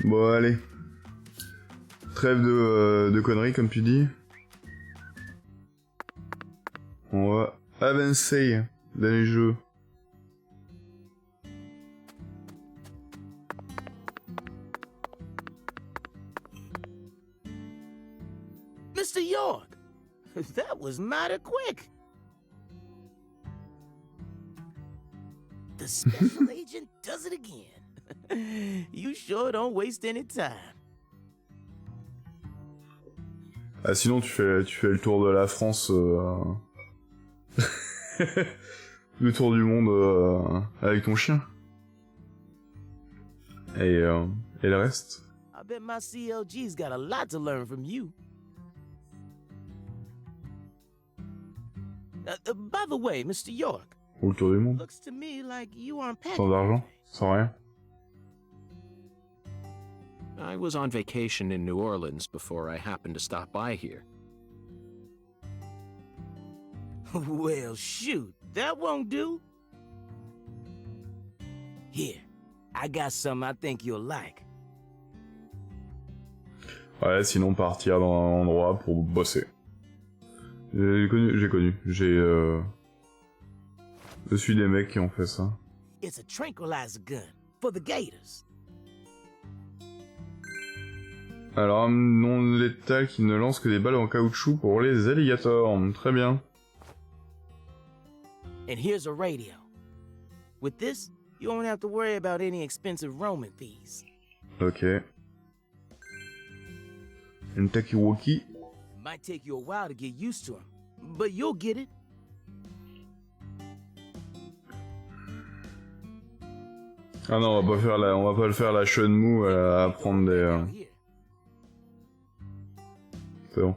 Bon, allez. Trêve de conneries, comme tu dis. On va avancer dans les jeux. Mr. York, that was mighty quick. The special agent does it again. You sure don't waste any time. Ah, sinon tu fais le tour de la France, le tour du monde avec ton chien. Et le reste. I bet my CLG's got a lot to learn from you. By the way, Mr. York. Ou le tour du monde. Looks to me like you aren't packing. Sans argent, sans rien. I was on vacation in New Orleans before I happened to stop by here. Well, shoot, that won't do. Here, I got something I think you'll like. Ouais, sinon partir dans un endroit pour bosser. J'ai connu. Je suis des mecs qui ont fait ça. It's a tranquilizer gun for the gators. Alors, non létal qui ne lance que des balles en caoutchouc pour les alligators. Très bien. And here's a radio. With this, you won't have to worry about any expensive roaming fees. Ok. Une Takiwoki. Might take you a while to get used to them, but you'll get it. Ah non, on va pas le faire la Shenmue à prendre des... C'est bon.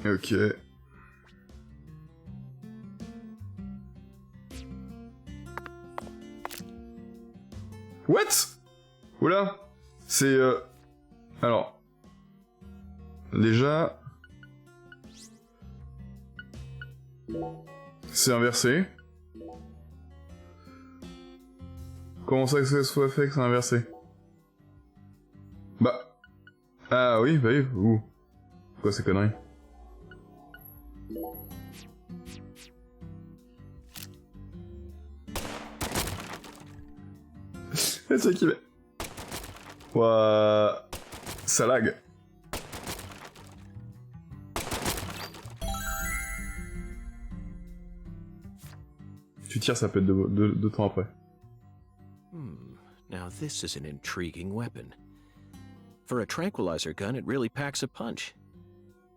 Ok. What? Oula. C'est alors. Déjà. C'est inversé. Comment ça que ça soit fait que c'est inversé? Bah. Ah oui, bah oui. Ouh. Quoi ces conneries? C'est ça qui va. Ouah. Ça lag. Tu tires, ça peut être deux temps après. Now this is an intriguing weapon. For a tranquilizer gun, it really packs a punch.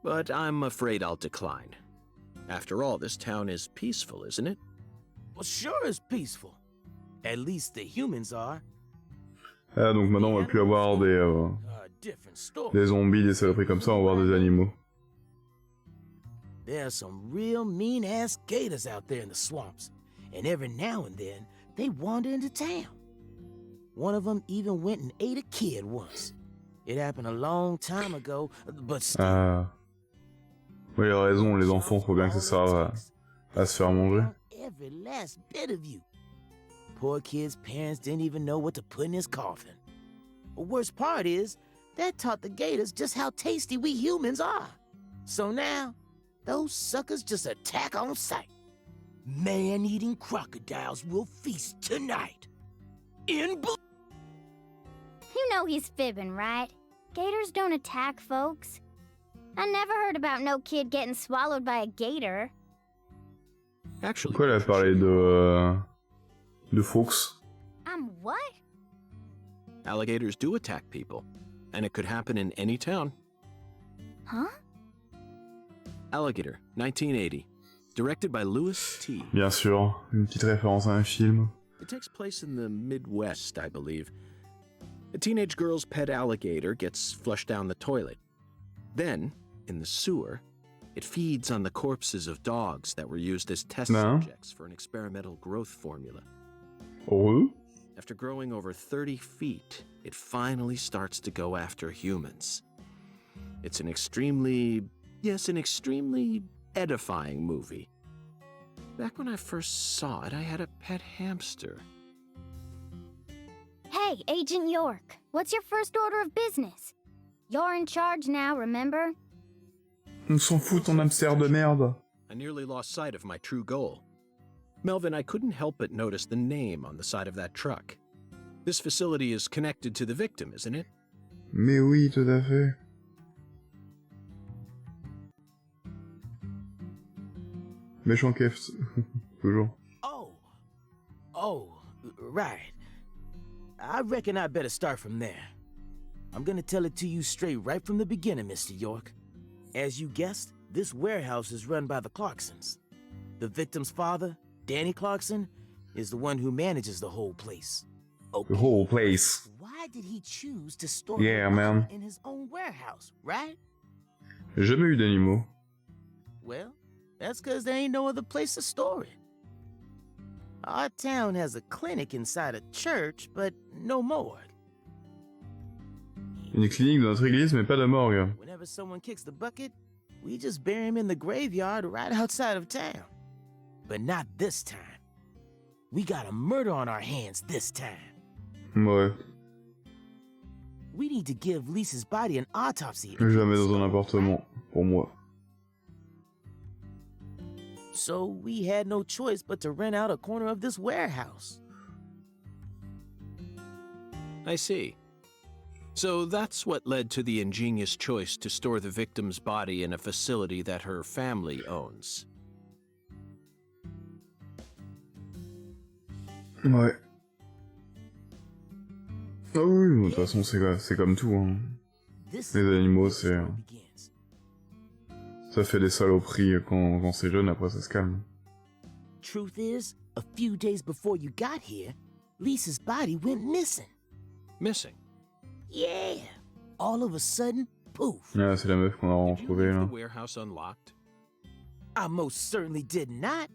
But I'm afraid I'll decline. After all, this town is peaceful, isn't it? Well, sure it's peaceful. At least the humans are. Ah, donc maintenant on va plus avoir des zombies, des saloperies comme ça, on va avoir des animaux. There are some real mean-ass gators out there in the swamps, and every now and then, they wander into town. One of them even went and ate a kid once. It happened a long time ago, but still... Ah... Oui, il a raison, les enfants, faut bien que ça serve à se faire manger. Every last bit of you. Poor kid's parents didn't even know what to put in his coffin. The worst part is, that taught the gators just how tasty we humans are. So now, those suckers just attack on sight. Man-eating crocodiles will feast tonight. In blue. You know he's fibbing, right? Gators don't attack folks. I never heard about no kid getting swallowed by a gator. Actually, pourquoi elle a parlé de Fox? What? Alligators do attack people, and it could happen in any town. Huh? Alligator, 1980. Directed by Louis T. Bien sûr, une petite référence à un film. It takes place in the Midwest, I believe. A teenage girl's pet alligator gets flushed down the toilet. Then, in the sewer, it feeds on the corpses of dogs that were used as test subjects for an experimental growth formula. Oh? After growing over 30 feet, it finally starts to go after humans. It's an extremely edifying movie. Back when I first saw it, I had a pet hamster. Hey, Agent York, what's your first order of business? You're in charge now, remember? On s'en fout ton hamster de merde. I nearly lost sight of my true goal. Melvin, I couldn't help but notice the name on the side of that truck. This facility is connected to the victim, isn't it? Mais oui, tout à fait. Méchant KFC. Toujours. Oh, right. I reckon I better start from there. I'm gonna tell it to you straight right from the beginning, Mr. York. As you guessed, this warehouse is run by the Clarksons. The victim's father, Danny Clarkson, is the one who manages the whole place. Okay. The whole place. Why did he choose to store Yeah, the man. body in his own warehouse, right? J'ai jamais eu d'animaux. Well, that's because there ain't no other place to store it. Our town has a clinic inside a church, but no morgue. Une clinique dans notre église, mais pas de morgue. Whenever someone kicks the bucket, we just bury him in the graveyard right outside of town. But not this time. We got a murder on our hands this time. Ouais. We need to give Lisa's body an autopsy. Jamais dans un appartement, pour moi. So we had no choice but to rent out a corner of this warehouse. I see. So that's what led to the ingenious choice to store the victim's body in a facility that her family owns. Ouais. Ah oui, de toute façon, c'est comme tout. Hein. This Les animaux, is where c'est... it begins. Ça fait des saloperies quand c'est jeune, après ça se calme. Truth is, a few days before you got here, Lisa's body went missing. Missing? Yeah. All of a sudden, poof. Ah, c'est la meuf qu'on a Did you retrouvée, leave là. the warehouse unlocked? I most certainly did not.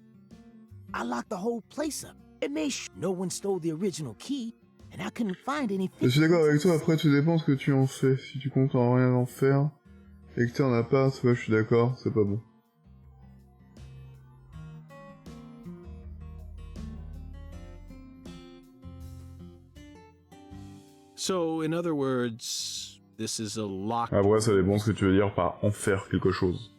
I locked the whole place up and made sure no one stole the original key, and I couldn't find any. Je suis d'accord avec toi, après tout dépend ce que tu en fais. Si tu comptes en rien en faire, et que t'es en appart, ouais, je suis d'accord, c'est pas bon. So, in other words, this is a locked... Après, ça dépend ce que tu veux dire par en faire quelque chose.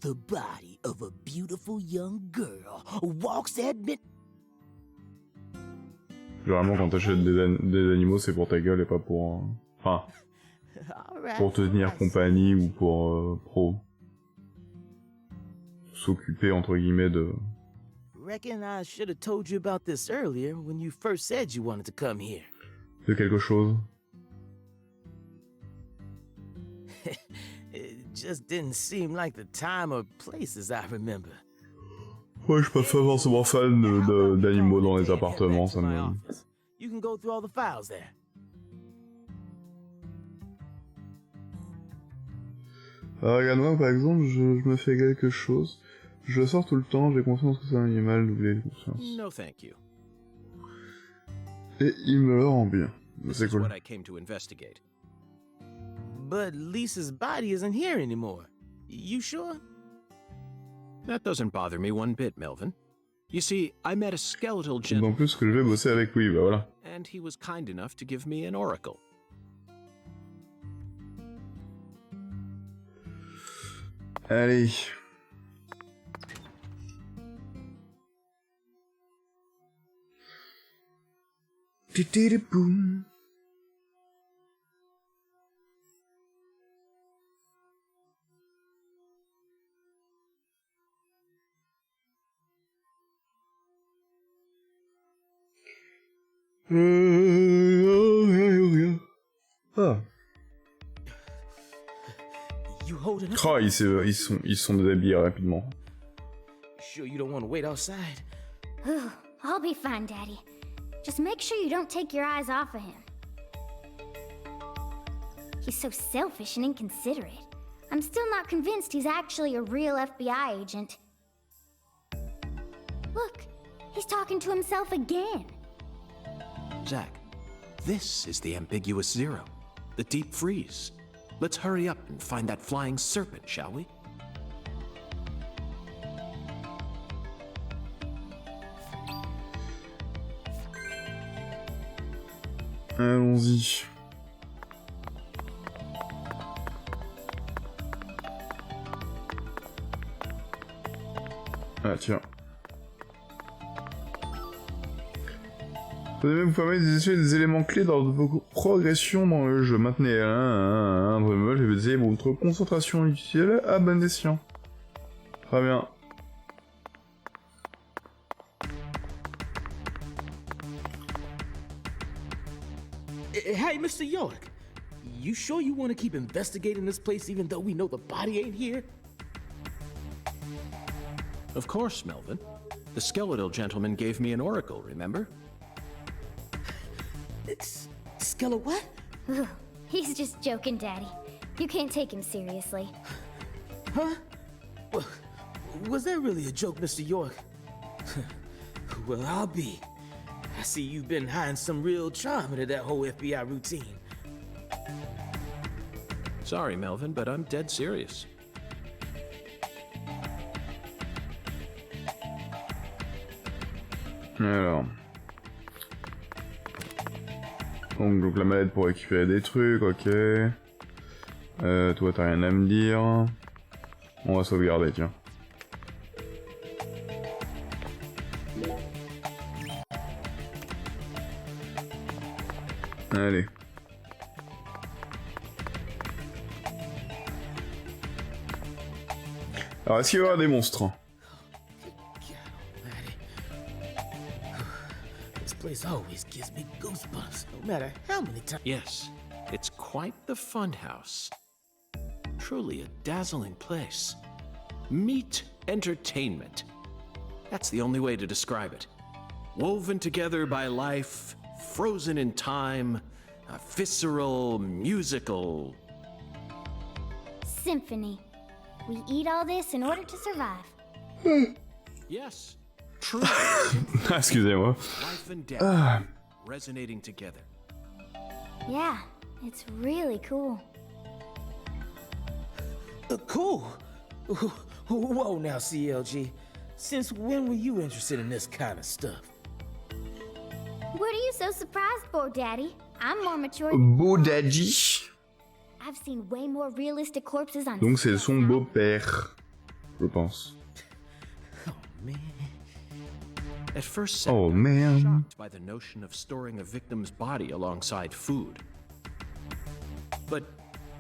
The body of a beautiful young girl walks at mid. Généralement, quand t'achètes des animaux, c'est pour ta gueule et pas pour... Enfin, pour te tenir compagnie ou pour s'occuper, entre guillemets, de... Reckon I should have told you about this earlier when you first said you wanted to come here. de quelque chose. It just didn't seem like the time or place as I remember. Ouais, je suis pas forcément fan d'animaux dans les appartements, ça me... You can go through all the files there. Alors regarde, moi par exemple, je me fais quelque chose, je le sors tout le temps, j'ai conscience que c'est un animal, d'oublier conscience. No, thank you. Et il me le rend bien. This C'est is cool. what I came to investigate. But Lisa's body isn't here anymore. You sure? That doesn't bother me one bit, Melvin. You see, I met a skeletal gentleman, En plus que je vais bosser avec lui, bah voilà. and he was kind enough to give me an oracle. Allez. Boum. Ah. You holding up? Oh, ils sont déshabillés rapidement. Sure you don't want to wait outside? I'll be fine, Daddy. Just make sure you don't take your eyes off of him. He's so selfish and inconsiderate. I'm still not convinced he's actually a real FBI agent. Look, he's talking to himself again. Zach, this is the ambiguous zero, the deep freeze. Let's hurry up and find that flying serpent, shall we? Allons-y. Ah tiens. Vous même vous permettre d'essayer des éléments clés lors de vos progressions dans le jeu. Maintenez un brémol et essayez votre concentration utile à bon escient. Très bien. Hey, Mr. York. You sure you want to keep investigating this place even though we know the body ain't here? Of course, Melvin. The skeletal gentleman gave me an oracle, remember? It's Skella what? Ugh, he's just joking, Daddy. You can't take him seriously. Huh? Was that really a joke, Mr. York? Well, I'll be. I see you've been hiding some real charm into that whole FBI routine. Sorry, Melvin, but I'm dead serious. Alors. Donc la mallette pour récupérer des trucs, ok. Toi t'as rien à me dire. On va sauvegarder, tiens. Allez. Alors est-ce qu'il va y avoir des monstres? This place always gives me goosebumps, no matter how many times. Yes, it's quite the funhouse. Truly a dazzling place. Meat entertainment. That's the only way to describe it. Woven together by life, frozen in time, a visceral, musical... Symphony. We eat all this in order to survive. Yes, truly. Excusez-moi. Life and death resonating together. Yeah, it's really cool. Cool. Whoa now, CLG. Since when were you interested in this kind of stuff? What are you so surprised for, Daddy? I'm more mature. Beau daddy. I've seen way more realistic corpses on Donc c'est set, son Dad. beau-père, je pense. Oh man. At first sight, Oh I was man. shocked by the notion of storing a victim's body alongside food. But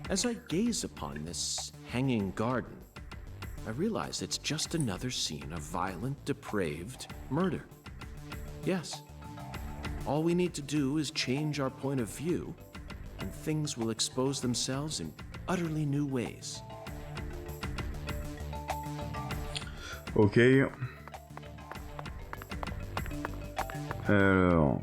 as I gaze upon this hanging garden, I realize it's just another scene of violent, depraved murder. Yes, all we need to do is change our point of view, and things will expose themselves in utterly new ways. Ok. Alors...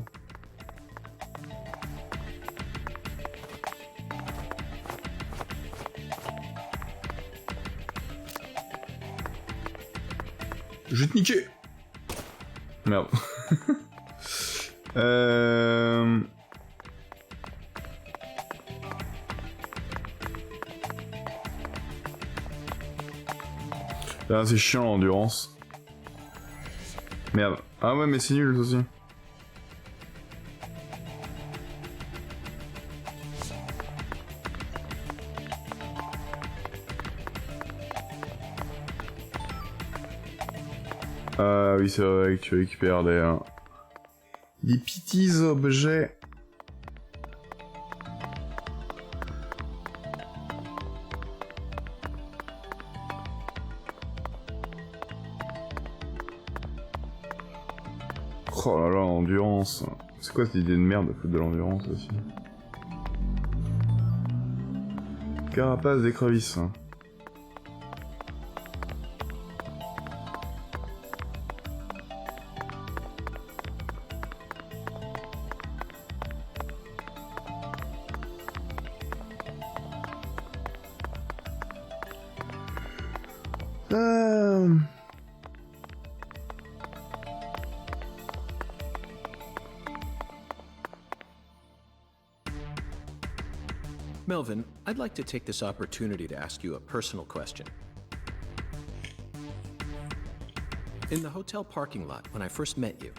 Je vais te niquer. Merde. Là, c'est chiant l'endurance. Merde. Ah ouais, mais c'est nul aussi. Ah oui, c'est vrai que tu récupères des petits objets. Oh là là, l'endurance. C'est quoi cette idée de merde de foutre de l'endurance aussi? Carapace d'écrevisse. Melvin, I'd like to take this opportunity to ask you a personal question. In the hotel parking lot when I first met you,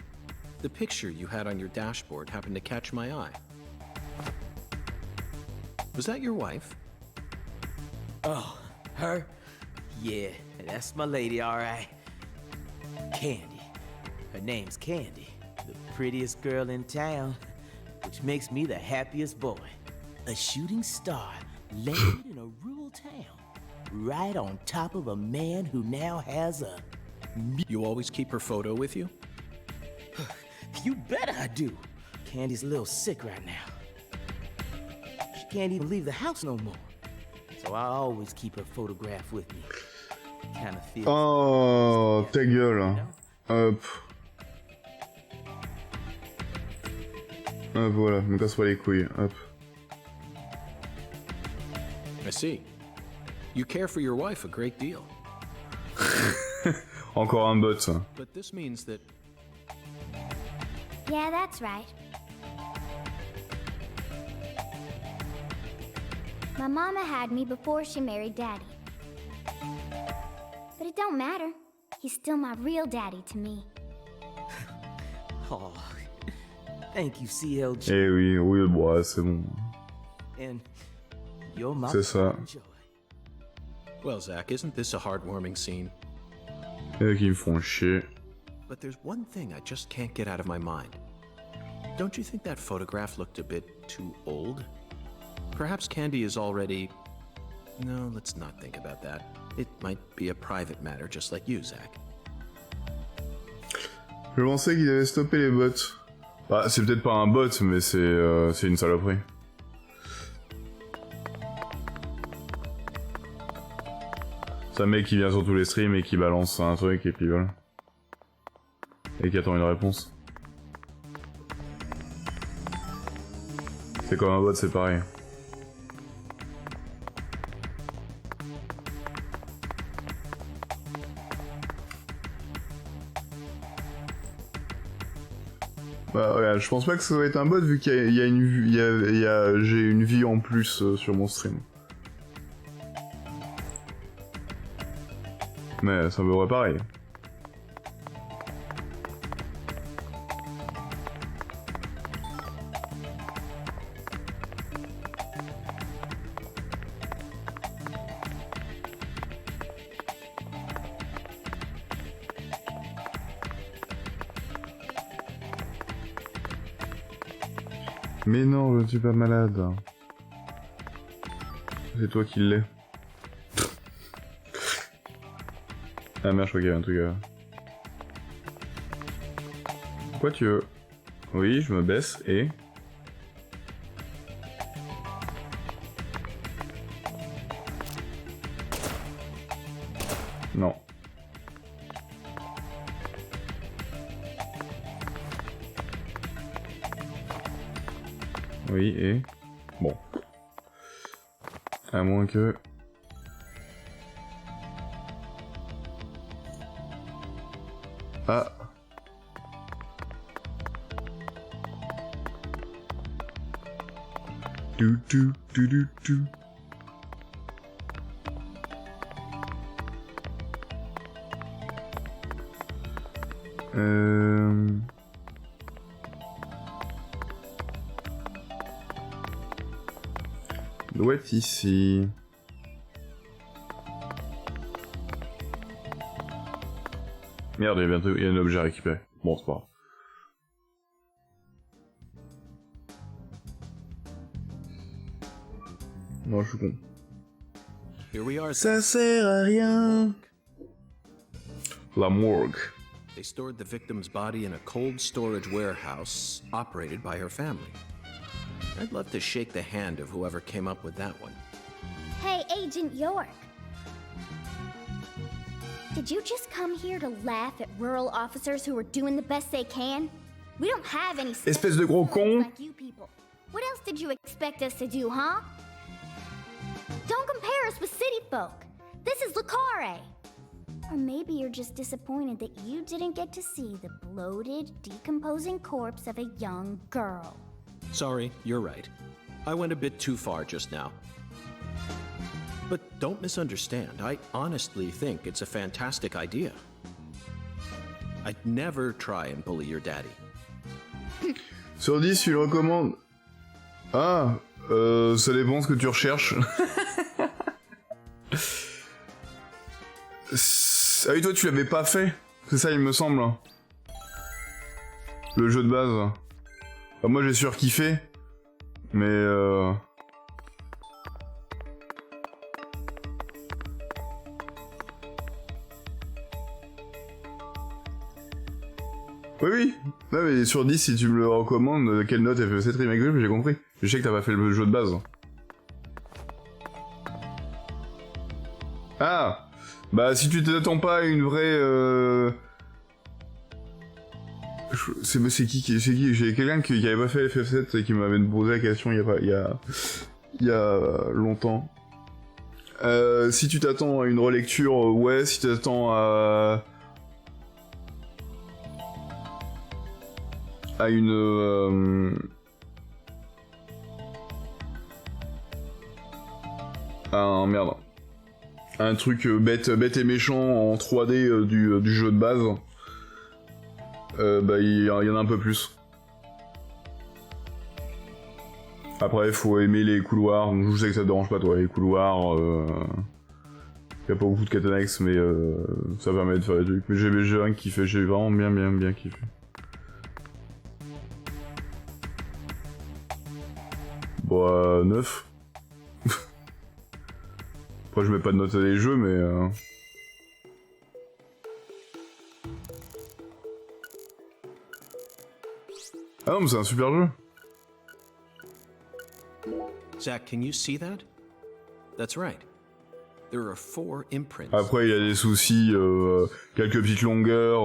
the picture you had on your dashboard happened to catch my eye. Was that your wife? Oh, her? Yeah, that's my lady, all right. Candy. Her name's Candy, the prettiest girl in town, which makes me the happiest boy. A shooting star landed in a rural town, right on top of a man who now has a... You always keep her photo with you? You bet I do. Candy's a little sick right now. She can't even leave the house no more. So I always keep her photograph with me. Kind of feels... Oh, ta gueule. Hop. Hop, voilà, me casse pas les couilles. Hop. I see. You care for your wife a great deal. Encore un bot, ça. But this means that Yeah, that's right. My mama had me before she married Daddy. But it don't matter. He's still my real daddy to me. Oh, thank you, CLG. Eh oui, oui, bon, c'est bon. And you're my C'est ça. pride and joy. well, Zach, isn't this a heartwarming scene? Et qui me font chier. But there's one thing I just can't get out of my mind. Don't you think that photograph looked a bit too old? Perhaps Candy is already... No, let's not think about that. It might be a private matter, just like you, Zach. Je pensais qu'il avait stoppé les bots. Bah, c'est peut-être pas un bot, mais c'est une saloperie. C'est un mec qui vient sur tous les streams et qui balance un truc et puis voilà. Et qui attend une réponse. C'est comme un bot, c'est pareil. Bah ouais, je pense pas que ça va être un bot vu qu'il y a une j'ai une vie en plus sur mon stream. Mais ça me devrait pareil. Mais non, je ne suis pas malade. C'est toi qui l'es. Ah merde, je crois qu'il y avait un truc à... Quoi tu veux? Oui, je me baisse et... Non. Oui, et... Bon. À moins que... Ah. Du. Doit être ici. Merde, il y a un objet à récupérer. Bon, c'est pas grave. Non, je suis con. Here we are. Ça sert à rien. La morgue. They stored the victim's body in a cold storage warehouse operated by her family. I'd love to shake the hand of whoever came up with that one. Hey, Agent York. Did you just come here to laugh at rural officers who are doing the best they can? We don't have any Espèce de gros con. like you people. What else did you expect us to do, huh? Don't compare us with city folk. This is Lucare. Or maybe you're just disappointed that you didn't get to see the bloated, decomposing corpse of a young girl. Sorry, you're right. I went a bit too far just now. But don't misunderstand, I honestly think it's a fantastic idea. I'd never try and bully your daddy. Sur 10, tu le recommandes. Ah, Ça dépend ce que tu recherches. Ah oui, toi tu l'avais pas fait. C'est ça, il me semble. Le jeu de base. Enfin, moi j'ai surkiffé. Mais oui, oui. Non, mais sur 10, si tu me le recommandes, quelle note FF7 Remake? J'ai compris. Je sais que t'as pas fait le jeu de base. Ah! Bah, si tu t'attends pas à une vraie... C'est qui? J'ai quelqu'un qui avait pas fait FF7 et qui m'avait posé la question il y a longtemps. Si tu t'attends à une relecture, ouais. Si tu t'attends à une... merde. Un truc bête et méchant en 3D du jeu de base. Bah il y en a un peu plus. Après, faut aimer les couloirs. Je sais que ça te dérange pas, toi, les couloirs. Y a pas beaucoup de quêtes annexes, mais ça permet de faire des trucs. Mais j'ai un kiffé, j'ai vraiment bien kiffé. Bon, 9. Après, je mets pas de notes à des jeux, mais... Ah non, mais c'est un super jeu. Zach, can you see that? That's right. There are 4 imprints. Après, il y a des soucis, quelques petites longueurs,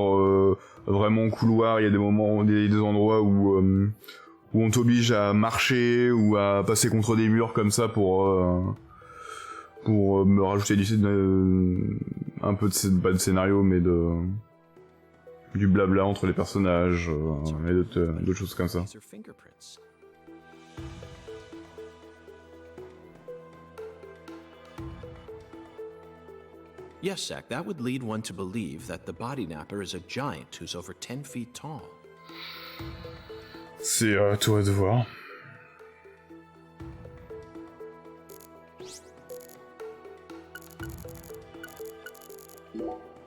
vraiment couloir. Il y a des moments, des endroits où on t'oblige à marcher ou à passer contre des murs comme ça pour me rajouter un peu pas de scénario, mais du blabla entre les personnages et d'autres choses comme ça. Yes, Zach, that would lead one to believe that the body napper is a giant who's over 10 feet tall. C'est à toi de voir.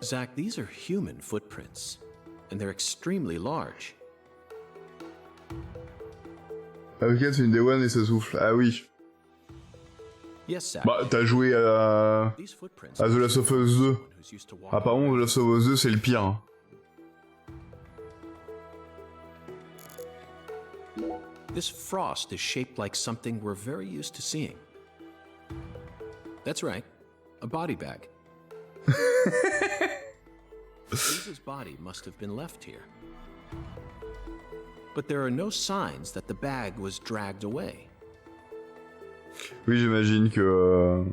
Zach, these are human footprints, and they're extremely large. Ah ok, c'est une Day One et ça souffle. Ah oui. Yes, Zach. Bah, t'as joué à The Last of Us 2. Apparemment, The Last of Us 2, c'est le pire. Hein. This frost is shaped like something we're very used to seeing. That's right, a body bag. Lisa's body must have been left here. But there are no signs that the bag was dragged away. Oui, j'imagine que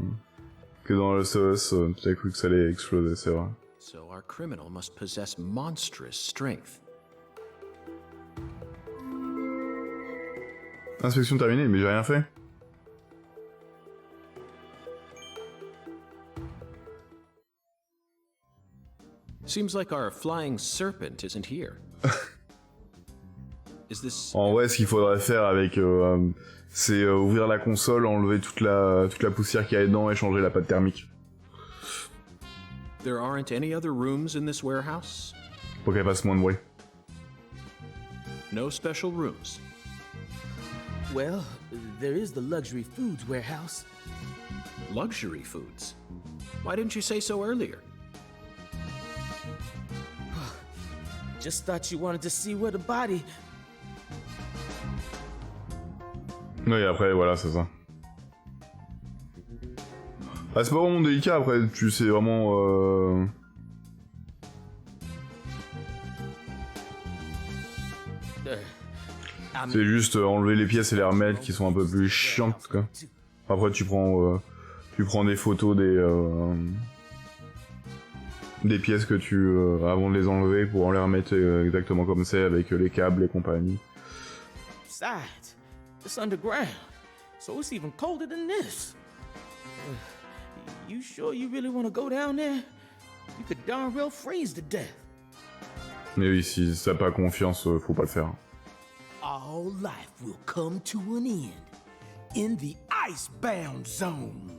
dans le SOS, t'as cru que ça allait exploser, c'est vrai. So our criminal must possess monstrous strength. Inspection terminée, mais j'ai rien fait. Seems like our flying serpent isn't here. Is this... En vrai, ce qu'il faudrait faire avec, c'est ouvrir la console, enlever toute la poussière qu'il y a dedans et changer la pâte thermique. There aren't any other rooms in this warehouse? Pour qu'elle fasse moins de bruit. No special rooms. Well, there is the luxury foods warehouse. Luxury foods? Why didn't you say so earlier? Just thought you wanted to see where the body... Oui, après, voilà, c'est ça. Ah, c'est pas vraiment délicat, après, tu sais vraiment... C'est juste enlever les pièces et les remettre qui sont un peu plus chiantes, quoi. Après, tu prends des photos des pièces que avant de les enlever pour les remettre exactement comme c'est, avec les câbles et compagnie. Besides, it's underground, so it's even colder than this. You sure you really want to go down there? You could darn well freeze to death. Mais oui, si t'as pas confiance, faut pas le faire. All life will come to an end. in the icebound zone.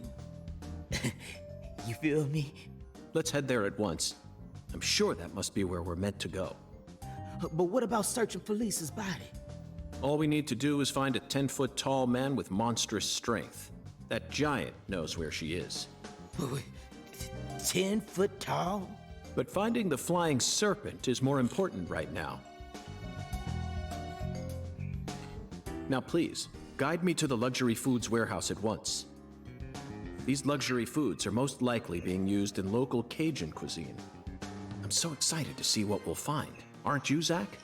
You feel me? Let's head there at once. I'm sure that must be where we're meant to go. But what about searching for Lisa's body? All we need to do is find a 10-foot tall man with monstrous strength. That giant knows where she is. 10 foot tall? But finding the flying serpent is more important right now. Now please, guide me to the luxury foods warehouse at once. These luxury foods are most likely being used in local Cajun cuisine. I'm so excited to see what we'll find. Aren't you, Zach?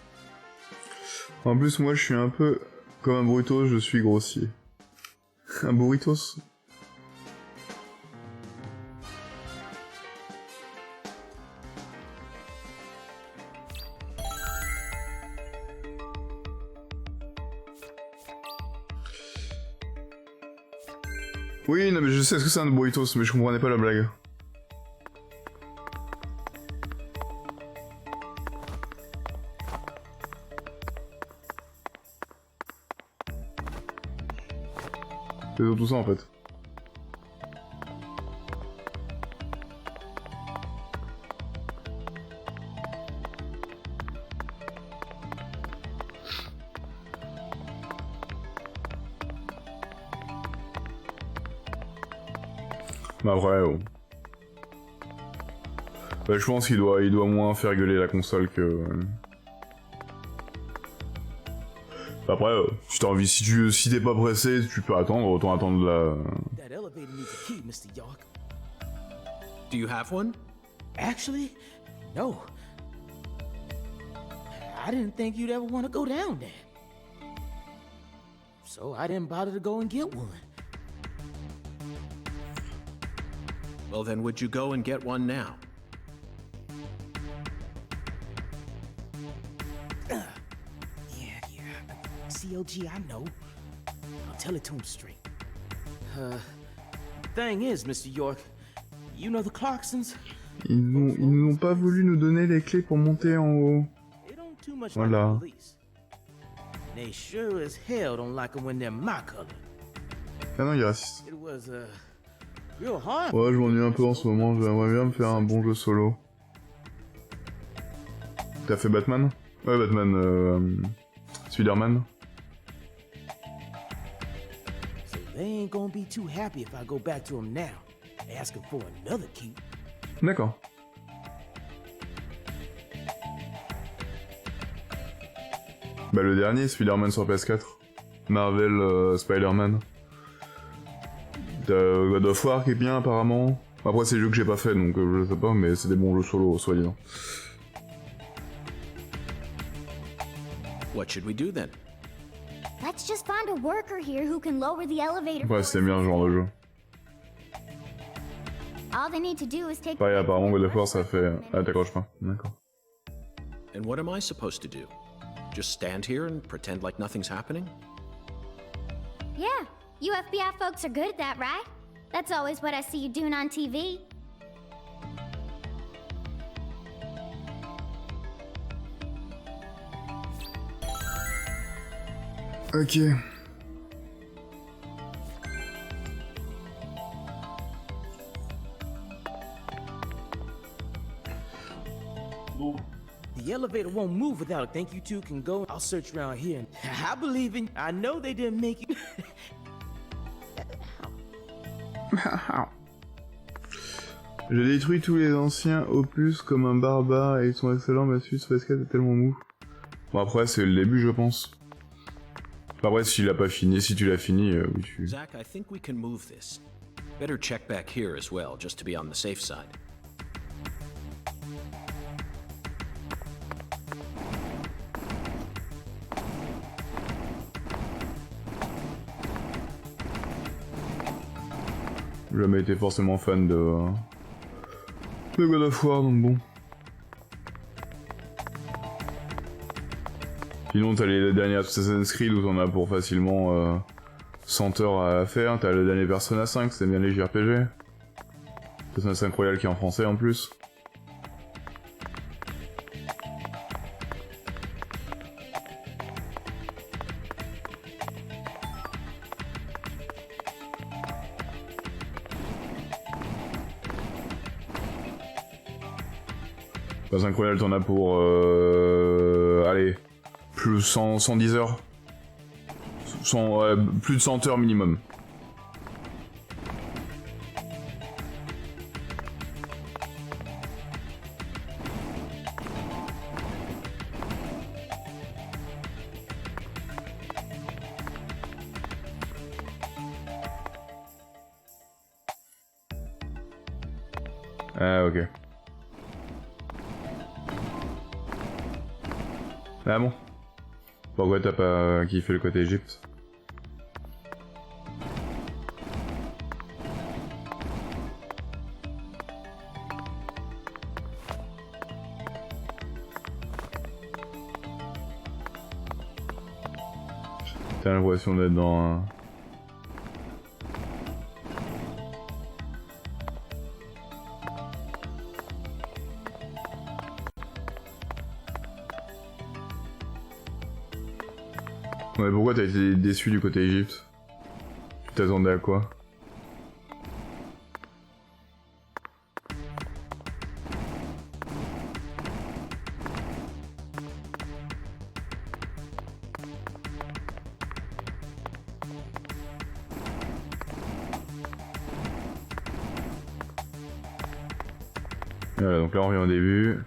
En plus, moi, je suis un peu comme un burritos, je suis grossier. Un burritos? Oui, non, mais je sais ce que c'est un burritos, mais je comprenais pas la blague. C'est tout ça en fait. Bah après, bah, je pense qu'il doit moins faire gueuler la console que... Après, si t'as envie, si t'es pas pressé, tu peux attendre, autant attendre la... That elevator needs a key, Mr. York. Do you have one? Actually, no. I didn't think you'd ever want to go down there. So I didn't bother to go and get one. Well then, would you go and get one now? COG, I know. I'll tell it to him straight. Thing is, Mr. York, you know the Clarksons? Ils n'ont pas voulu nous donner les clés pour monter en haut. They don't too much Voilà. like the police. They sure as hell don't like them when they're my color. Ah non, il est raciste. It was real hard. Ouais, je m'ennuie un peu en ce moment, j'aimerais bien me faire un bon jeu solo. T'as fait Batman? Ouais, Batman, Spider-Man. So they ain't gonna be too happy if I go back to them now, asking for another key. D'accord. Bah le dernier, Spider-Man sur PS4. Marvel, Spider-Man. T'as God of War qui est bien apparemment. Après c'est des jeux que j'ai pas fait donc je sais pas, mais c'est des bons jeux solo, soi-disant. What should we do then? Let's just find a worker here who can lower the elevator. Ouais, c'était bien ce genre de jeu. All they need to do is take. Pareil, apparemment God of War ça fait... Ah t'accroches pas, d'accord. And what am I supposed to do? Just stand here and pretend like nothing's happening? Yeah, you FBI folks are good at that, right? That's always what I see you doing on TV. Ok. The elevator won't move without it. Think you two can go? I'll search around here. I believe in. I know they didn't make you. J'ai détruit tous les anciens opus comme un barbare et ils sont excellents, ma suite PS4 est tellement mou. Bon après c'est le début je pense. Après si tu l'as pas fini, si tu l'as fini, oui tu... Zach, I think we can move this. Better check back here as well, just to be on the safe side. J'ai jamais été forcément fan de God of War donc bon. Sinon t'as les derniers Assassin's Creed où t'en as pour facilement 100 heures à faire, t'as le dernier Persona 5, c'est bien les JRPG. Persona 5 Royal qui est en français en plus. Pas incroyable, t'en as pour... allez, plus 110 heures. Plus de 100 heures minimum. Ah, ok. Ah bon? Pourquoi t'as pas kiffé le côté Égypte? T'as l'impression d'être dans un... Ouais, pourquoi t'as été déçu du côté Égypte? Tu t'attendais à quoi? Voilà, donc là on revient au début.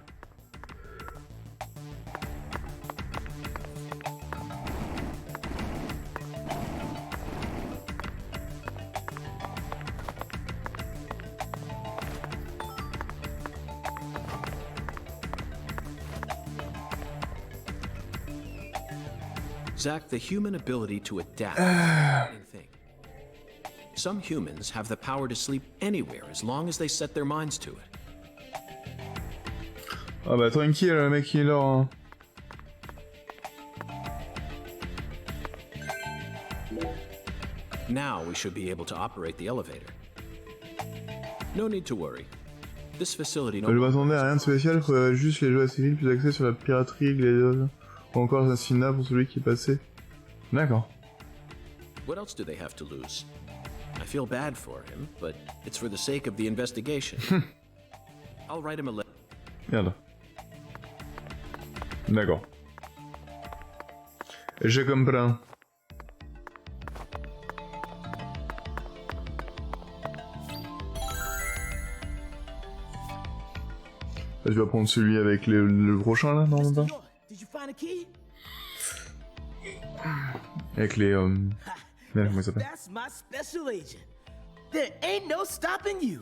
Zach, the human ability to adapt is an interesting thing. Some humans have the power to sleep anywhere as long as they set their minds to it. Ah bah tranquille, le mec il est là. Hein. Now we should be able to operate the elevator. No need to worry. This facility Je m'attendais à rien de spécial, il faudrait juste les jeux civils, plus accès sur la piraterie, les ou encore l'assassinat pour celui qui est passé. D'accord. What else do they have to lose? I feel bad for him, but it's for the sake of the investigation. I'll write him a letter. Merde. D'accord. Je comprends. Là, je vais prendre celui avec le prochain là, non pas? Avec les merde, comment il s'appelle? That's my special agent. There ain't no stopping you.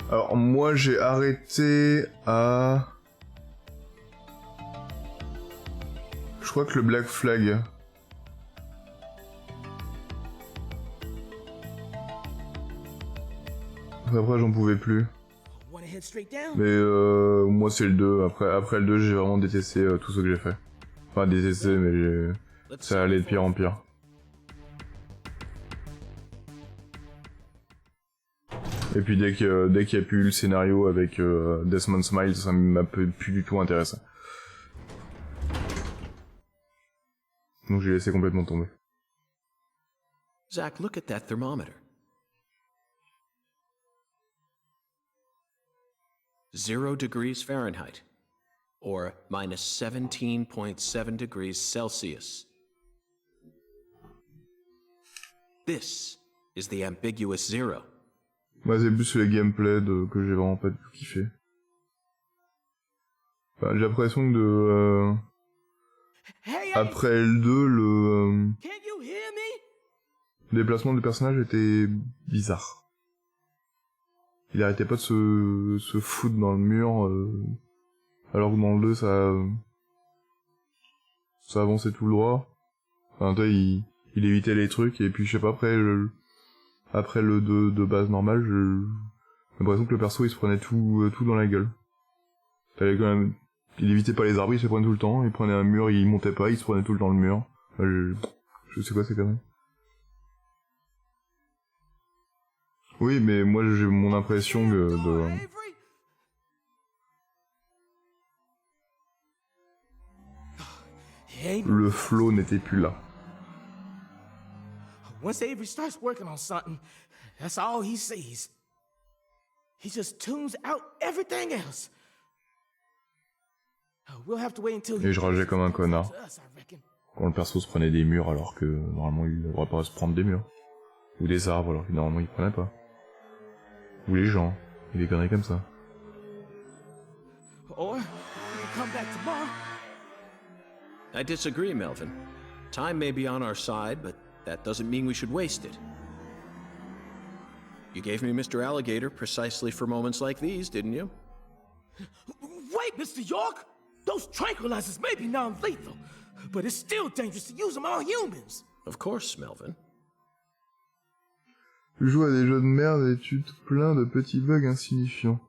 Alors moi j'ai arrêté à... Je crois que le Black Flag. Après j'en pouvais plus. Mais moi c'est le 2. Après le 2 j'ai vraiment détesté tout ce que j'ai fait. Enfin détesté mais ça allait de pire en pire. Et puis dès qu'il y a plus le scénario avec Desmond Smile, ça m'a plus du tout intéressé. Donc j'ai laissé complètement tomber. Zach, look at that thermometer. 0 degrees Fahrenheit, or minus 17.7 degrees Celsius. This is the ambiguous zero. Moi c'est plus les gameplays que j'ai vraiment pas du tout kiffé. Enfin, j'ai l'impression que après le 2, le déplacement du personnage était bizarre. Il arrêtait pas de se foutre dans le mur, alors que dans le 2 ça avançait tout droit. Enfin toi il évitait les trucs et puis je sais pas après le 2 de base normal, j'ai l'impression que le perso il se prenait tout dans la gueule. Fallait quand même... Il évitait pas les arbres, il se les prenait tout le temps, il prenait un mur, il montait pas, il se prenait tout le temps le mur. Enfin, je sais quoi c'est quand même. Oui mais moi j'ai mon impression le flow n'était plus là. once Avery starts working on something, that's all he sees. He just tunes out everything else. We'll have to wait until Et je rageais comme un connard. Quand le perso se prenait des murs alors que normalement il devrait pas se prendre des murs. Ou des arbres alors que normalement il prenait pas. Ou les gens. Et des conneries comme ça. Or we can come back tomorrow. I disagree, Melvin. Time may be on our side, but that doesn't mean we should waste it. You gave me Mr. Alligator precisely for moments like these, didn't you? Wait, Mr. York! Those tranquilizers may be non-lethal, but it's still dangerous to use them on humans. Of course, Melvin. Tu joues à des jeux de merde et tu te plains de petits bugs insignifiants.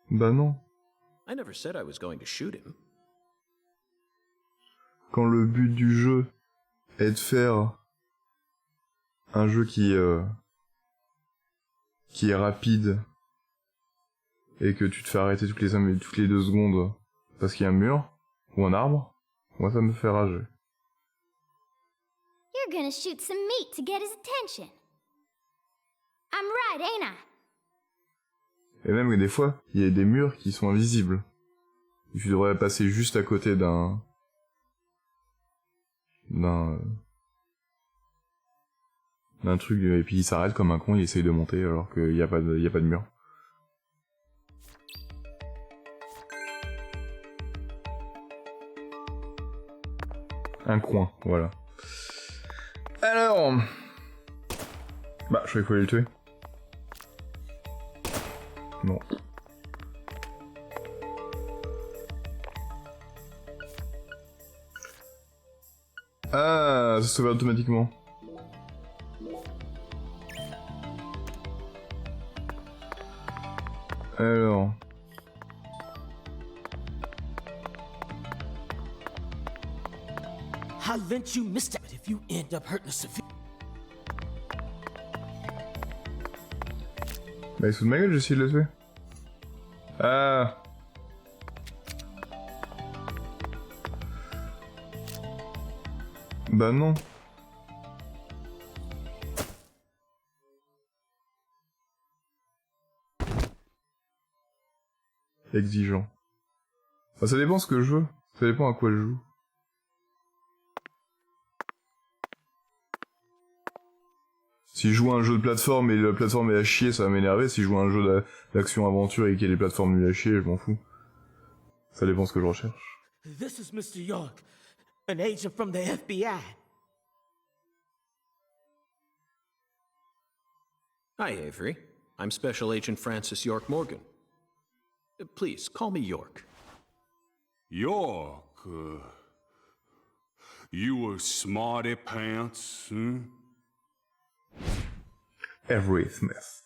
Bah non. I never said I was going to shoot him. Quand le but du jeu est de faire un jeu qui est rapide et que tu te fais arrêter toutes les 2 secondes parce qu'il y a un mur ou un arbre, moi ça me fait rager. You're gonna shoot some meat to get his attention. I'm right, ain't I? Et même que des fois, il y a des murs qui sont invisibles. Et tu devrais passer juste à côté d'un truc, et puis il s'arrête comme un con, il essaye de monter alors qu'il y a pas de mur. Un coin, voilà. Alors... Bah, je crois qu'il faut aller le tuer. Non. Ah, ça se sauve automatiquement. Alors... I'll lynch you, Mr. if you end up hurting a severe. Bah il se fout de ma gueule, j'essaie de le tuer. Ah. Bah non. Exigeant. Bah ça dépend ce que je veux. Ça dépend à quoi je joue. Si je joue à un jeu de plateforme et la plateforme est à chier, ça va m'énerver. Si je joue à un jeu d'action-aventure et qu'il y a des plateformes nulles à chier, je m'en fous. Ça dépend ce que je recherche. This is Mr. York, an agent from the FBI. Hi, Avery. I'm Special Agent Francis York Morgan. Please, call me York. York, you a smarty pants, hmm? Avery Smith.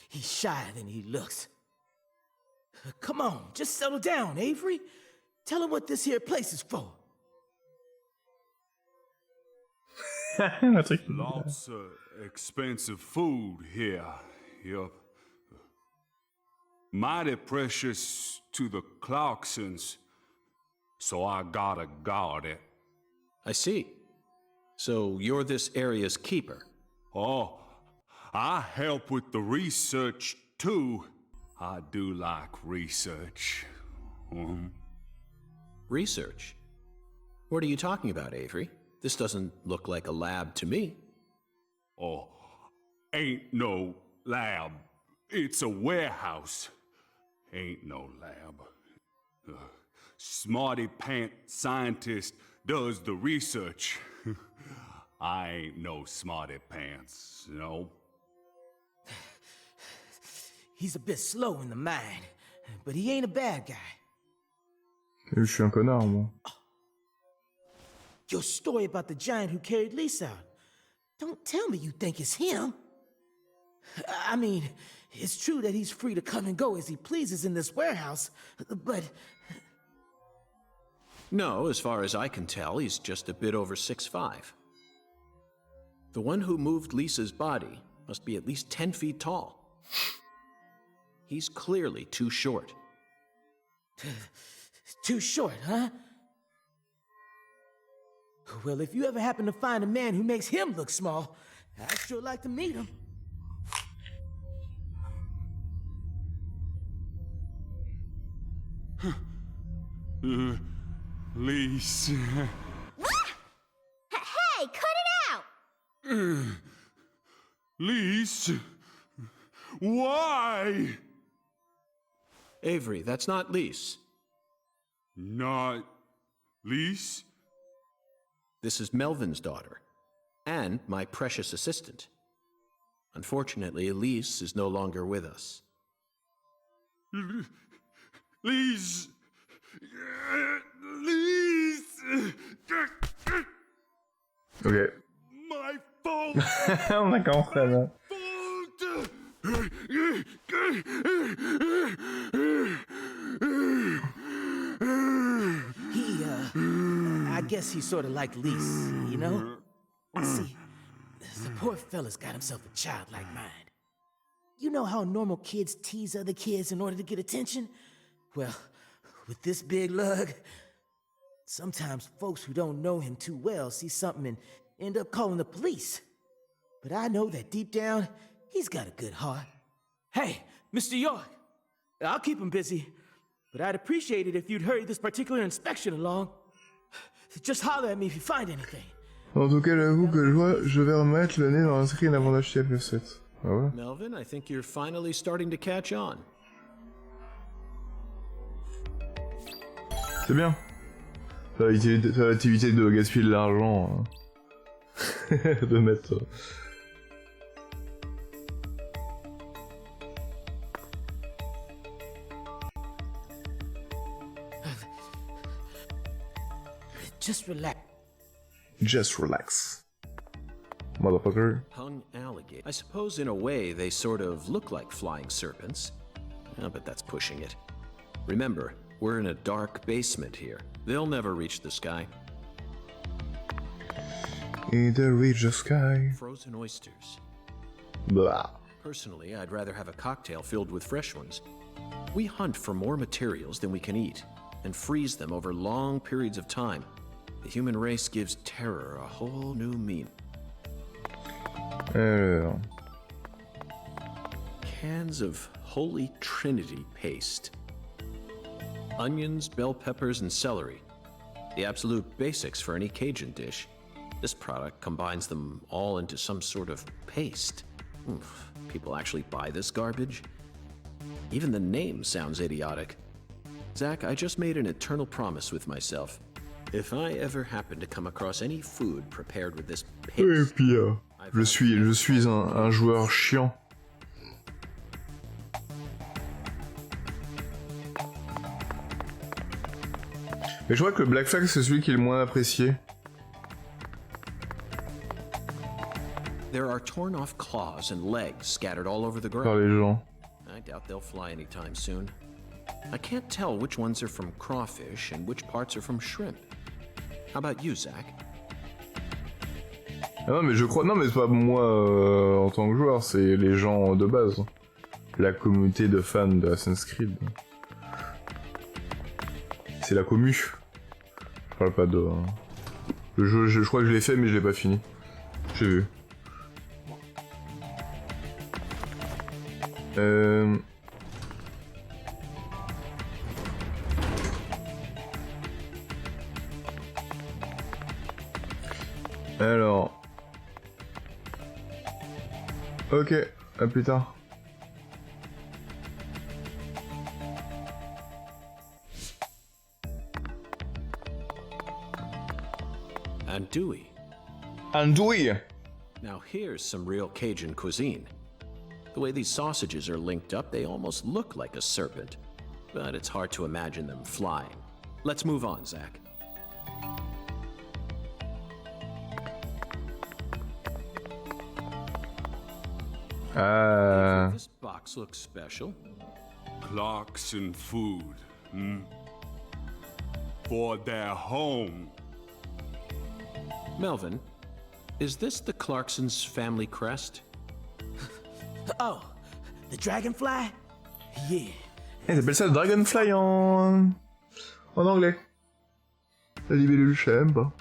He's shyer than he looks. Come on, just settle down, Avery. Tell him what this here place is for. Lots of expensive food here. Yup. Mighty precious to the Clarksons, so I gotta guard it. I see. So you're this area's keeper. Oh, I help with the research too. I do like research. Research? What are you talking about, Avery? This doesn't look like a lab to me. Oh, ain't no lab. It's a warehouse. Ain't no lab. Smarty pant scientist does the research. I ain't no smarty pants, no. He's a bit slow in the mind, but he ain't a bad guy. Je suis un connard, moi. Your story about the giant who carried Lisa out. Don't tell me you think it's him. I mean, it's true that he's free to come and go as he pleases in this warehouse, but... No, as far as I can tell, he's just a bit over 6'5". The one who moved Lisa's body must be at least 10 feet tall. He's clearly too short. Too short, huh? Well, if you ever happen to find a man who makes him look small, I'd sure like to meet him. Lise. Hey, cut it out! Lise? Why? Avery, that's not Lise. Not Lise? This is Melvin's daughter, and my precious assistant. Unfortunately, Elise is no longer with us. Lise! Lise! Ok. My fault! On a commencé là. I guess he's sort of like Lise, you know? See, the poor fella's got himself a childlike mind. You know how normal kids tease other kids in order to get attention? Well, with this big lug, sometimes folks who don't know him too well see something and end up calling the police. But I know that deep down, he's got a good heart. Hey, Mr. York, I'll keep him busy, but I'd appreciate it if you'd hurry this particular inspection along. Just holler at me if you find anything. En tout cas, j'avoue que je vais remettre le nez dans un screen avant d'acheter FF7. Ah ouais. Melvin, I think you're finally starting to catch on. C'est bien. Ça va éviter de gaspiller de l'argent. De mettre... Just relax. Just relax. Motherfucker. Hung alligator. I suppose in a way they sort of look like flying serpents. Oh, but that's pushing it. Remember, we're in a dark basement here. They'll never reach the sky. Either reach the sky. Frozen oysters. Blah. Personally, I'd rather have a cocktail filled with fresh ones. We hunt for more materials than we can eat, and freeze them over long periods of time. The human race gives terror a whole new meaning. Cans of Holy Trinity paste. Onions, bell peppers, and celery. The absolute basics for any Cajun dish. This product combines them all into some sort of paste. Oof, people actually buy this garbage? Even the name sounds idiotic. Zach, I just made an eternal promise with myself. If I ever happen to come across any food prepared with this paste... Et puis, je suis un joueur chiant. Mais je crois que le Black Flag c'est celui qui est le moins apprécié. There are torn off claws and legs scattered all over the Par ground. les gens. I doubt they'll fly anytime soon. I can't tell which ones are from crawfish and which parts are from shrimp. How about you, Zach? Ah non mais je crois... Non mais c'est pas moi en tant que joueur, c'est les gens de base. La communauté de fans de Assassin's Creed. C'est la commu. Je parle pas de... Le jeu, je crois que je l'ai fait mais je l'ai pas fini. J'ai vu. Alors... Ok, à plus tard. Andouille. Andouille. Now here's some real Cajun cuisine. The way these sausages are linked up, they almost look like a serpent. But it's hard to imagine them flying. Let's move on, Zach. This box looks special. Clarkson food, for their home. Melvin, is this the Clarksons' family crest? Oh, the dragonfly? Yeah. Ils appellent ça le Dragonfly En anglais. La libellule, je sais même pas.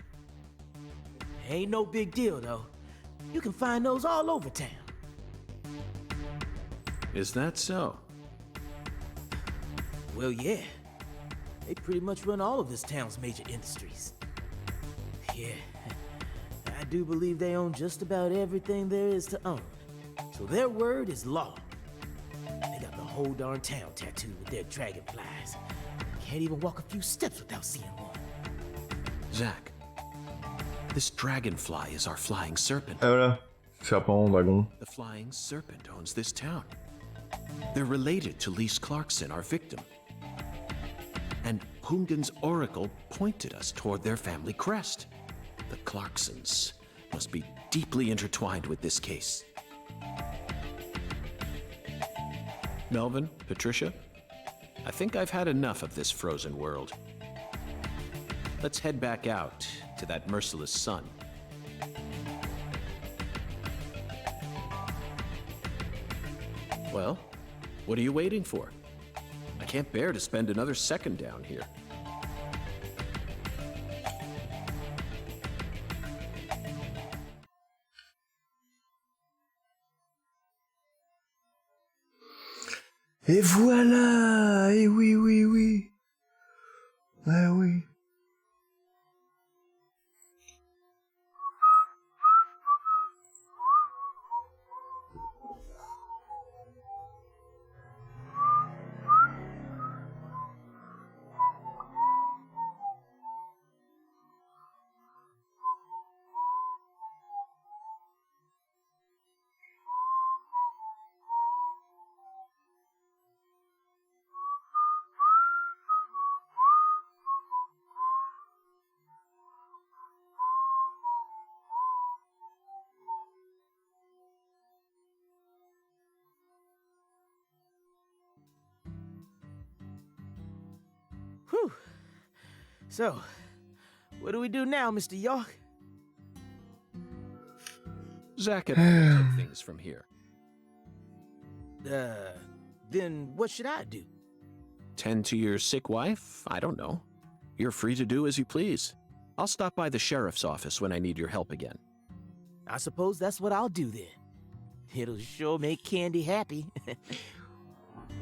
Ain't no big deal, though. You can find those all over town. Is that so? Well, yeah. They pretty much run all of this town's major industries. Yeah. I do believe they own just about everything there is to own. So their word is law. They got the whole darn town tattooed with their dragonflies. Can't even walk a few steps without seeing one. Zach, this dragonfly is our flying serpent. Ah voilà. Serpent, dragon. The flying serpent owns this town. They're related to Lise Clarkson, our victim. And Hungan's oracle pointed us toward their family crest. The Clarksons must be deeply intertwined with this case. Melvin, Patricia, I think I've had enough of this frozen world. Let's head back out to that merciless sun. Well, what are you waiting for? I can't bear to spend another second down here. Et voilà! Et oui, oui, oui. Ah oui. Whew. So, what do we do now, Mr. York? Zach and I will take things from here. Then what should I do? Tend to your sick wife? I don't know. You're free to do as you please. I'll stop by the sheriff's office when I need your help again. I suppose that's what I'll do then. It'll sure make Candy happy.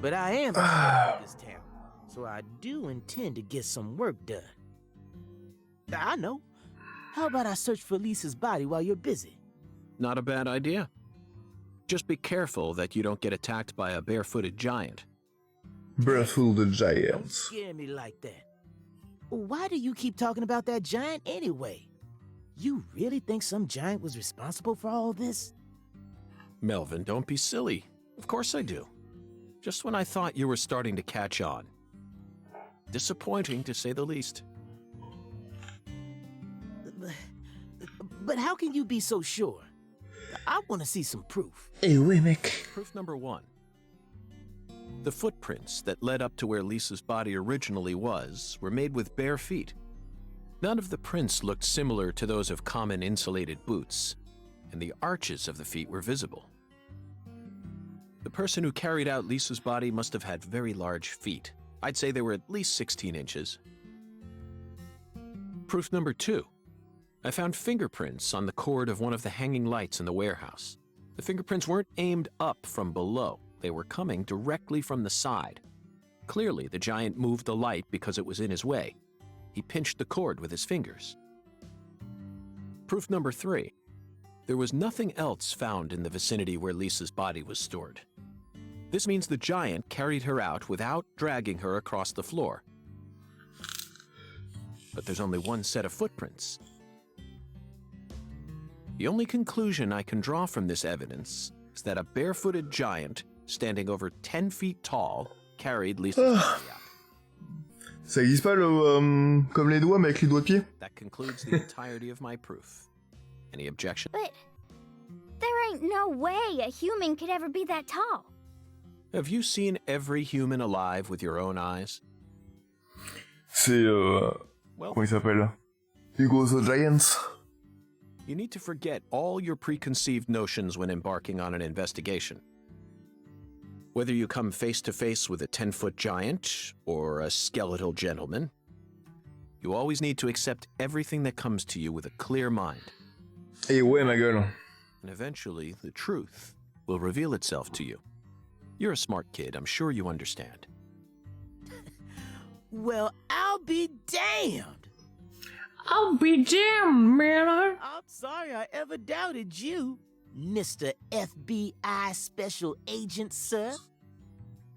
But I am the sheriff of this town, so I do intend to get some work done. I know. How about I search for Lisa's body while you're busy? Not a bad idea. Just be careful that you don't get attacked by a barefooted giant. Breathful the Don't Giants. scare me like that. Why do you keep talking about that giant anyway? You really think some giant was responsible for all this? Melvin, don't be silly. Of course I do. Just when I thought you were starting to catch on. Disappointing, to say the least. But how can you be so sure? I want to see some proof. Eh oui, mec. Proof number one. The footprints that led up to where Lisa's body originally was were made with bare feet. None of the prints looked similar to those of common insulated boots, and the arches of the feet were visible. The person who carried out Lisa's body must have had very large feet. I'd say they were at least 16 inches. Proof number two. I found fingerprints on the cord of one of the hanging lights in the warehouse. The fingerprints weren't aimed up from below. They were coming directly from the side. Clearly, the giant moved the light because it was in his way. He pinched the cord with his fingers. Proof number three. There was nothing else found in the vicinity where Lisa's body was stored. This means the giant carried her out without dragging her across the floor. But there's only one set of footprints. The only conclusion I can draw from this evidence is that a barefooted giant, standing over 10 feet tall, carried Lisa's body out. Ça existe pas le comme les doigts mais avec les doigts de pied? That concludes the entirety of my proof. Any objection? But there ain't no way a human could ever be that tall. Have you seen every human alive with your own eyes? C'est Well, comment il s'appelle? Hugo the Giants. you need to forget all your preconceived notions when embarking on an investigation. Whether you come face to face with a 10-foot giant or a skeletal gentleman, You always need to accept everything that comes to you with a clear mind. Et ouais, ma gueule. And eventually, the truth will reveal itself to you. You're a smart kid, I'm sure you understand. Well, I'll be damned. I'll be damned, man. I'm sorry I ever doubted you, Mr. FBI Special Agent, sir.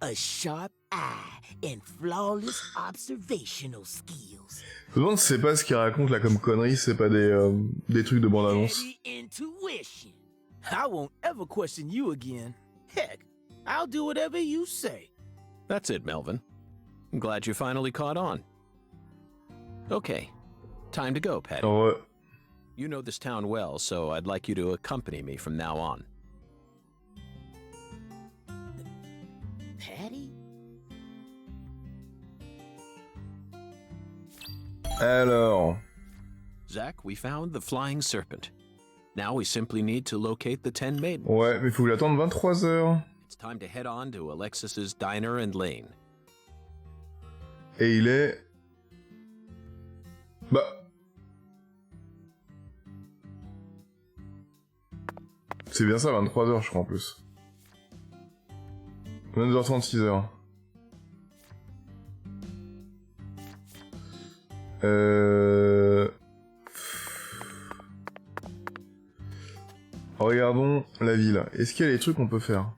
A sharp eye and flawless observational skills. Je me demande si c'est pas ce qu'il raconte là comme connerie, c'est pas des trucs de bande-annonce. Heavy intuition. I won't ever question you again. Heck, I'll do whatever you say. That's it, Melvin. I'm glad you finally caught on. Okay, time to go, Patty. En vrai. You know this town well, so I'd like you to accompany me from now on. Patty? Alors. Zach, we found the flying serpent. Now we simply need to locate the 10 maidens. Ouais, mais faut que l'attendre 23 heures. It's time to head on to Alexis's Diner and Lane. Et il est... Bah... C'est bien ça, 23 heures je crois en plus. 22h36 heures. Regardons la ville. Est-ce qu'il y a des trucs qu'on peut faire?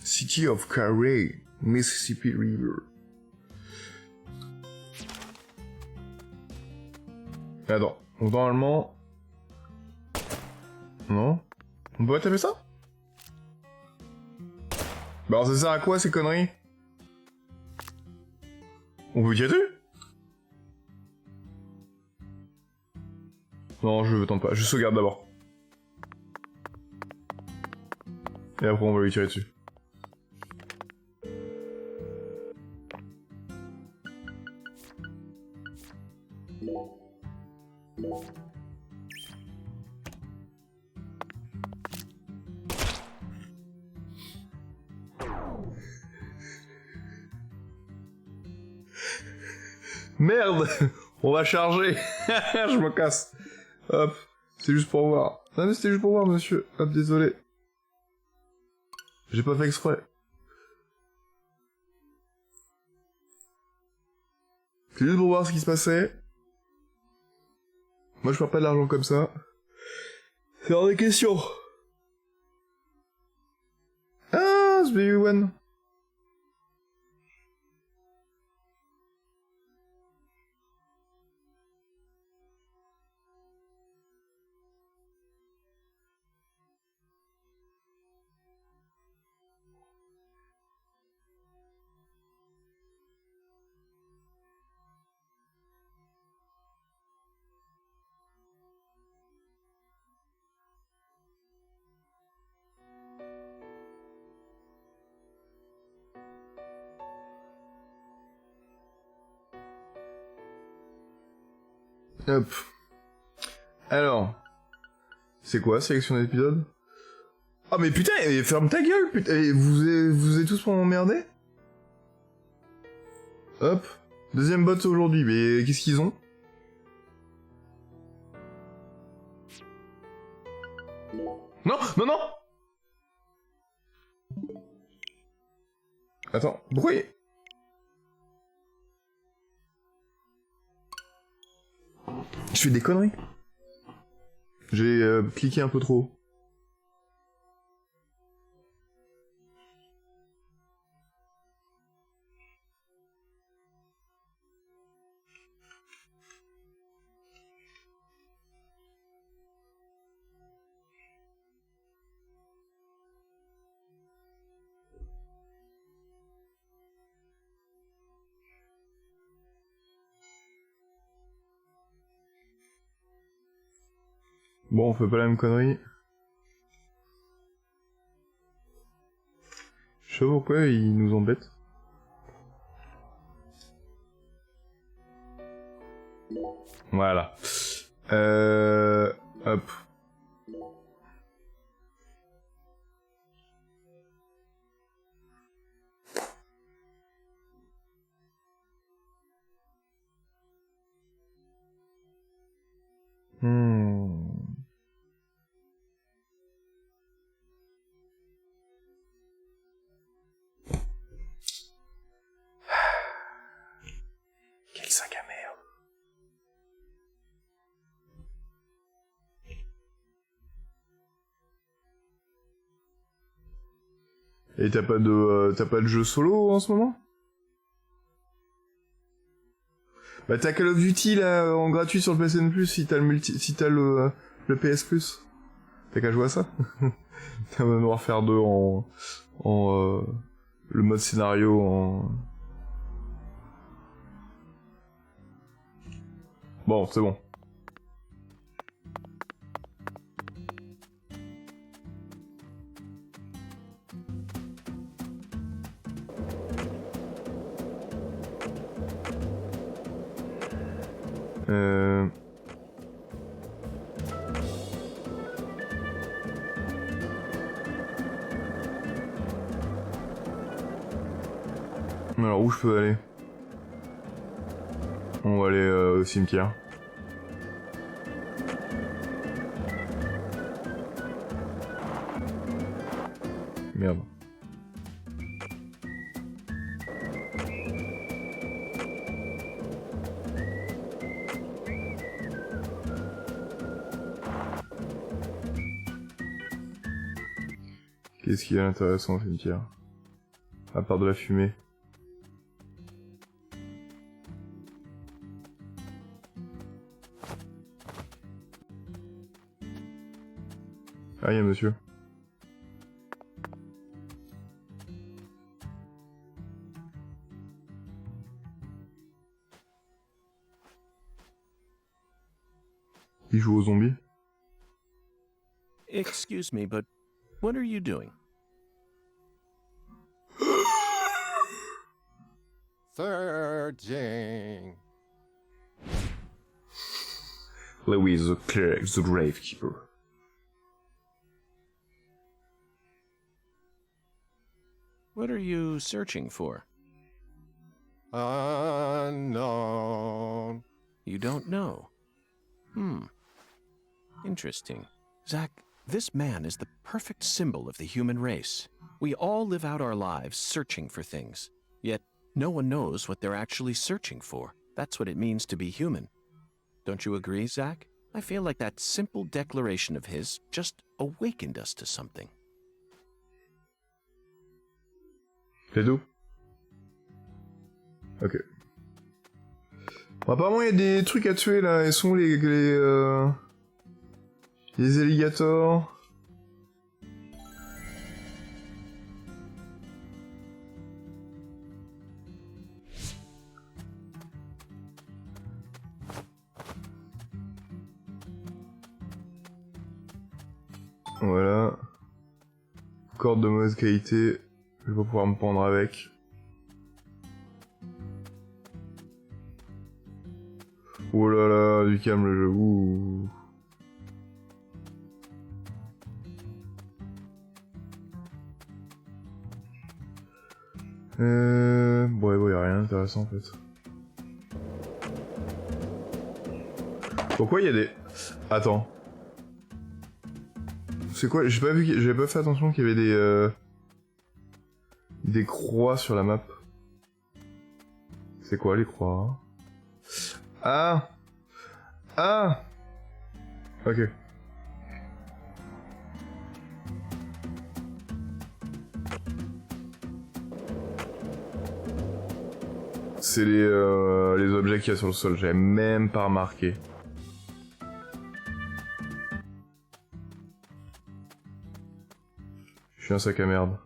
City of Carey, Mississippi River. Attends, donc normalement... Non? On peut pas taper ça? Bah alors ça sert à quoi ces conneries? On peut tirer dessus? Non, je tente pas, je sauvegarde d'abord. Et après on va lui tirer dessus. Merde. On va charger. Je me casse. Hop. C'est juste pour voir. Non mais c'était juste pour voir, monsieur. Hop, désolé. J'ai pas fait exprès. C'est juste pour voir ce qui se passait. Moi je perds pas de l'argent comme ça. C'est hors des questions. Ah, c'est Baby One. Hop. Alors. C'est quoi, sélection d'épisodes? Ah mais putain, ferme ta gueule, putain, vous êtes tous pour m'emmerder? Hop. Deuxième bot aujourd'hui, mais qu'est-ce qu'ils ont? Non, non, non! Attends, pourquoi Je fais des conneries. J'ai cliqué un peu trop. Bon, on fait pas la même connerie. Je sais pas pourquoi ils nous embêtent. Voilà. Hop. Quel sac à merde. Et t'as pas de jeu solo en ce moment? Bah t'as Call of Duty là en gratuit sur le PSN Plus si t'as le PS Plus. T'as qu'à jouer à ça. T'as Modern Warfare 2 le mode scénario en... Bon, c'est bon. Alors où je peux aller? On va aller au cimetière. Merde. Qu'est-ce qu'il y a d'intéressant au cimetière? À part de la fumée. Ah, il y a monsieur. Il joue aux zombies. Excuse me, but what are you doing? Searching. Louis the Gravekeeper. What are you searching for? Unknown. You don't know. Interesting. Zach, this man is the perfect symbol of the human race. We all live out our lives searching for things, yet no one knows what they're actually searching for. That's what it means to be human. Don't you agree, Zach? I feel like that simple declaration of his just awakened us to something. Les deux. Ok. Bon, apparemment, il y a des trucs à tuer, là. Ils sont les alligators. Voilà. Corde de mauvaise qualité. Je vais pas pouvoir me pendre avec. Oh là là, du calme le jeu. Ouh. Bon, y'a rien d'intéressant en fait. Pourquoi il y a des... Attends. C'est quoi? J'ai pas fait attention qu'il y avait des croix sur la map. C'est quoi les croix? Ah! Ah! Ok. C'est les objets qu'il y a sur le sol, j'avais même pas remarqué. Je suis un sac à merde.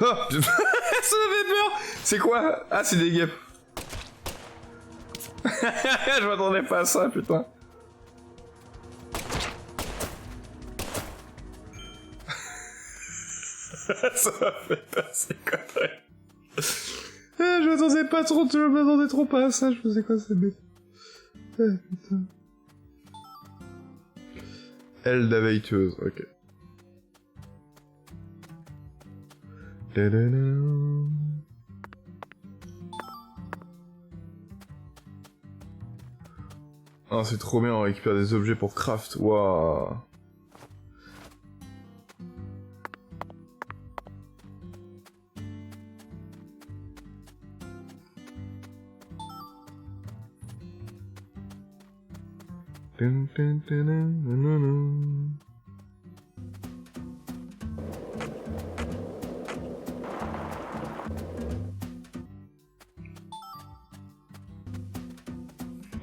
Oh, ça m'a fait peur. C'est quoi? Ah, c'est des guêpes. Je m'attendais pas à ça, putain. Ça m'a fait peur, c'est quoi? Je m'attendais pas trop, je m'attendais trop pas à ça, je faisais quoi, c'est bête. Putain. Aile d'aveilleuse, ok. Ah, c'est trop bien, on récupère des objets pour craft, waouh.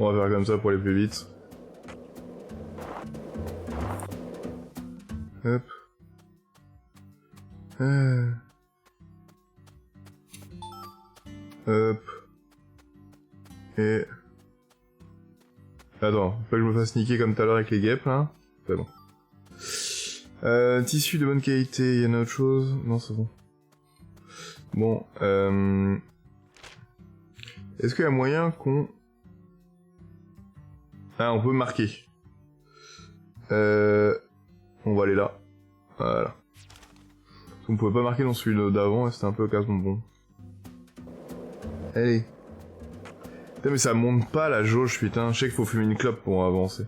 On va faire comme ça pour aller plus vite. Hop. Hop. Et... Attends, faut pas que je me fasse niquer comme tout à l'heure avec les guêpes, là. C'est bon. Tissu de bonne qualité, y en a autre chose? Non, c'est bon. Bon, est-ce qu'il y a moyen qu'on... Ah, on peut marquer. On va aller là. Voilà. On pouvait pas marquer dans celui d'avant, et c'était un peu casse-bonbon. Allez. Putain, mais ça monte pas la jauge, putain. Je sais qu'il faut fumer une clope pour avancer.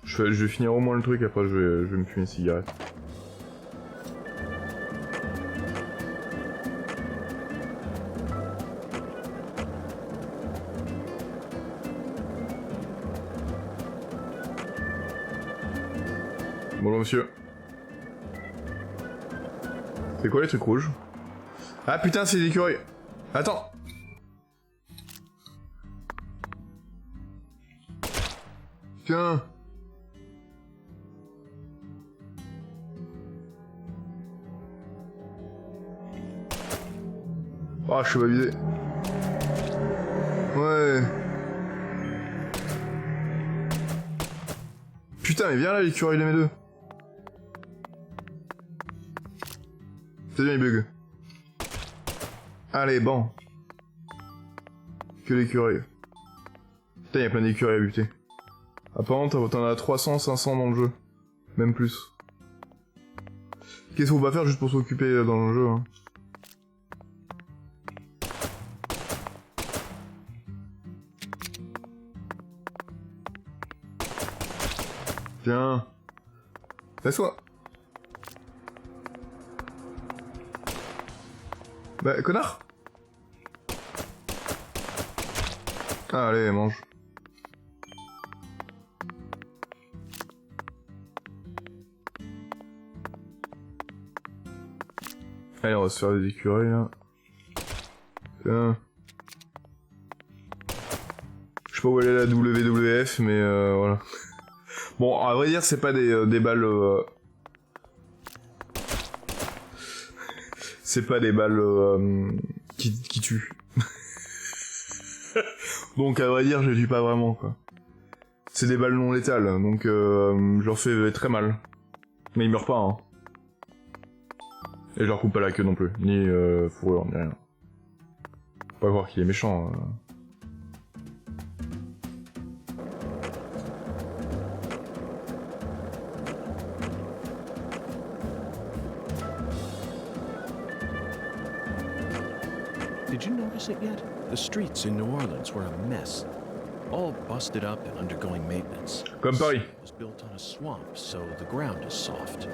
Je vais finir au moins le truc, après je vais me fumer une cigarette. Bonjour monsieur. C'est quoi les trucs rouges? Ah putain, c'est des écureuils. Attends. Tiens. Oh, je suis pas visé. Ouais. Putain, mais viens là, l'écureuil de mes deux. C'est bien, il bug. Allez, bon. Que l'écureuil. Putain, y'a plein d'écureuils à buter. Apparemment, t'en as 300, 500 dans le jeu. Même plus. Qu'est-ce qu'on va faire juste pour s'occuper dans le jeu, hein? Tiens. Laisse-moi. Bah, connard. Allez, mange. Allez, on va se faire des écureuils, là. Tiens. Je sais pas où elle est la WWF, mais voilà. Bon, à vrai dire, c'est pas des balles... C'est pas des balles qui tuent. Donc, à vrai dire, je les tue pas vraiment, quoi. C'est des balles non létales, donc je leur fais très mal. Mais ils meurent pas, hein. Et je leur coupe pas la queue non plus, ni fourrure, ni rien. Faut pas voir qu'il est méchant. Did you notice it yet? The streets in New Orleans were a mess. All busted up and undergoing maintenance. Comme Paris. It was built on a swamp, so the ground is soft.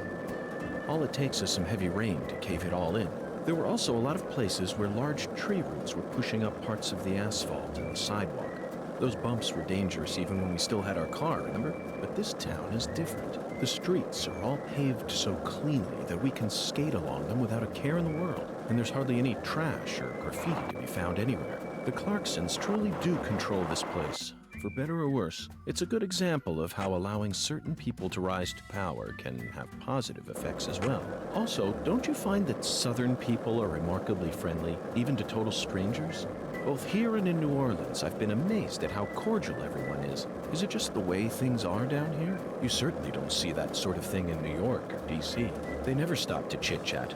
All it takes is some heavy rain to cave it all in. There were also a lot of places where large tree roots were pushing up parts of the asphalt and the sidewalk. Those bumps were dangerous even when we still had our car, remember? But this town is different. The streets are all paved so cleanly that we can skate along them without a care in the world. And there's hardly any trash or graffiti to be found anywhere. The Clarksons truly do control this place. For better or worse, it's a good example of how allowing certain people to rise to power can have positive effects as well. Also, don't you find that Southern people are remarkably friendly, even to total strangers? Both here and in New Orleans, I've been amazed at how cordial everyone is. Is it just the way things are down here? You certainly don't see that sort of thing in New York or D.C. They never stop to chit-chat.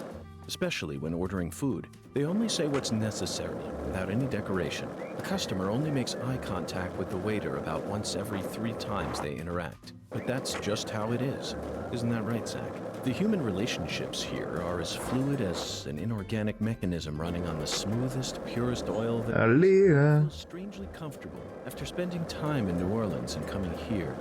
especially when ordering food. They only say what's necessary, without any decoration. The customer only makes eye contact with the waiter about once every 3 times they interact. But that's just how it is. Isn't that right, Zach? The human relationships here are as fluid as an inorganic mechanism running on the smoothest, purest oil that Allez, feels strangely comfortable. After spending time in New Orleans and coming here,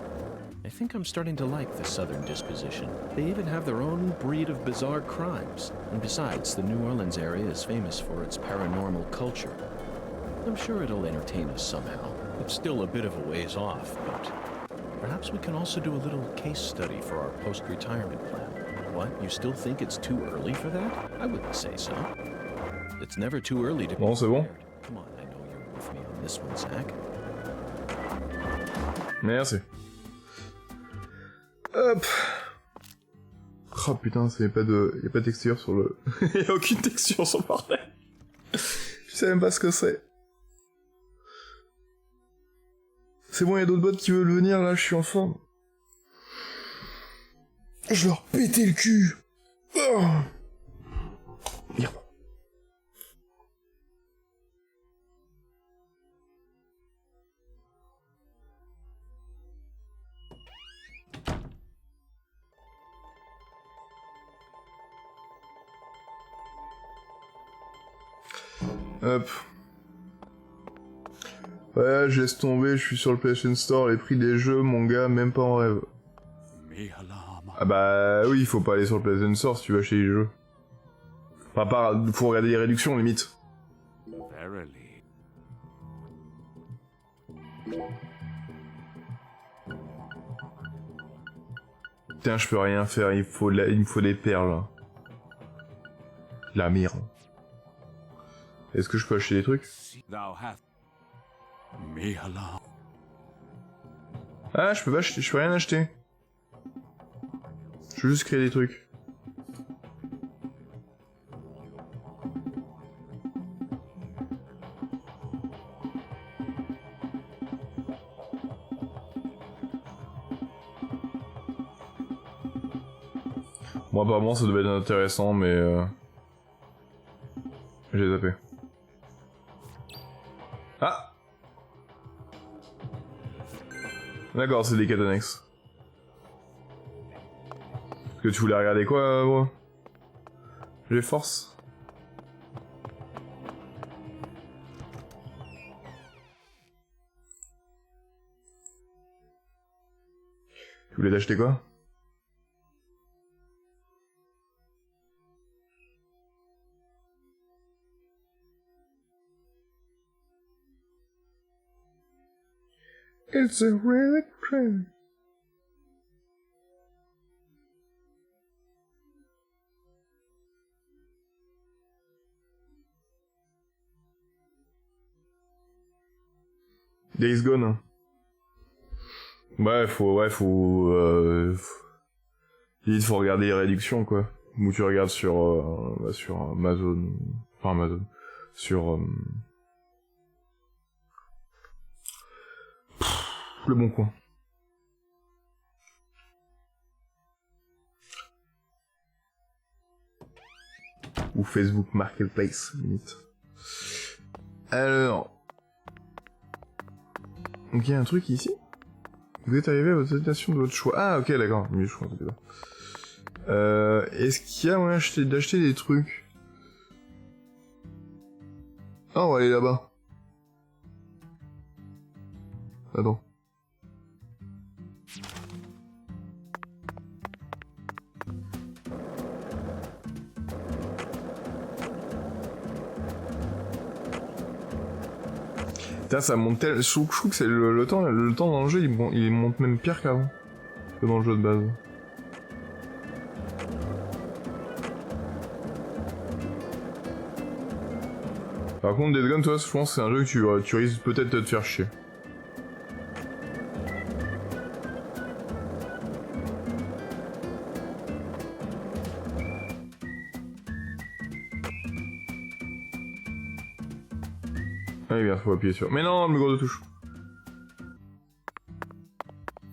I think I'm starting to like the southern disposition. They even have their own breed of bizarre crimes. And besides, the New Orleans area is famous for its paranormal culture. I'm sure it'll entertain us somehow. It's still a bit of a ways off, but perhaps we can also do a little case study for our post-retirement plan. What, you still think it's too early for that? I wouldn't say so. It's never too early to be Bon, c'est bon. prepared. Come on, I know you're with me on this one, Zach. Merci. Hop. Oh putain, y a pas de texture sur le... y a aucune texture sur le bordel. Je sais même pas ce que c'est. C'est bon, y a d'autres bots qui veulent venir, là, je suis en forme. Je leur pétais le cul. Oh. Merde. Hop. Ouais, je laisse tomber, je suis sur le PlayStation Store, les prix des jeux, mon gars, même pas en rêve. Ah bah oui, il faut pas aller sur le PlayStation Store si tu vas acheter les jeux. Enfin, faut regarder les réductions, limite. Putain, je peux rien faire, il me faut des perles. La mire. Est-ce que je peux acheter des trucs? Ah, je peux rien acheter. Je veux juste créer des trucs. Bon, apparemment ça devait être intéressant, mais j'ai zappé. Ah! D'accord, c'est des quêtes annexes. Est-ce que tu voulais regarder quoi, bro? J'ai force. Tu voulais t'acheter quoi? It's a relic train. Days Gone. Ouais, faut limite, faut regarder les réductions, quoi. Ou tu regardes sur Amazon, enfin Amazon, sur Le Bon Coin. Ou Facebook Marketplace, limite. Alors... Donc il y a un truc ici. Vous êtes arrivé à votre destination de votre choix. Ah ok, d'accord. Mais je crois que c'était là. Est-ce qu'il y a moyen d'acheter des trucs? Ah, on va aller là-bas. Attends. Putain, ça monte tel... Je trouve que c'est le temps dans le jeu, il monte même pire qu'avant. Que dans le jeu de base. Par contre, Dead Gone, toi, je pense que c'est un jeu que tu risques peut-être de te faire chier. Allez, bien, faut appuyer sur... Mais non, le gros de touche.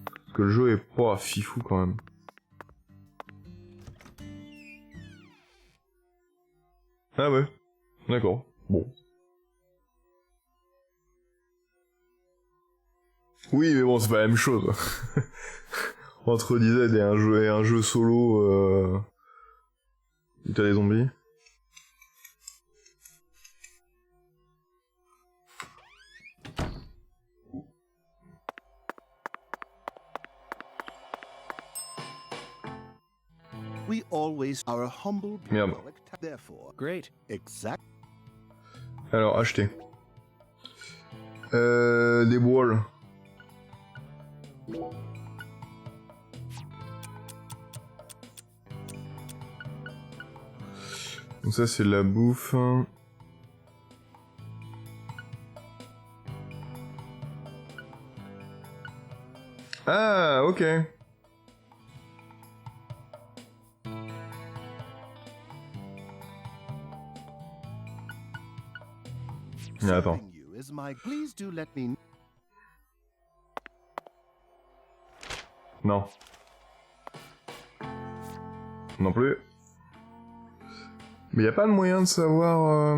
Parce que le jeu est pas fifou quand même. Ah ouais. D'accord. Bon. Oui, mais bon, c'est pas la même chose. Entre Dead et un jeu solo, où t'as des zombies. We always are a humble Merde. therefore. Great. Exact. Alors, acheter. Des boils. Donc ça, c'est de la bouffe. Ah, ok. Mais attends. Serving you is my. Please do let me. Non. Non plus. Mais y a pas de moyen de savoir...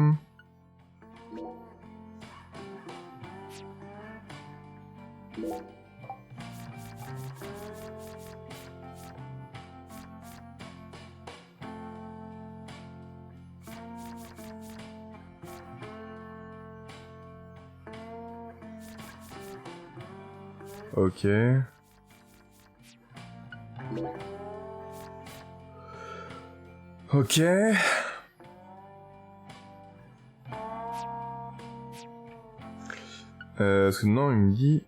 Ok. Ok. Parce que non, il me dit...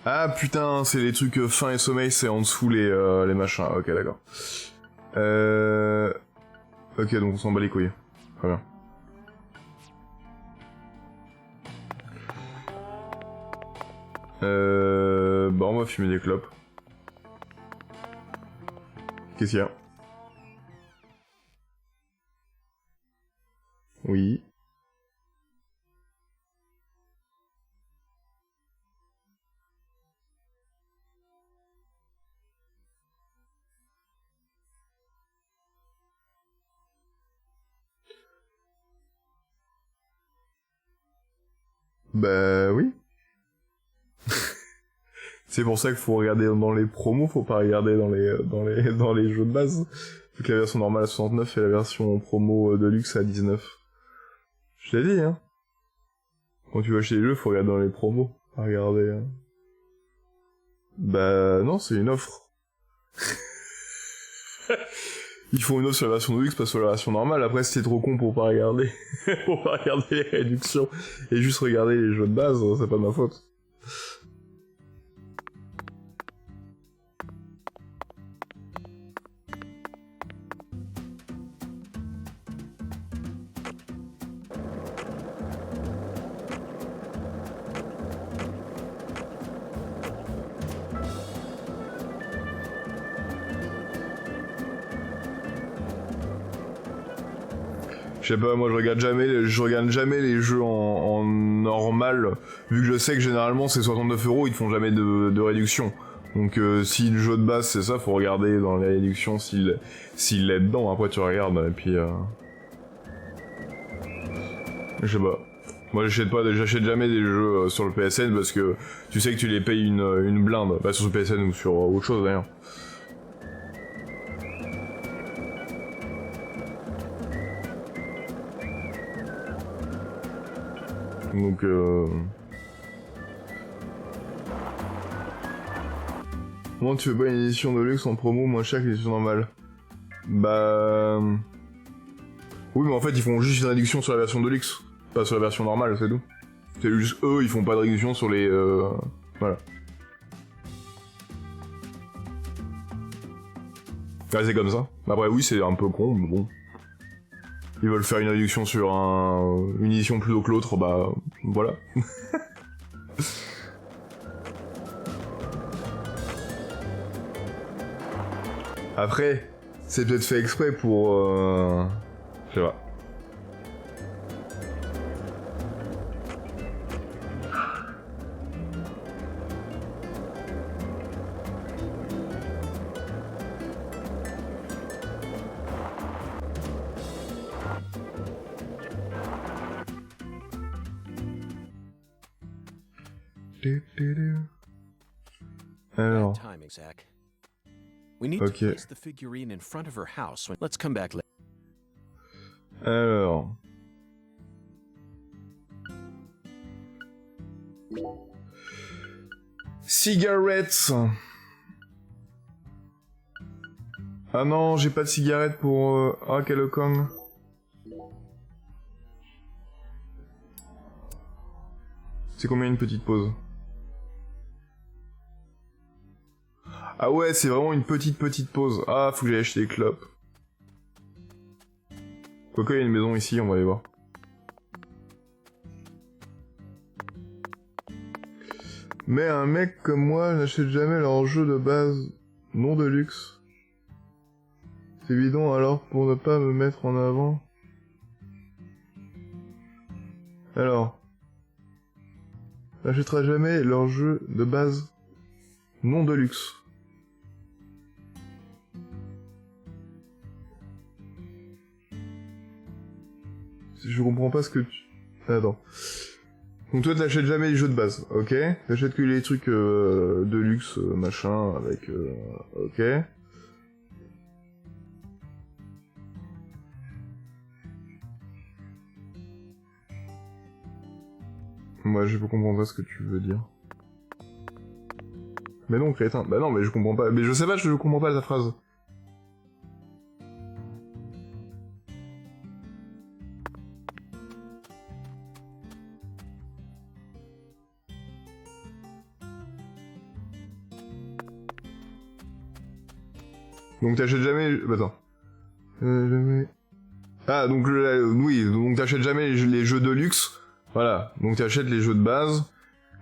Ah putain, c'est les trucs faim et sommeil, c'est en dessous les machins. Ok, d'accord. Ok, donc on s'en bat les couilles. Très bien. Bah on va fumer des clopes. Qu'est-ce qu'il y a? Oui. Bah oui. C'est pour ça qu'il faut regarder dans les promos, faut pas regarder dans les jeux de base. Vu que la version normale à 69 et la version promo de luxe à 19. Je l'ai dit, hein. Quand tu vas acheter les jeux, faut regarder dans les promos. Pas regarder, hein. Bah non, c'est une offre. Ils font une offre sur la version de luxe, pas sur la version normale. Après, si t'es trop con pour pas regarder, pour pas regarder les réductions et juste regarder les jeux de base, c'est pas de ma faute. Je sais pas, moi je regarde jamais les jeux en normal, vu que je sais que généralement c'est 69€, ils te font jamais de réduction. Donc si le jeu de base c'est ça, faut regarder dans les réductions s'il est dedans, après tu regardes, et puis... Je sais pas. Moi j'achète jamais des jeux sur le PSN parce que tu sais que tu les payes une blinde, pas sur le PSN ou sur autre chose d'ailleurs. Donc comment tu fais pas une édition de luxe en promo moins chère que l'édition normale? Bah... Oui, mais en fait, ils font juste une réduction sur la version de luxe, pas sur la version normale, c'est tout. C'est juste eux, ils font pas de réduction sur les... Voilà. Ouais, c'est comme ça. Après, oui, c'est un peu con, mais bon. Ils veulent faire une réduction sur une édition plus haut que l'autre, bah... Voilà. Après, c'est peut-être fait exprès pour... Je sais pas. Alors, Bad timing, Zach. We need Ok. to place the figurine in front of her house. Let's come back later. alors... Cigarettes. Ah non, j'ai pas de cigarette pour... Ah, quel con. C'est combien une petite pause? Ah ouais, c'est vraiment une petite pause. Ah, faut que j'aille acheter des clopes. Quoique, il y a une maison ici, on va aller voir. Mais un mec comme moi n'achète jamais leur jeu de base non de luxe. C'est évident alors pour ne pas me mettre en avant. Alors, n'achètera jamais leur jeu de base non de luxe. Je comprends pas ce que tu... Attends. Donc toi t'achètes jamais les jeux de base, ok? T'achètes que les trucs de luxe, machin, avec... ok. Moi je comprends pas ce que tu veux dire. Mais non, crétin. Bah non, mais je comprends pas. Mais je sais pas, je comprends pas ta phrase. Donc t'achètes jamais... Attends. Jamais... Ah, donc oui, donc t'achètes jamais les jeux de luxe. Voilà, donc t'achètes les jeux de base.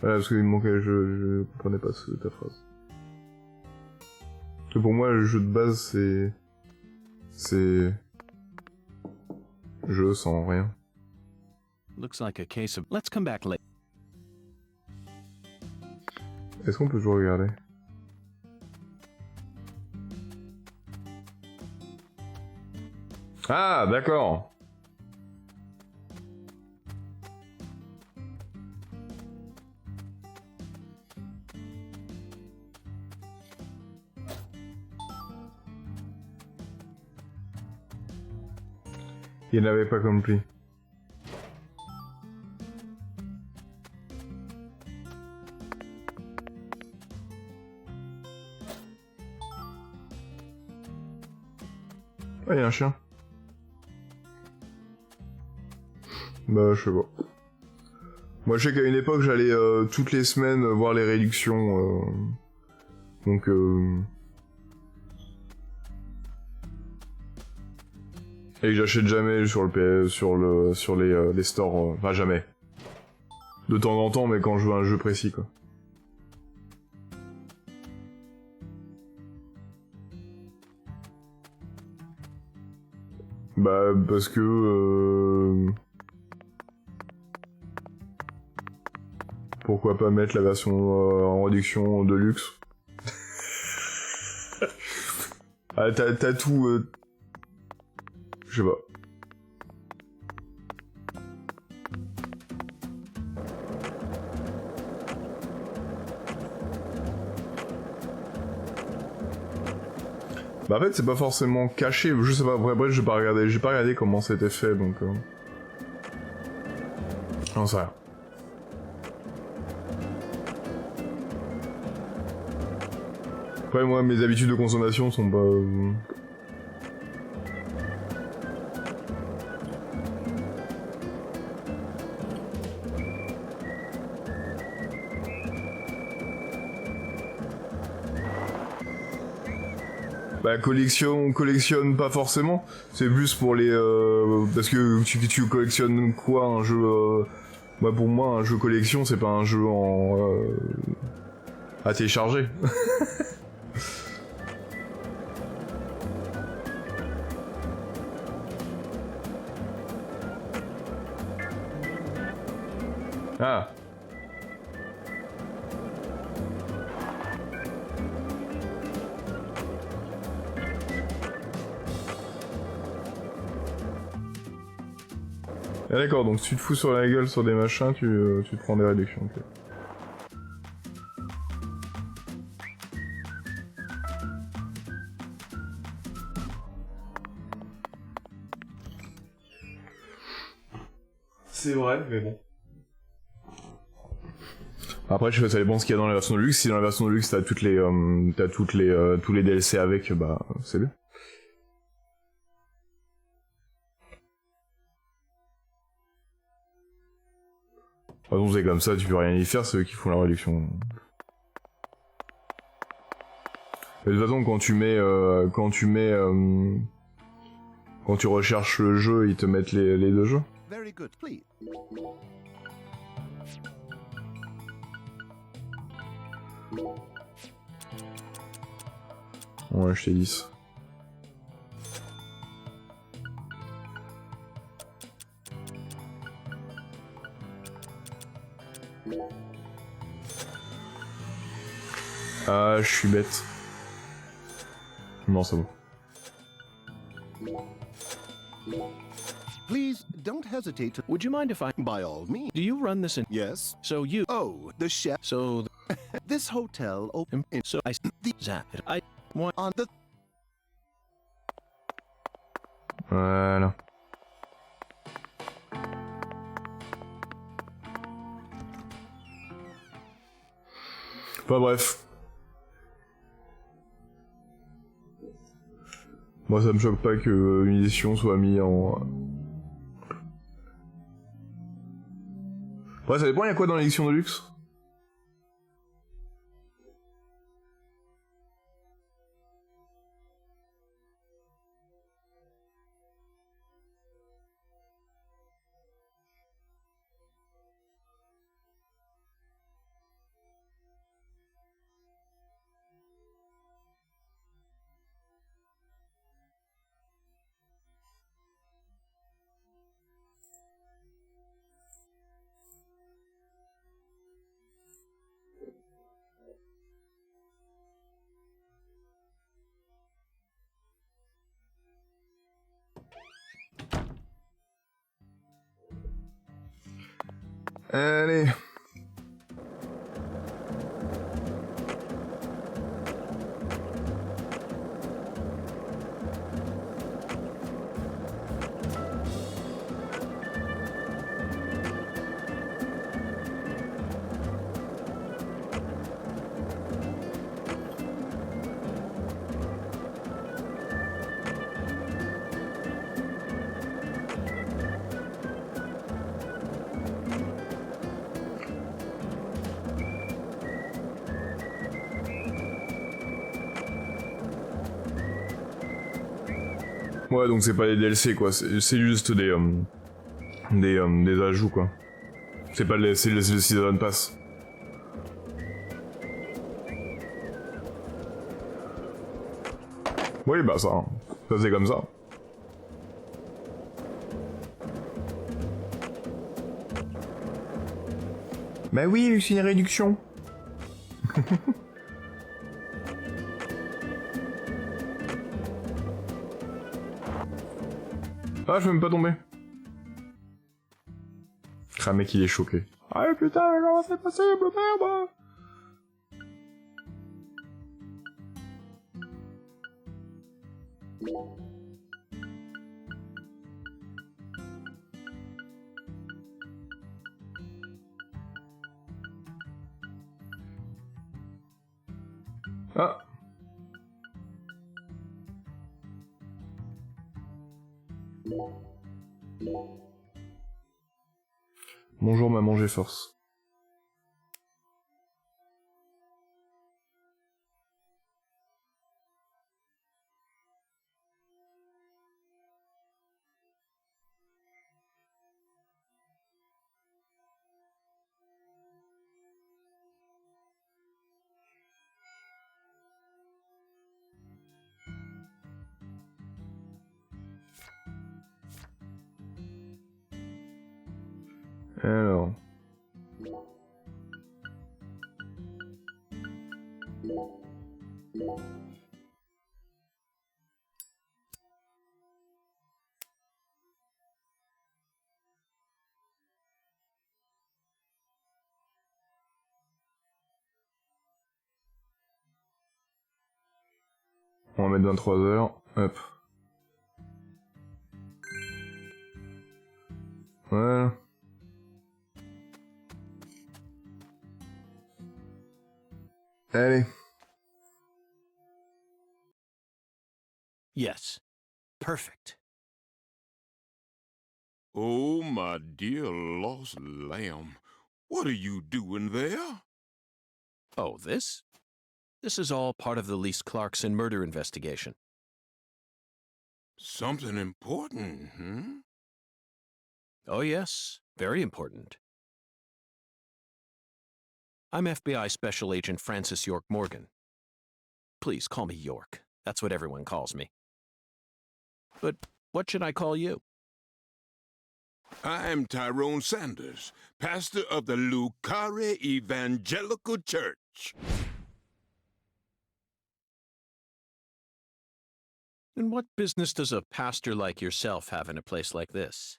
Voilà, parce qu'il me manquait... Je comprenais pas ta phrase. Parce que pour moi, le jeu de base, c'est... Jeu sans rien. Looks like a case of... Let's come back later. Est-ce qu'on peut toujours regarder? Ah, d'accord. Il n'avait pas compris. Ah, il y a un chien. Bah, je sais pas. Moi, je sais qu'à une époque, j'allais toutes les semaines voir les réductions. Donc, et que j'achète jamais sur le sur les stores. Enfin, jamais. De temps en temps, mais quand je veux un jeu précis, quoi. Bah, parce que... Pourquoi pas mettre la version en réduction de luxe? Ah, t'as tout... Je sais pas. Bah en fait c'est pas forcément caché, je sais pas, bref j'ai pas regardé comment c'était fait donc... J'en sais rien. Après moi mes habitudes de consommation sont pas... Bah collectionne pas forcément, c'est plus pour les... parce que tu collectionnes quoi un jeu... Bah pour moi un jeu collection c'est pas un jeu en... à télécharger. Ah. Ah d'accord, donc si tu te fous sur la gueule sur des machins, tu te prends des réductions. Okay. C'est vrai, mais bon. Après, je sais, ça dépend ce qu'il y a dans la version de luxe. Si dans la version de luxe, t'as toutes les, tous les DLC avec, bah, c'est bien. De toute façon, c'est comme ça, tu peux rien y faire, c'est eux qui font la réduction. Et de toute façon, quand tu recherches le jeu, ils te mettent les deux jeux. Very good, please. Ouais, je t'ai 10. Ah, je suis bête. Non, c'est bon. Please don't hesitate to. Would you mind if I... By all means. Do you run this in... Yes. So you... Oh, the chef. So... This hotel open in So I... Zap it. I... Want... on the. Voilà. Enfin bref. Moi ça me choque pas que une édition soit mise en... Ouais, ça dépend, il y a quoi dans l'édition de luxe? Allez. Ouais, donc c'est pas des DLC quoi, c'est juste des ajouts quoi. C'est pas c'est le Season Pass. Oui, bah ça c'est comme ça. Bah oui, c'est une réduction. Ah, je peux même pas tomber. Ah, mec, il est choqué. Ah putain, comment c'est possible, merde! Ah. Bonjour maman, j'ai force. Alors... On va mettre 23 heures, hop. Voilà. Allez. Yes. Perfect. Oh, my dear lost lamb. What are you doing there? Oh, this? This is all part of the Lise Clarkson murder investigation. Something important, Oh, yes. Very important. I'm FBI Special Agent Francis York Morgan. Please call me York. That's what everyone calls me. But what should I call you? I'm Tyrone Sanders, pastor of the Lucare Evangelical Church. And what business does a pastor like yourself have in a place like this?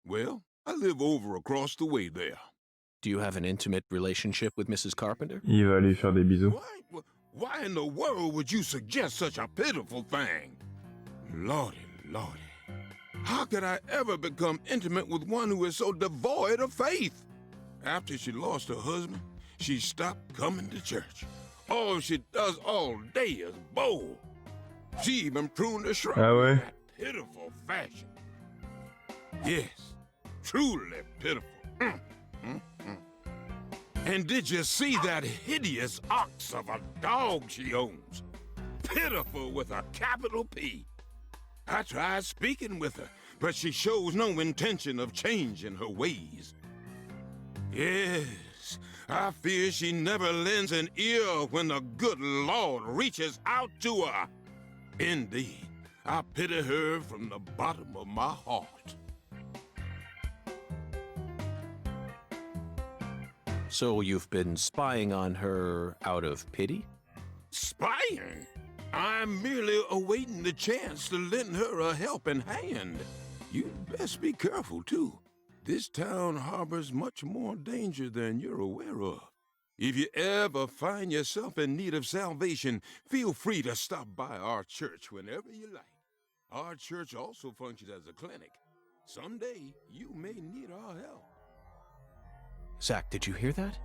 Well, I live over across the way there. Do you have an intimate relationship with Mrs. Carpenter? Il va aller faire des bisous. Why in the world would you suggest such a pitiful thing? Lordy, lordy. How could I ever become intimate with one who is so devoid of faith? After she lost her husband, she stopped coming to church. All she does all day is bowl. She even pruned the shrub Ah ouais? in that pitiful fashion. Yes, truly pitiful. And did you see that hideous ox of a dog she owns? Pitiful with a capital P. I tried speaking with her, but she shows no intention of changing her ways. Yes, I fear she never lends an ear when the good Lord reaches out to her. Indeed, I pity her from the bottom of my heart. So you've been spying on her out of pity? Spying? I'm merely awaiting the chance to lend her a helping hand. You'd best be careful, too. This town harbors much more danger than you're aware of. If you ever find yourself in need of salvation, feel free to stop by our church whenever you like. Our church also functions as a clinic. Someday, you may need our help. Zach, did you hear that?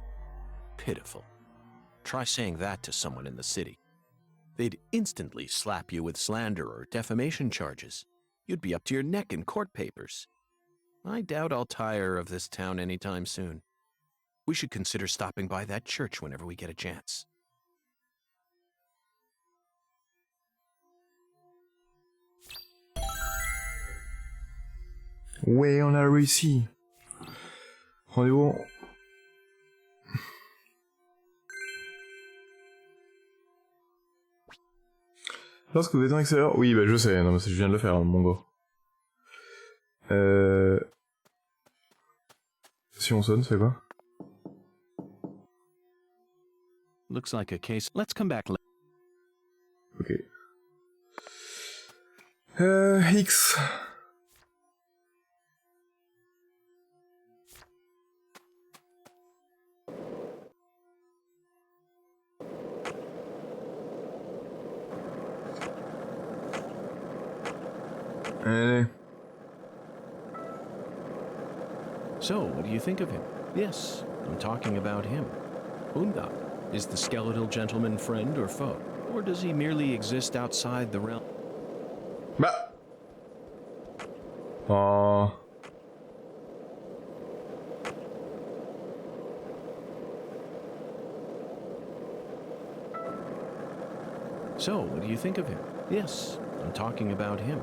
Pitiful. Try saying that to someone in the city. They'd instantly slap you with slander or defamation charges. You'd be up to your neck in court papers. I doubt I'll tire of this town anytime soon. We should consider stopping by that church whenever we get a chance. Ouais, on a réussi. Rendez-vous. Lorsque vous êtes en extérieur... Oui, bah je sais, non mais je viens de le faire, mon go. Si on sonne, c'est quoi? Looks like a case. Let's come back later. Ok. X. Allez. So, what do you think of him? Yes, I'm talking about him. Unda. Is the skeletal gentleman friend or foe? Or does he merely exist outside the realm? Bah. Oh. So, what do you think of him? Yes, I'm talking about him.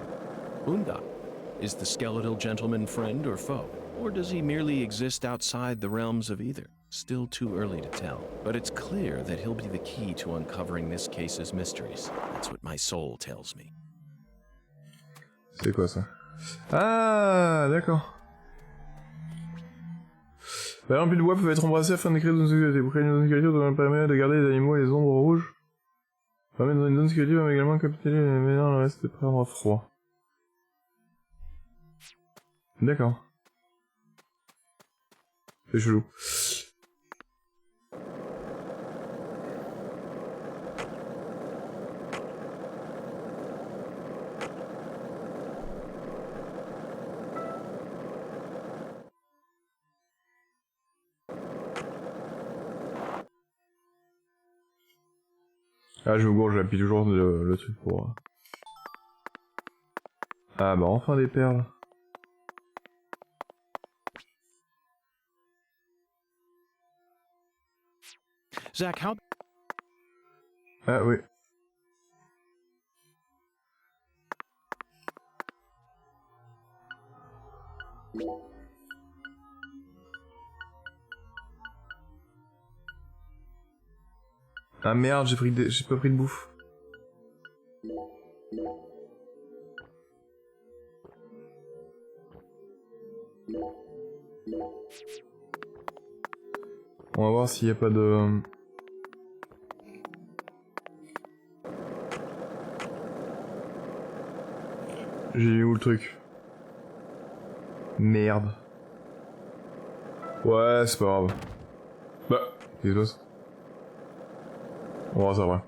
Unda. Is the skeletal gentleman friend or foe? Or does he merely exist outside the realms of either? Still too early to tell, but it's clear that he'll be the key to uncovering this case's mysteries. That's what my soul tells me. C'est quoi ça? Ah, d'accord. La lampe et le bois peuvent être embrassés afin de créer une zone de sécurité. Pour créer une zone de sécurité, on permet de garder les animaux et les ombres rouges. Permet dans une zone de sécurité, on peut également capturer les mélanges, le reste est prendre froid. D'accord. C'est chelou. Ah, je me gourre, j'appuie toujours le truc pour... Ah bah enfin des perles. Zach, how... Ah oui. Ah merde, j'ai pas pris de bouffe. On va voir s'il y a pas de... J'ai eu où le truc? Merde. Ouais, c'est pas grave. Bah, qu'est-ce qui se passe? On va voir ça après.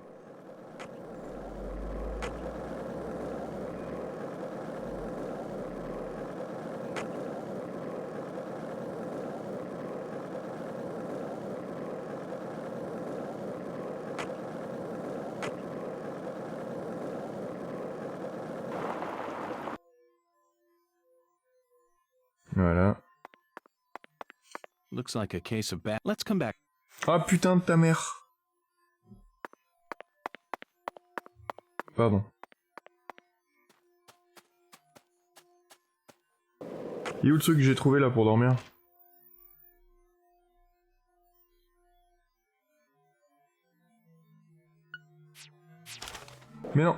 Voilà. Looks like a case of bad... Let's come back. Ah putain de ta mère. Pardon. Il est où le truc que j'ai trouvé là pour dormir? Mais non.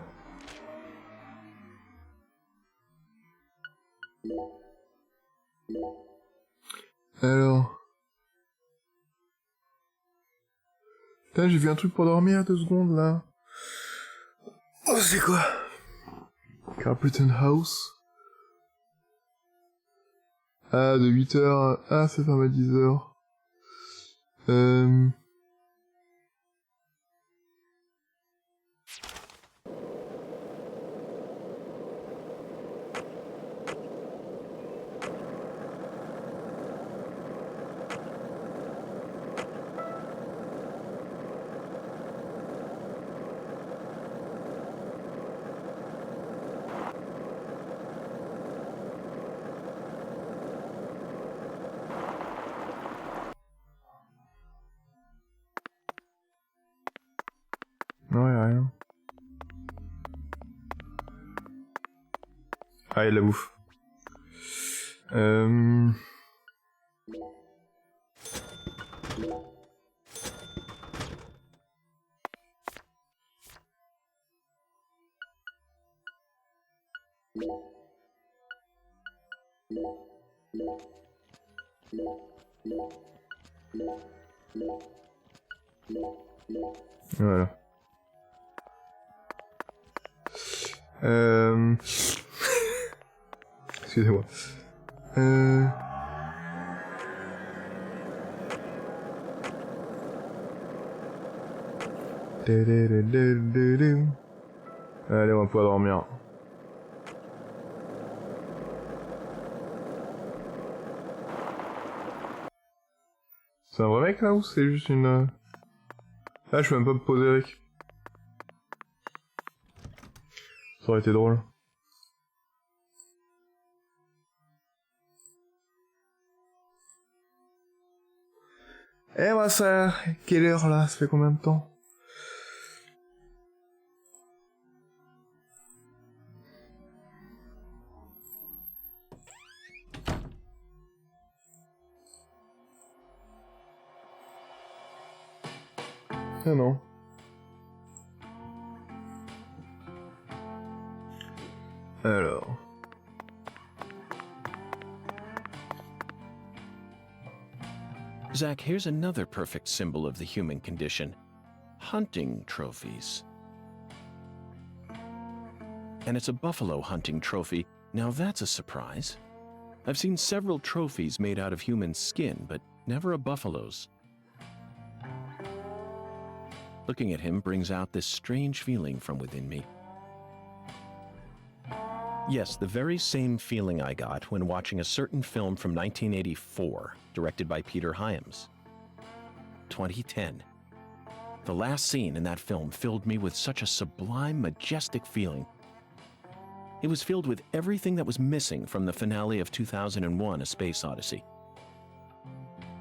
Alors... Putain, j'ai vu un truc pour dormir, 2 secondes, là. Oh, c'est quoi? Carpenter House. Ah, de 8h... Ah, c'est fermé à 10h. Non, y'a rien. Ah, il y a de la bouffe. Voilà. Excusez-moi. Allez, on va pouvoir dormir. C'est un vrai mec là ou c'est juste une... Ah, je peux même pas me poser avec. Ça aurait été drôle. Eh bah ça... Quelle heure là? Ça fait combien de temps? Ah non. Alors... Zach, here's another perfect symbol of the human condition. Hunting trophies. And it's a buffalo hunting trophy. Now that's a surprise. I've seen several trophies made out of human skin, but never a buffalo's. Looking at him brings out this strange feeling from within me. Yes, the very same feeling I got when watching a certain film from 1984, directed by Peter Hyams. 2010. The last scene in that film filled me with such a sublime, majestic feeling. It was filled with everything that was missing from the finale of 2001: A Space Odyssey.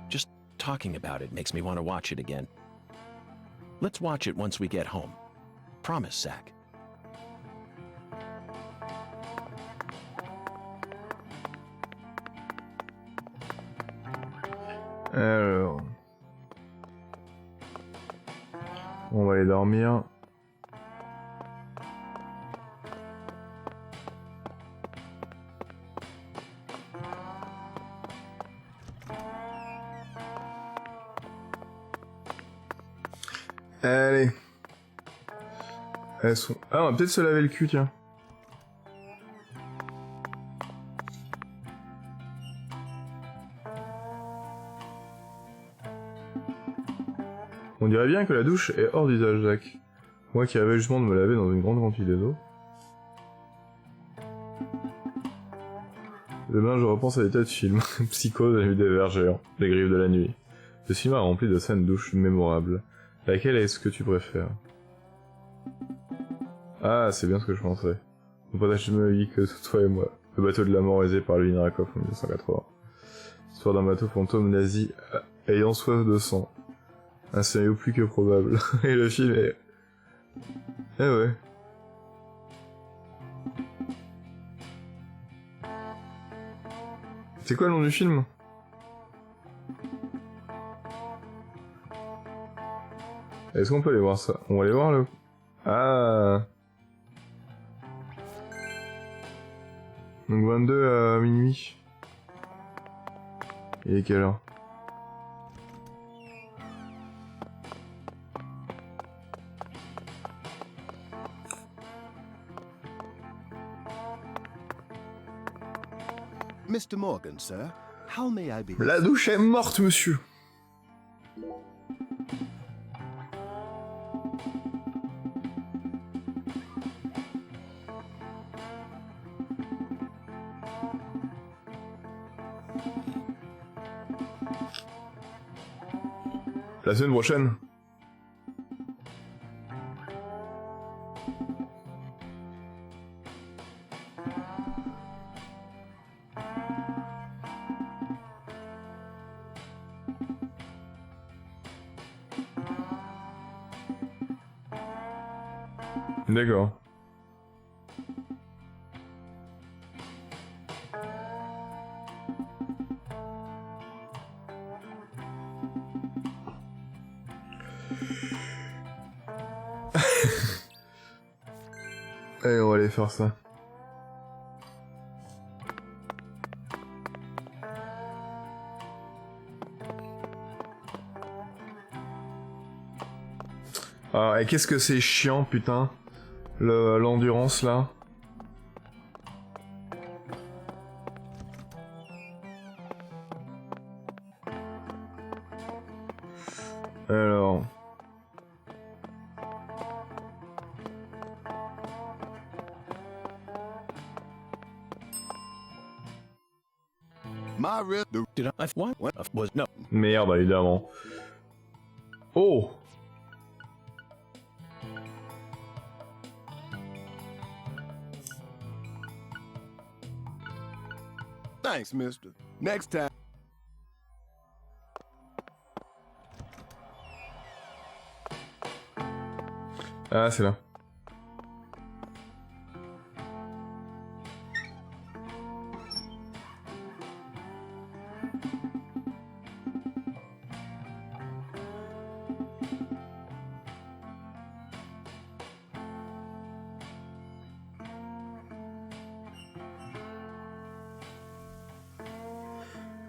Just talking about it makes me want to watch it again. Let's watch it once we get home. Promise, Zach. Alors... On va aller dormir. Allez. Elles sont... Ah, on va peut-être se laver le cul, tiens. On dirait bien que la douche est hors d'usage, Jacques. Moi qui rêvais justement de me laver dans une grande quantité d'eau. Demain, je repense à des tas de films. Psychose, La nuit des vers géants, Les griffes de la nuit. Ce film a rempli de scènes douches mémorables. Laquelle est-ce que tu préfères? Ah, c'est bien ce que je pensais. On partage de ma vie que toi et moi. Le bateau de la mort aisé par Levin Rakov en 1980. Histoire d'un bateau fantôme nazi ayant soif de sang. Un scénario plus que probable. Et le film est... Eh ouais. C'est quoi le nom du film? Est-ce qu'on peut aller voir ça? On va aller voir le... Ah. Donc 22 à minuit. Il est quelle heure? Mr. Morgan, sir, how may I be... La douche est morte, monsieur. La semaine prochaine. D'accord. Allez, on va aller faire ça. Ah, et qu'est-ce que c'est chiant, putain. L'endurance, là. Alors... My wrist... Did I... What? Was... No. Merde, évidemment. Oh! Thanks, mister. Next time. Ah, c'est là.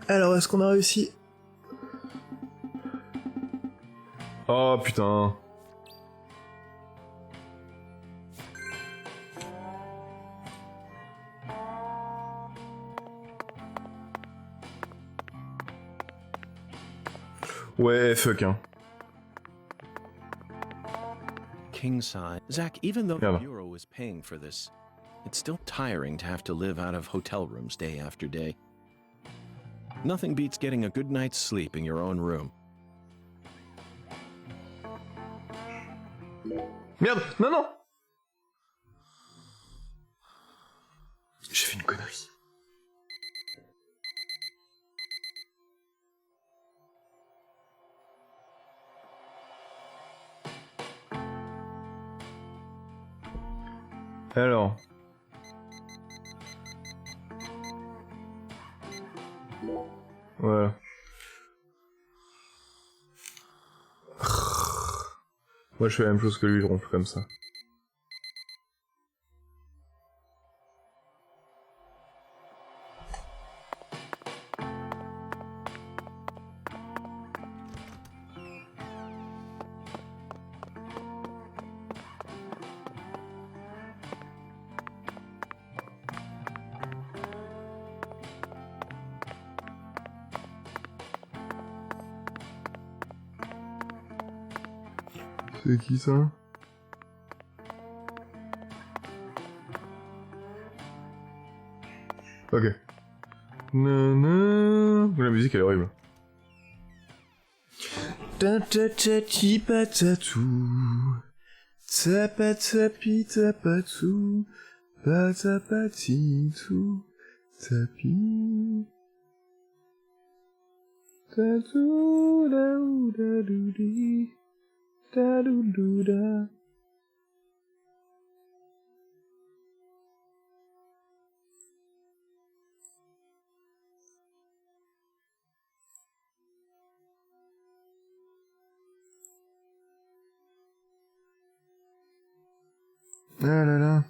Alors, est-ce qu'on a réussi? Oh, putain. Ouais, fuck, hein. King size. Zach, even though the Merde. Bureau is paying for this, it's still tiring to have to live out of hotel rooms day after day. Nothing beats getting a good night's sleep in your own room. Merde, non, non. J'ai fait une connerie. Alors. Voilà. Moi je fais la même chose que lui, je ronfle comme ça. C'est qui ça? Ok. La musique elle est horrible. Ta-ta-ta-ti patatou. Ta-pa-ta-pi ta-patou. Pa-ta-pa-ti-tou. Ta-pi. Ta-tou da-ou-da-dou-di. Da-dou-dou-da. Ah là là.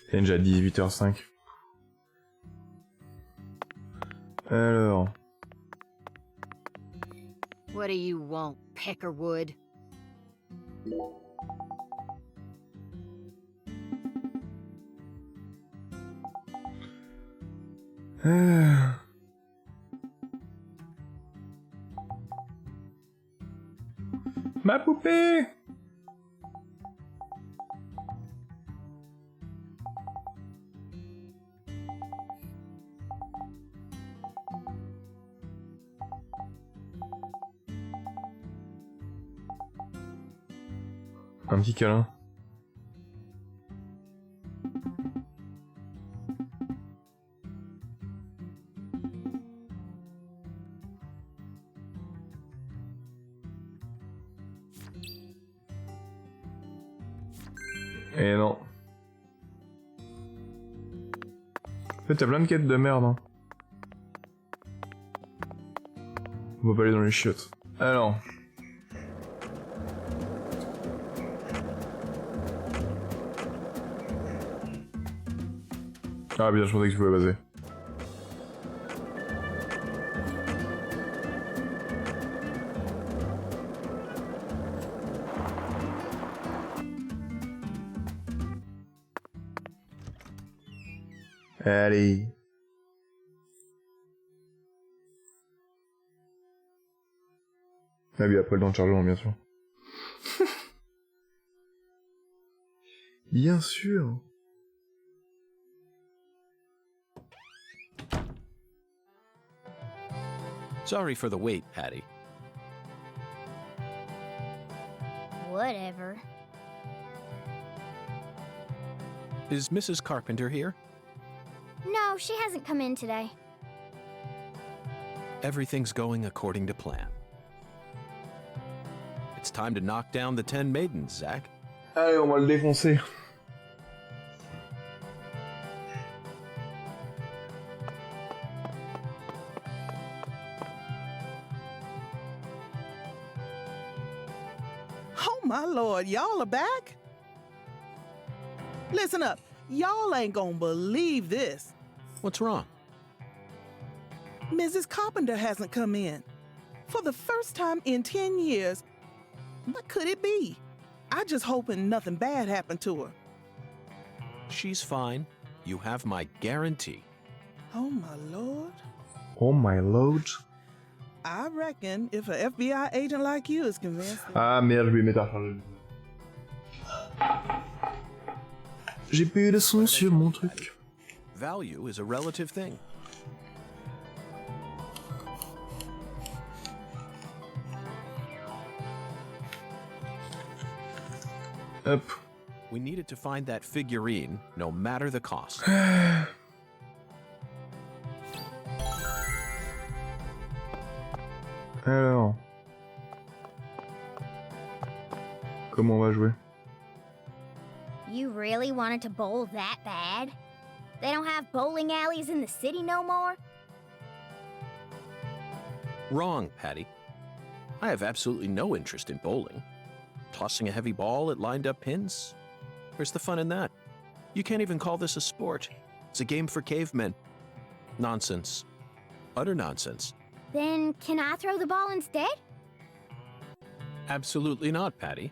C'est déjà 18h05. Alors. What do you want, Peckerwood? Ma poupée! Un petit câlin. Et non. En fait, t'as plein de quêtes de merde, hein. On va pas aller dans les chiottes. Alors. Ah bien, je pensais que tu pouvais baser. Allez. Ah oui, après le temps de chargement, bien sûr. Bien sûr. Sorry for the wait, Patty. Whatever. Is Mrs. Carpenter here? No, she hasn't come in today. Everything's going according to plan. It's time to knock down the 10 maidens, Zach. Allez, on va le défoncer. Oh my lord, y'all are back? Listen up, y'all ain't gonna believe this. What's wrong? Mrs. Carpenter hasn't come in. For the first time in 10 years. What could it be? I just hoping nothing bad happened to her. She's fine. You have my guarantee. Oh my lord. Oh my lord. I reckon if an FBI agent like you is convinced. Ah merde, je vais mettre à charger. J'ai pas eu le son sur mon truc. Value is a relative thing. Hop. We needed to find that figurine, no matter the cost. Alors. Comment on va jouer? You really wanted to bowl that bad? They don't have bowling alleys in the city no more? Wrong, Patty. I have absolutely no interest in bowling. Tossing a heavy ball at lined-up pins? Where's the fun in that? You can't even call this a sport. It's a game for cavemen. Nonsense. Utter nonsense. Then can I throw the ball instead? Absolutely not, Patty.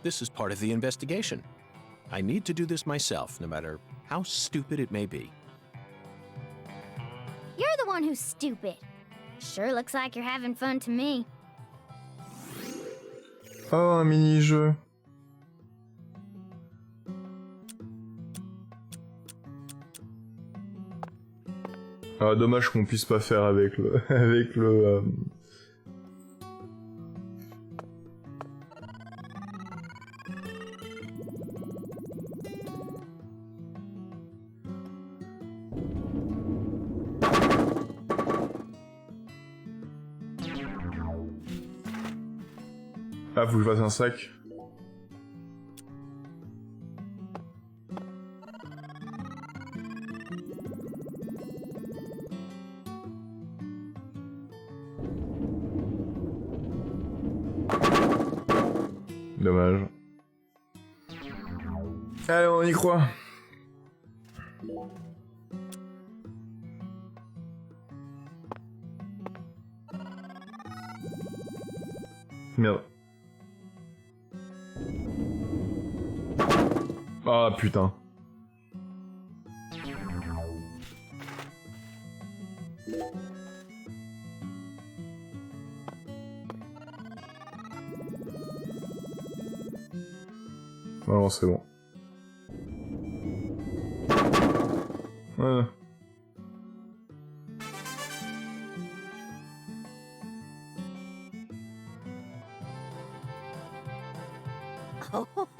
This is part of the investigation. I need to do this myself, no matter how stupid it may be. You're the one who's stupid. Sure looks like you're having fun to me. Oh, un mini-jeu. Ah, dommage qu'on puisse pas faire avec le... avec le... Ah, faut que je fasse un sac. Dommage. Allez, on y croit. Merde. Ah putain. Non, c'est bon. Ouais.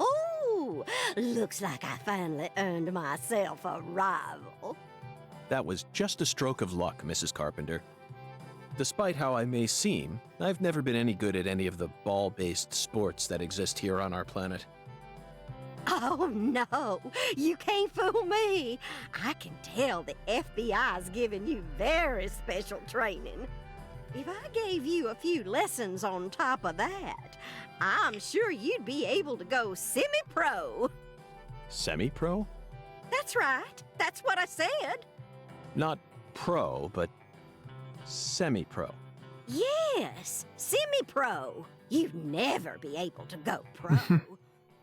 Oh, looks like I finally earned myself a rival. That was just a stroke of luck, Mrs. Carpenter. Despite how I may seem, I've never been any good at any of the ball-based sports that exist here on our planet. Oh, no, you can't fool me. I can tell the FBI's giving you very special training. If I gave you a few lessons on top of that, I'm sure you'd be able to go semi-pro. Semi-pro? That's right. That's what I said. Not pro, but semi-pro. Yes, semi-pro. You'd never be able to go pro.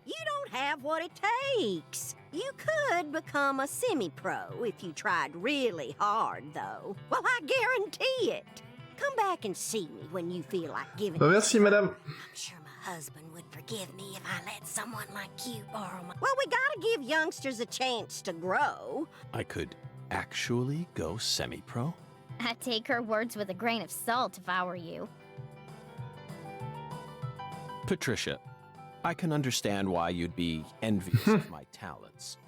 You don't have what it takes. You could become a semi-pro if you tried really hard, though. Well, I guarantee it. Come back and see me when you feel like giving. Merci, madame. I'm sure my husband would forgive me if I let someone like you borrow my... Well, we gotta give youngsters a chance to grow. I could actually go semi-pro? I'd take her words with a grain of salt if I were you. Patricia, I can understand why you'd be envious of my talents.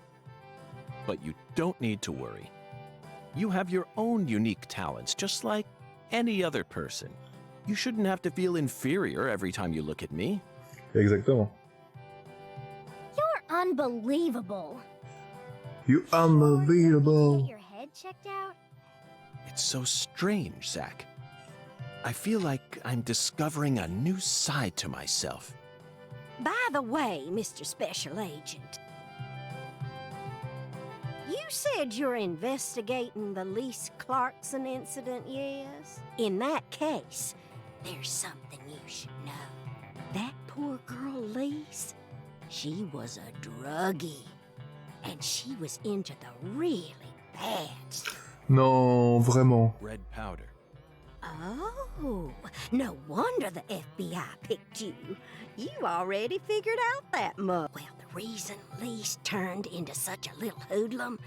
But you don't need to worry. You have your own unique talents, just like any other person. You shouldn't have to feel inferior every time you look at me. Exactement. You're unbelievable. You unbelievable. Get your head checked out? It's so strange, Zach. I feel like I'm discovering a new side to myself. By the way, Mr. Special Agent, you said you're investigating the Lise Clarkson incident, yes? In that case, there's something you should know. That poor girl, Lise, she was a druggie. And she was into the really bad stuff. Non, vraiment. Red powder. Oh, no wonder the FBI picked you. You already figured out that much. Well, the reason Lise turned into such a little hoodlum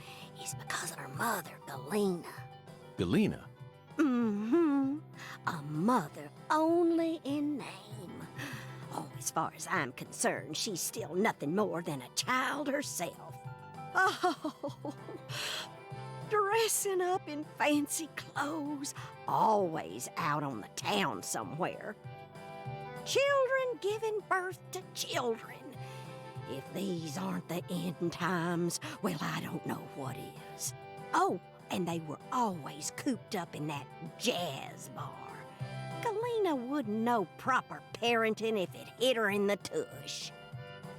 is because of her mother, Galena. Galena? Mm-hmm. A mother only in name. Oh, as far as I'm concerned, she's still nothing more than a child herself. Oh, dressing up in fancy clothes, always out on the town somewhere. Children giving birth to children. If these aren't the end times, well, I don't know what is. Oh, and they were always cooped up in that jazz bar. Galena wouldn't know proper parenting if it hit her in the tush.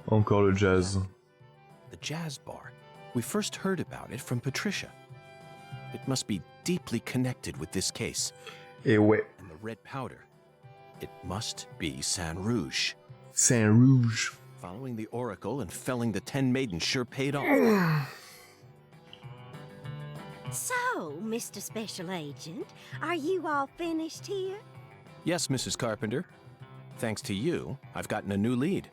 Encore le jazz. The jazz bar. We first heard about it from Patricia. It must be deeply connected with this case. Et ouais. And the red powder. It must be Saint Rouge. Saint Rouge. Following the oracle and felling the 10 maidens sure paid off. So, Mr. Special Agent, are you all finished here? Yes, Mrs. Carpenter. Thanks to you, I've gotten a new lead.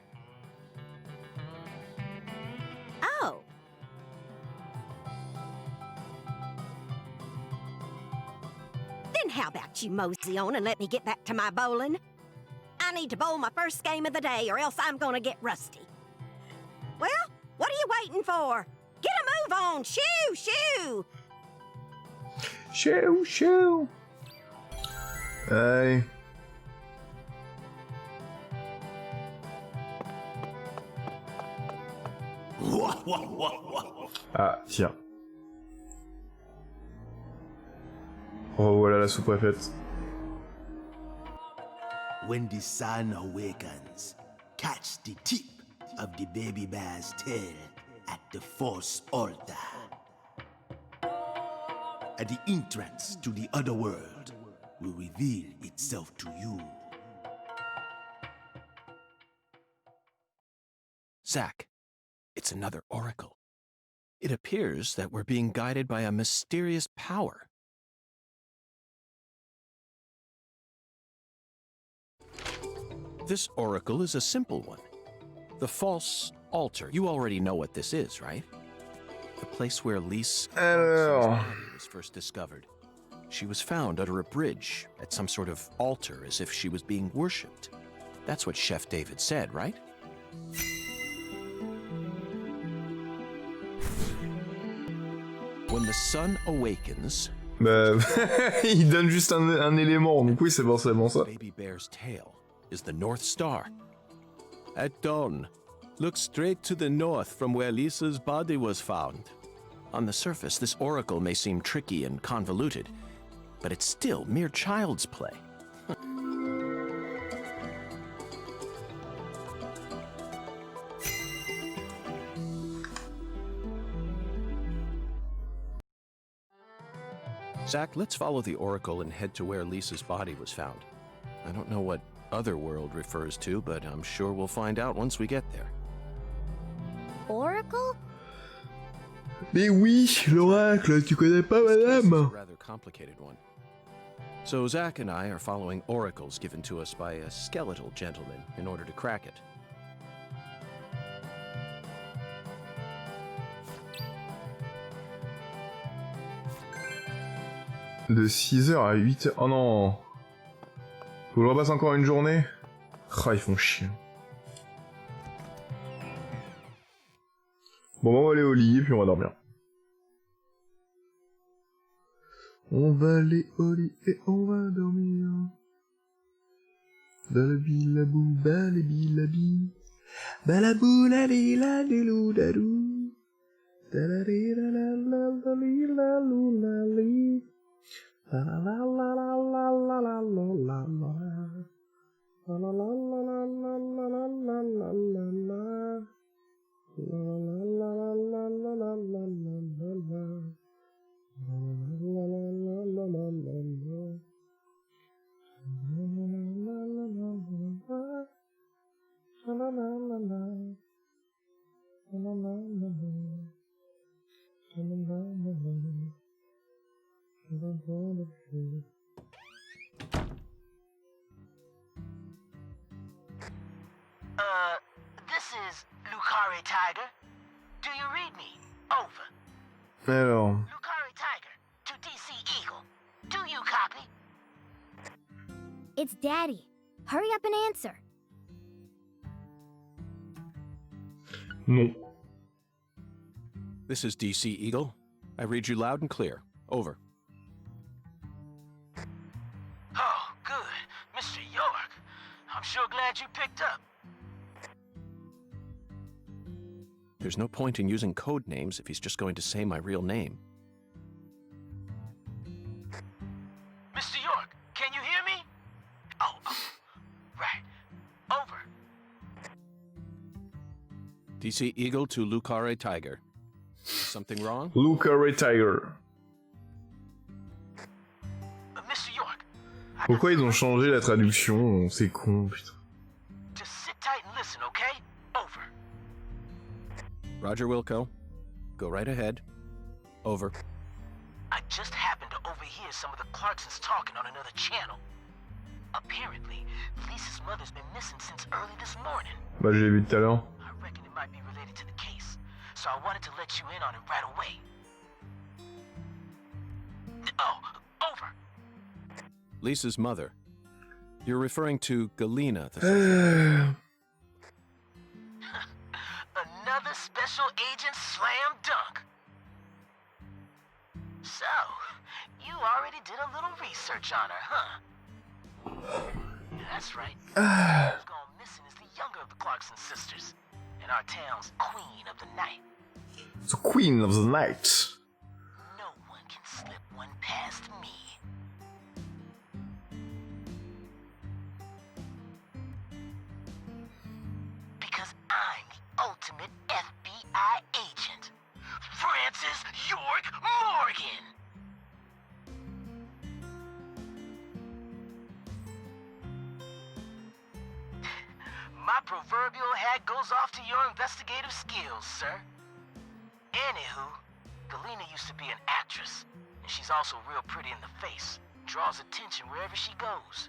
Oh. Then how about you mosey on and let me get back to my bowling? I need to bowl my first game of the day or else I'm gonna get rusty. Well, what are you waiting for? Get a move on! Shoo! Shoo! Shoo, shoo. Allez. Ah, tiens. Oh, voilà la sous-préfète. When the sun awakens, catch the tip of the baby bear's tail at the false altar. And the entrance to the other world will reveal itself to you. Zach, it's another oracle. It appears that we're being guided by a mysterious power. This oracle is a simple one. The false altar. You already know what this is, right? The place where Lise was first discovered. She was found under a bridge at some sort of altar as if she was being worshipped. That's what Chef David said, right? When the sun awakens... Bah, il donne juste un élément, donc oui, c'est forcément ça. Baby bear's tail is the North Star. At dawn, look straight to the north from where Lisa's body was found. On the surface, this oracle may seem tricky and convoluted, but it's still mere child's play. Zach, let's follow the oracle and head to where Lisa's body was found. I don't know what other world refers to, but I'm sure we'll find out once we get there. Oracle? Mais oui, l'oracle, tu connais pas, madame? This is a rather complicated one. So Zach and I are following oracles given to us by a skeletal gentleman in order to crack it. De 6h à 8h. Oh non! Faut que je repasse encore une journée? Ah, ils font chier. Bon, on va aller au lit et puis on va dormir. On va aller au lit et on va dormir. Balabilabou, balabilabi. Balabou, la li la di lou da dou. Da la di la la la la li la lou la li. La la la la la la la la la la. La la la la la la la la la la la la. La la la la la la la la la la. La la la la la la la la. La la la la la la. La la la la la. La la la la la. La la la la la. This is Lucare Tiger. Do you read me? Over. Alors. Lucare Tiger to DC Eagle. Do you copy? It's Daddy. Hurry up and answer. Non. This is DC Eagle. I read you loud and clear. Over. Oh, good. Mr. York. I'm sure glad you picked up. There's no point in using code names if he's just going to say my real name. Mr. York, can you hear me? Oh, right. Over. DC Eagle to Lucare Tiger. Is something wrong? Lucare Tiger. Mr. York. Pourquoi ils ont changé la traduction? C'est con, putain. Just sit tight and listen, okay? Over. Roger Wilco. Go right ahead. Over. I just happened to overhear some of the Clarksons talking on another channel. Apparently, Lisa's mother's been missing since early this morning. Bah, je l'ai vu tout à l'heure. I reckon it might be related to the case, so I wanted to let you in on it right away. Oh, over. Lisa's mother. You're referring to Galena, the Another special agent slam dunk. So, you already did a little research on her, huh? That's right. Who's gone missing is the younger of the Clarkson sisters, and our town's queen of the night. The Queen of the Night. No one can slip one past me. Because I'm the ultimate FBI agent, Francis York Morgan. My proverbial hat goes off to your investigative skills, sir. Anywho, Galena used to be an actress, and she's also real pretty in the face. Draws attention wherever she goes.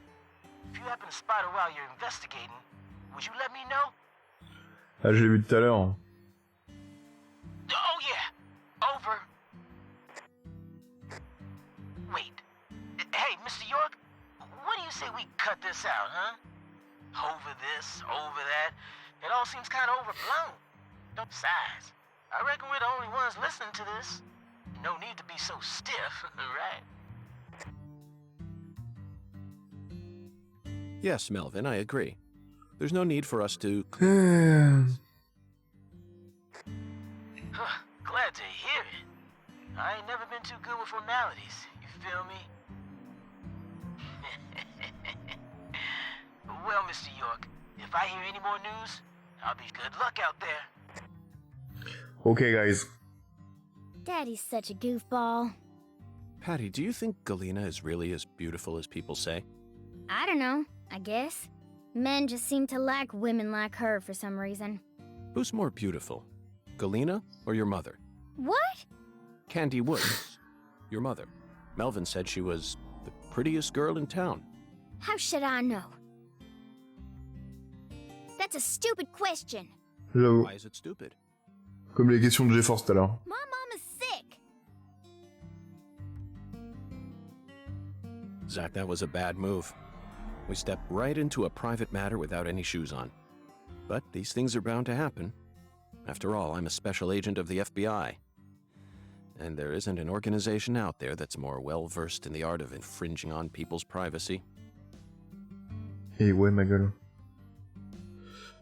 If you happen to spot her while you're investigating, would you let me know? Ah, je l'ai vu tout à l'heure. Oh yeah, over. Wait. Hey, Mr. York, what do you say we cut this out, huh? Over this, over that. It all seems kind of overblown. Besides, I reckon we're the only ones listening to this. No need to be so stiff, right? Yes, Melvin, I agree. There's no need for us to... Glad to hear it. I ain't never been too good with formalities, you feel me? Well, Mr. York, if I hear any more news, I'll be good luck out there. Okay, guys. Daddy's such a goofball. Patty, do you think Galena is really as beautiful as people say? I don't know, I guess. Men just seem to like women like her for some reason. Who's more beautiful, Galena or your mother? What? Candy Woods, your mother. Melvin said she was the prettiest girl in town. How should I know? That's a stupid question. J'avoue. Why is it stupid? Comme les questions de GeForce tout à l'heure. My mom is sick. Zach, that was a bad move. We stepped right into a private matter without any shoes on. But these things are bound to happen. After all, I'm a special agent of the FBI. And there isn't an organization out there that's more well-versed in the art of infringing on people's privacy. Et ouais, ma gueule.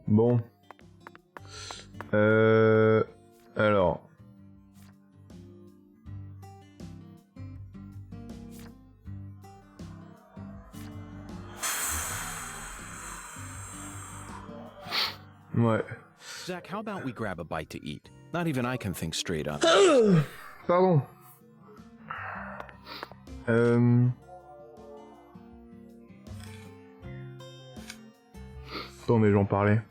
Bon. Alors. Ouais. Zach, how about we grab a bite to eat? Not even I can think straight on Pardon. Attendez, j'en parlais.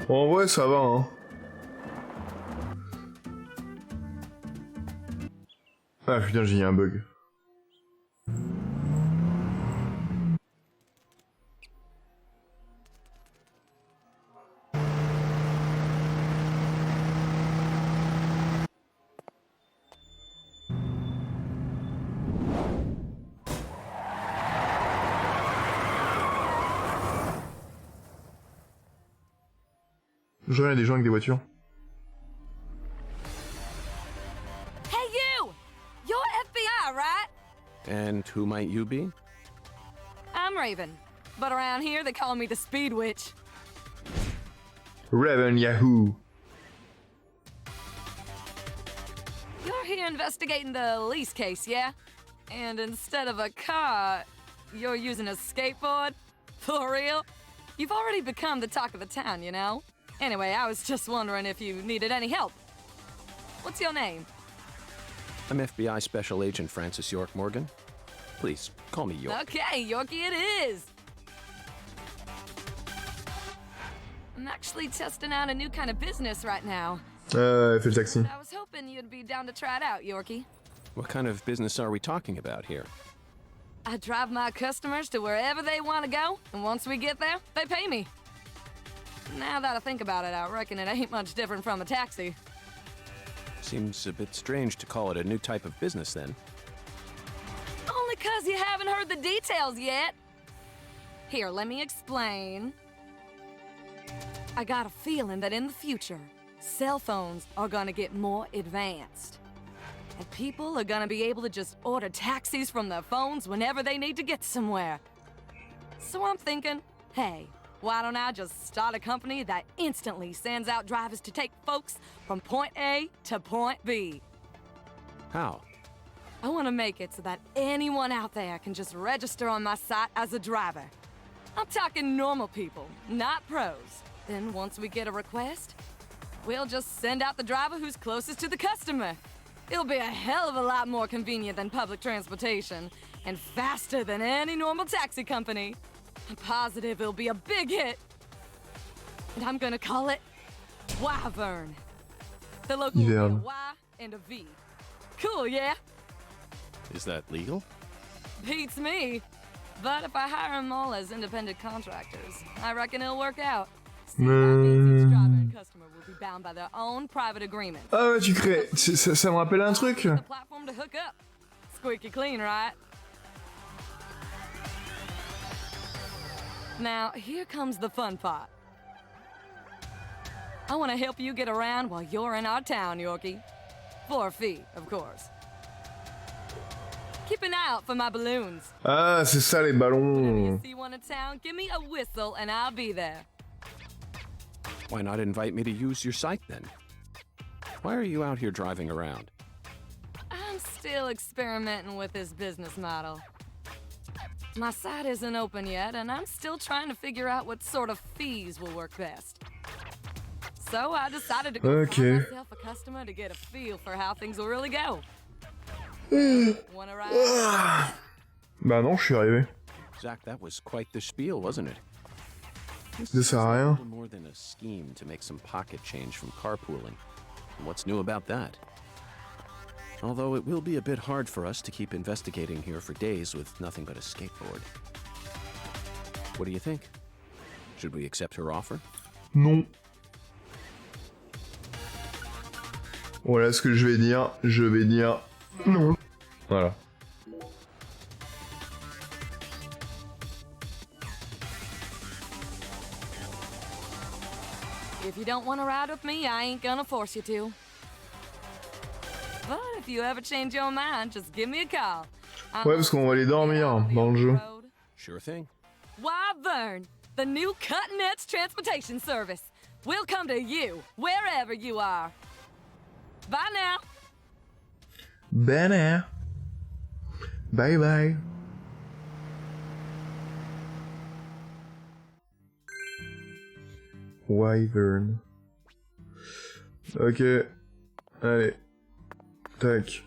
En vrai, ça va, hein. Ah putain, j'ai eu un bug. Je regarde des gens avec des voitures. Hey you! You're FBI, right? And who might you be? I'm Raven, but around here they call me the Speed Witch. Raven Yahoo! You're here investigating the lease case, yeah? And instead of a car, you're using a skateboard? For real? You've already become the talk of the town, you know? Anyway, I was just wondering if you needed any help. What's your name? I'm FBI Special Agent Francis York Morgan. Please, call me York. Okay, Yorkie it is! I'm actually testing out a new kind of business right now. Elle fait le taxi. I was hoping you'd be down to try it out, Yorkie. What kind of business are we talking about here? I drive my customers to wherever they want to go, and once we get there, they pay me. Now that I think about it, I reckon it ain't much different from a taxi. Seems a bit strange to call it a new type of business, then. Only 'cause you haven't heard the details yet. Here, let me explain. I got a feeling that in the future, cell phones are gonna get more advanced. And people are gonna be able to just order taxis from their phones whenever they need to get somewhere. So I'm thinking, hey, why don't I just start a company that instantly sends out drivers to take folks from point A to point B? How? I want to make it so that anyone out there can just register on my site as a driver. I'm talking normal people, not pros. Then once we get a request, we'll just send out the driver who's closest to the customer. It'll be a hell of a lot more convenient than public transportation, and faster than any normal taxi company. I'm positive it'll be a big hit. And I'm gonna call it Wyvern. The local will be a Y and a V. Cool, yeah? Is that legal? Beats me. But if I hire them all as independent contractors, I reckon it'll work out. See, that means each driver and customer will be bound by their own private agreement. Ah ouais, tu crées... Ça me rappelle un truc. The platform to hook up. Squeaky clean, right? Now, here comes the fun part. I want to help you get around while you're in our town, Yorkie. For a fee, of course. Keep an eye out for my balloons. Ah, c'est ça les Whenever ballons. you see one in town, give me a whistle and I'll be there. Why not invite me to use your site, then? Why are you out here driving around? I'm still experimenting with this business model. My site isn't open yet, and I'm still trying to figure out what sort of fees will work best. So I decided to go find myself a customer to get a feel for how things will really go. Wanna ride? Bah non, je suis arrivé. Zach, that was quite the spiel, wasn't it? Ça sert à rien. Little more than a scheme to make some pocket change from carpooling. And what's new about that? Although it will be a bit hard for us to keep investigating here for days with nothing but a skateboard. What do you think? Should we accept her offer? Non. Voilà ce que je vais dire. Je vais dire non. Voilà. If you don't want to ride with me, I ain't gonna force you to. But if you ever change your mind, just give me a call. Ouais, parce qu'on va aller dormir dans le jeu. Sure thing. Wyvern, the new cutting-edge transportation service. We'll come to you, wherever you are. Bye now. Bye. Bye bye. Wyvern. Ok. Allez. Tac.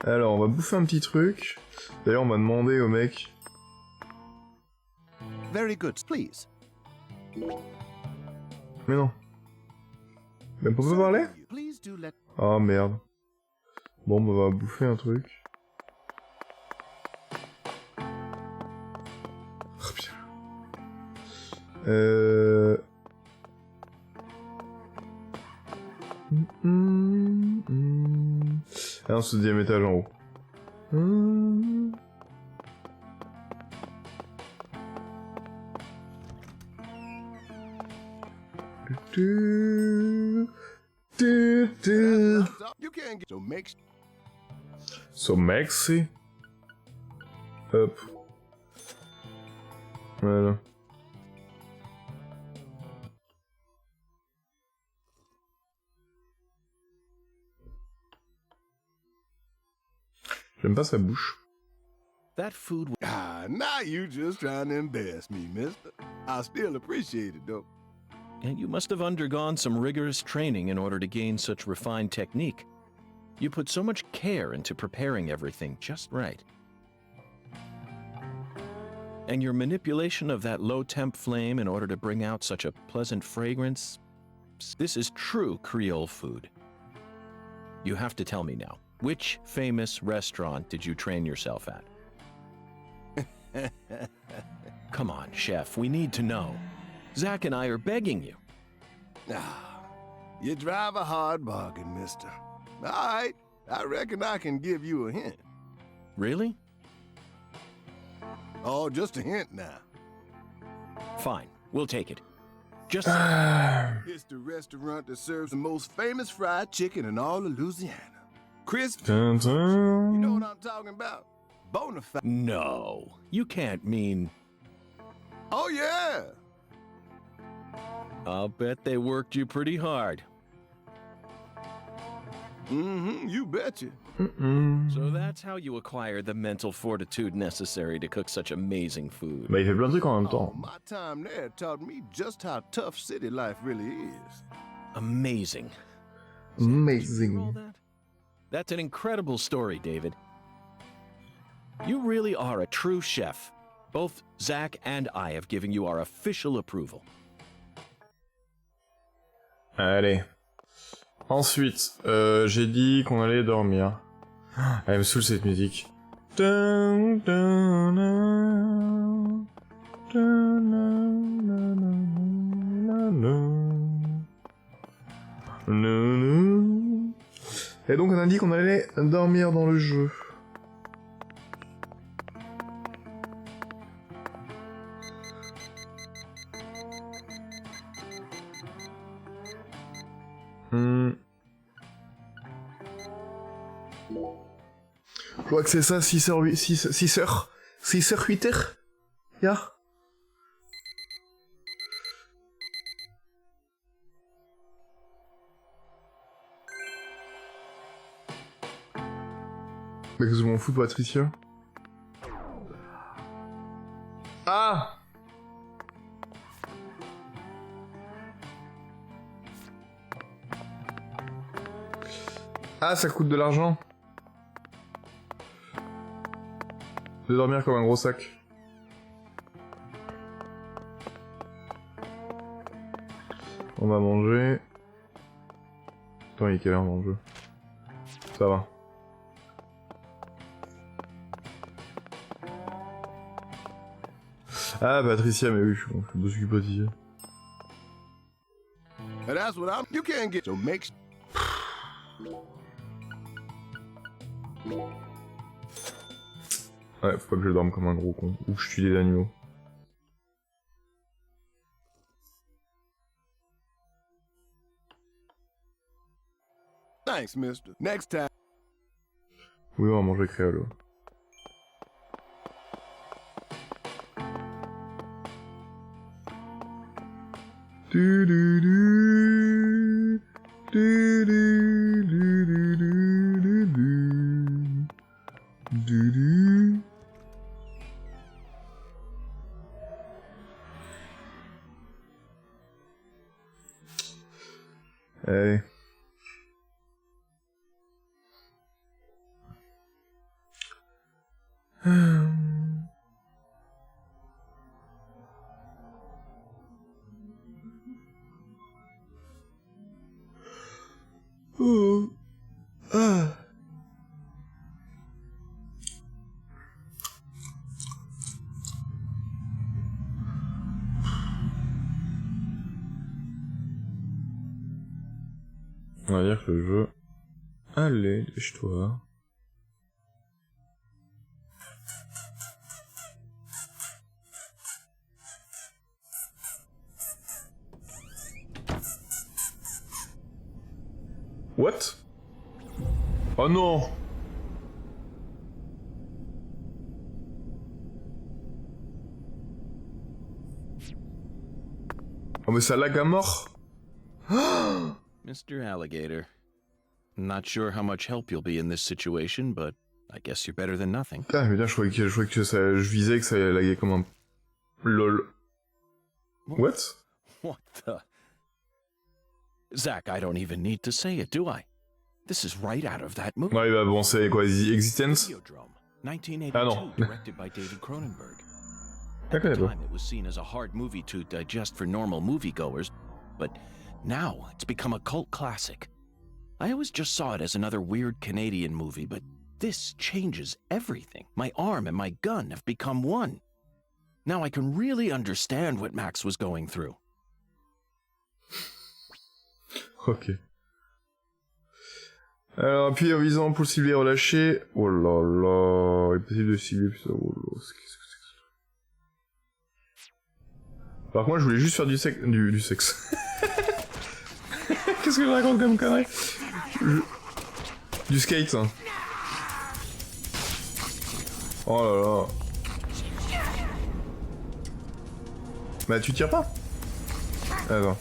Alors, on va bouffer un petit truc. D'ailleurs, on va demander au mec... Very good, please. Mais non. Même pas parler? Please do let... Ah merde. Bon, bah, on va bouffer un truc. Oh, putain. Ah non, c'est le 2e étage en haut. You can't get... So make... So maxi. Hop. Voilà. J'aime pas sa bouche. That food... Ah, now you just trying to embarrass me, mister. I still appreciate it, though. And you must have undergone some rigorous training in order to gain such refined technique. You put so much care into preparing everything just right. And your manipulation of that low-temp flame in order to bring out such a pleasant fragrance... This is true Creole food. You have to tell me now, which famous restaurant did you train yourself at? Come on, chef, we need to know. Zach and I are begging you. Ah, you drive a hard bargain, mister. All right, I reckon I can give you a hint. Really? Oh, just a hint now. Fine, we'll take it. Just... It's the restaurant that serves the most famous fried chicken in all of Louisiana. Crisp. Dun, dun. You know what I'm talking about? Bonafide. No, you can't mean... Oh, yeah. I'll bet they worked you pretty hard. Mm-hmm, you betcha. So that's how you acquire the mental fortitude necessary to cook such amazing food. Bah, il fait plein de trucs en même Oh, temps. my time there taught me just how tough city life really is. Amazing. Amazing. All that? That's an incredible story, David. You really are a true chef. Both Zach and I have given you our official approval. Allez. Ensuite, j'ai dit qu'on allait dormir. Ah, elle me saoule cette musique. Dun, dun, dun, dun, dun, dun, dun. Et donc on a dit qu'on allait dormir dans le jeu. Je crois que c'est ça, 6h, 8h. Ya. Mais que je m'en fous, Patricia. Ah! Ah, ça coûte de l'argent. De dormir comme un gros sac. On va manger. Attends, il est quelle heure dans le jeu? Ça va. Ah, Patricia, mais oui, je suis dessus Patricia. And that's what I'm... You can't get... So make... Ouais, faut pas que je dorme comme un gros con. Ou que je tue des animaux. Thanks, mister. Next time. Oui, on va manger créole. Du du du du du du du du du du du. Allez. On va dire que le jeu... Allez, lèche-toi. What? Oh non! Oh mais ça lag à mort! Mr. Alligator. Not sure how much help you'll be in this situation, but I guess you're better than nothing. Ah mais là je croyais que ça, je visais que ça laguait comme un... LOL. What? What the... Zach, I don't even need to say it, do I? This is right out of that movie. Ouais, bah bon, c'est quoi, The Existence? Videodrome, 1982, Ah non. directed by David Cronenberg. At Okay, the bro. time, it was seen as a hard movie to digest for normal moviegoers, but now it's become a cult classic. I always just saw it as another weird Canadian movie, but this changes everything. My arm and my gun have become one. Now I can really understand what Max was going through. Ok. Alors, appuyez en visant pour cibler et relâcher. Oh là là, il est possible de cibler plus ça. Oh là, qu'est-ce que c'est que ça? Par contre, moi, je voulais juste faire du sexe. Qu'est-ce que je raconte comme connerie? Du skate, hein. Oh là là. Bah, tu tires pas? Attends.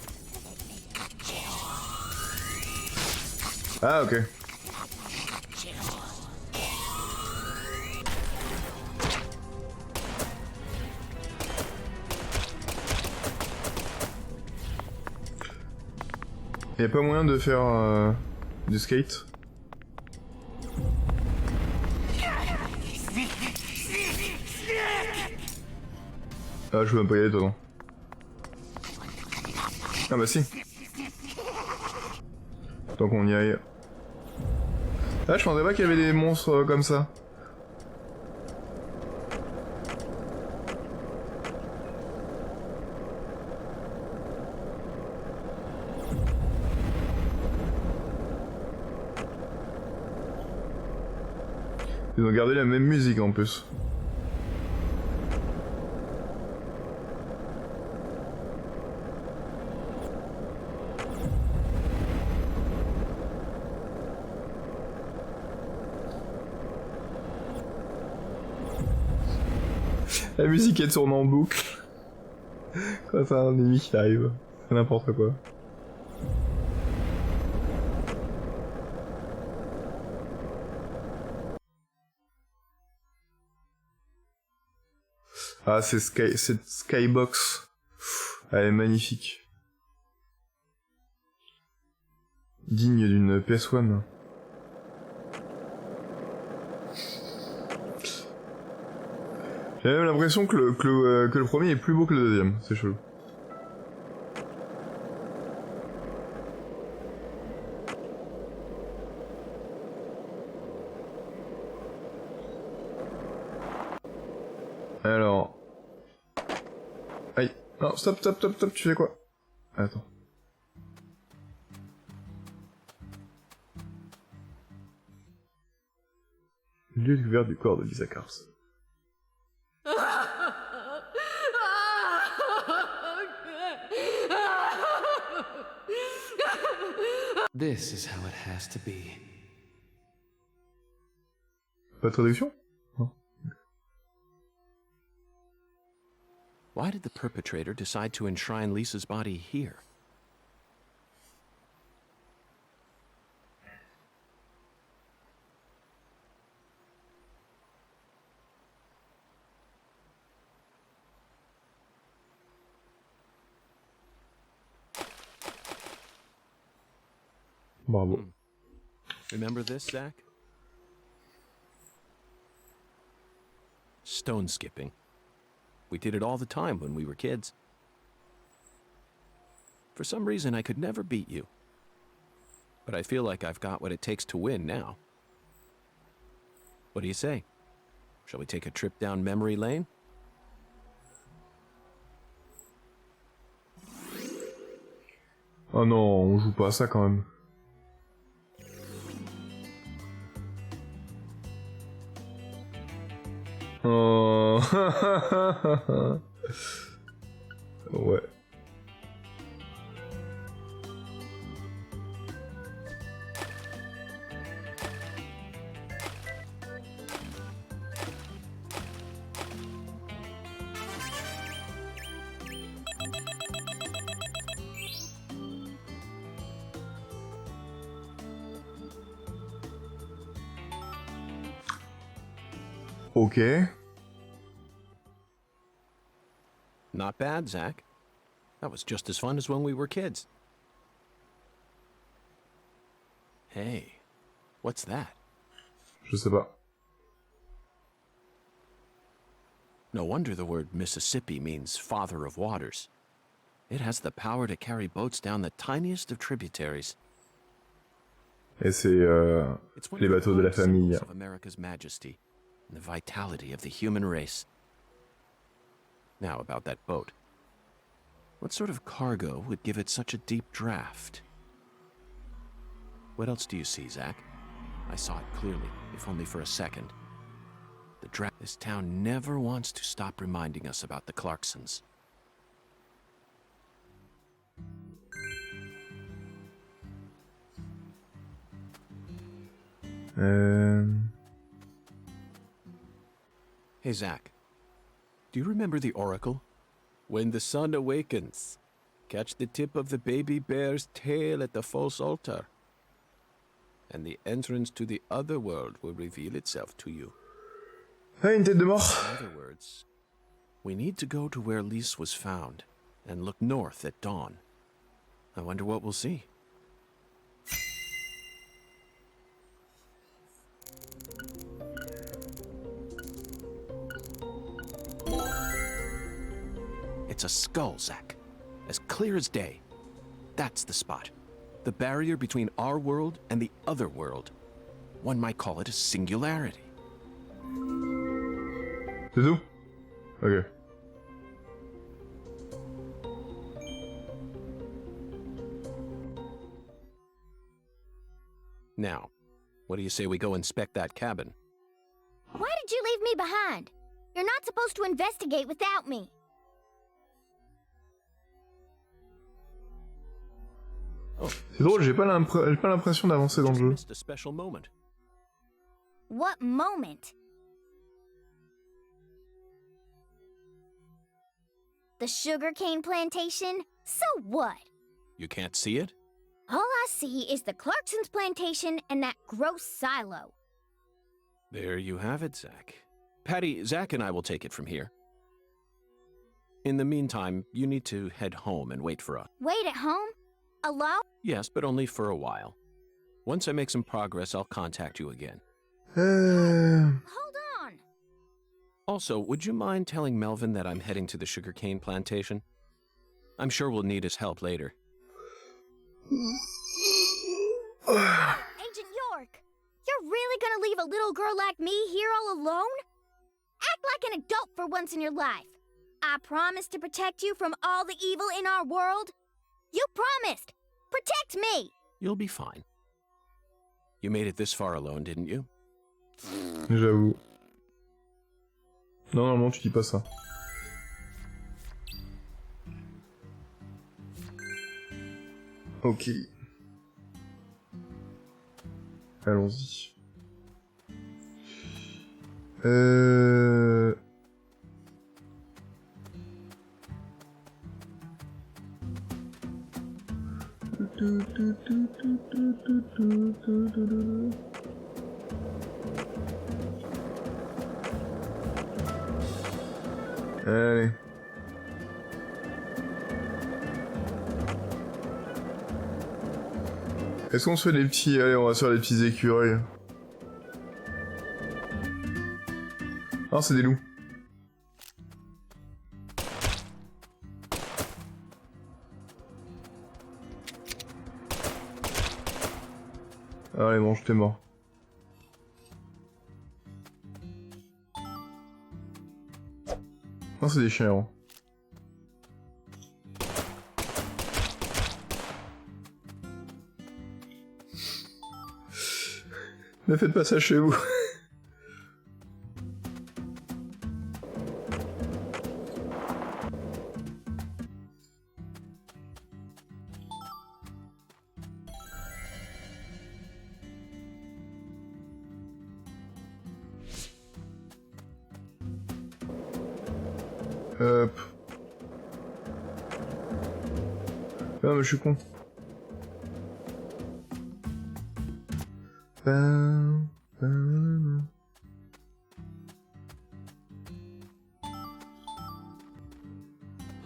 Ah, ok. Y'a pas moyen de faire du skate? Ah, je peux même pas y aller dedans. Ah bah si. Tant qu'on y aille. Ah, je pensais pas qu'il y avait des monstres comme ça. Ils ont gardé la même musique en plus. La musique elle tourne en boucle. Quand c'est un ennemi qui arrive. C'est n'importe quoi. Ah, c'est cette skybox. Elle est magnifique. Digne d'une PS1. J'ai même l'impression que le premier est plus beau que le deuxième. C'est chelou. Alors... Aïe. Non, stop, tu fais quoi? Attends. Lieu découvert du corps de Lisa Carson. This is how it has to be. Pas de traduction? Non. Why did the perpetrator decide to enshrine Lisa's body here? Bravo. Remember this, Zach? Stone skipping. We did it all the time when we were kids. For some reason, I could never beat you. But I feel like I've got what it takes to win now. What do you say? Shall we take a trip down memory lane? Oh non, on joue pas à ça quand même. Oh. Ouais. Okay. Not bad, Zach. That was just as fun as when we were kids. Hey, what's that? Je sais pas. No wonder the word Mississippi means father of waters. It has the power to carry boats down the tiniest of tributaries. Et c'est les bateaux de la famille. Of America's majesty and the vitality of the human race. Now about that boat. What sort of cargo would give it such a deep draft? What else do you see, Zach? I saw it clearly, if only for a second. This town never wants to stop reminding us about the Clarksons. Hey, Zach. Do you remember the oracle? When the sun awakens, catch the tip of the baby bear's tail at the false altar, and the entrance to the other world will reveal itself to you. Ah, une tête de mort. In other words, we need to go to where Lise was found and look north at dawn. I wonder what we'll see. It's a skull, Zach. As clear as day. That's the spot. The barrier between our world and the other world. One might call it a singularity. C'est tout? Ok. Now, what do you say we go inspect that cabin? Why did you leave me behind? You're not supposed to investigate without me. C'est drôle, j'ai pas l'impression d'avancer dans le jeu. A special moment. What moment? The sugarcane plantation? So what? You can't see it? All I see is the Clarkson's plantation and that gross silo. There you have it, Zach. Patty, Zach and I will take it from here. In the meantime, you need to head home and wait for us. Wait at home? Alone? Yes, but only for a while. Once I make some progress, I'll contact you again. Hold on. Also, would you mind telling Melvin that I'm heading to the sugarcane plantation? I'm sure we'll need his help later. Agent York, you're really gonna leave a little girl like me here all alone? Act like an adult for once in your life. I promise to protect you from all the evil in our world. You promised! Protect me! You'll be fine. You made it this far alone, didn't you? J'avoue. Non, normalement, tu dis pas ça. Ok. Allons-y. Allez. Est-ce qu'on se fait des petits... Allez, on va se faire des petits écureuils. Non, c'est des loups. Allez, bon, t'es mort. Non, c'est des chiens. Hein. Ne faites pas ça chez vous. Hop. Ah mais je suis con.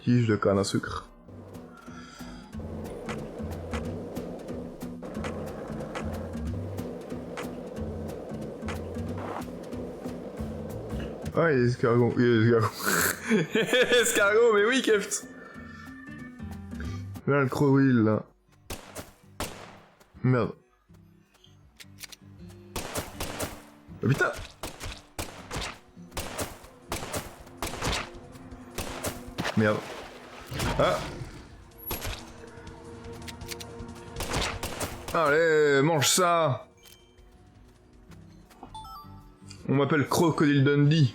Tige de canne à sucre. Ah, il y a des escargots. Il y a des escargots. Escargots, mais oui, Keft. Là, le crocodile, là. Merde. Oh, putain. Merde. Ah. Allez, mange ça. On m'appelle Crocodile Dundee.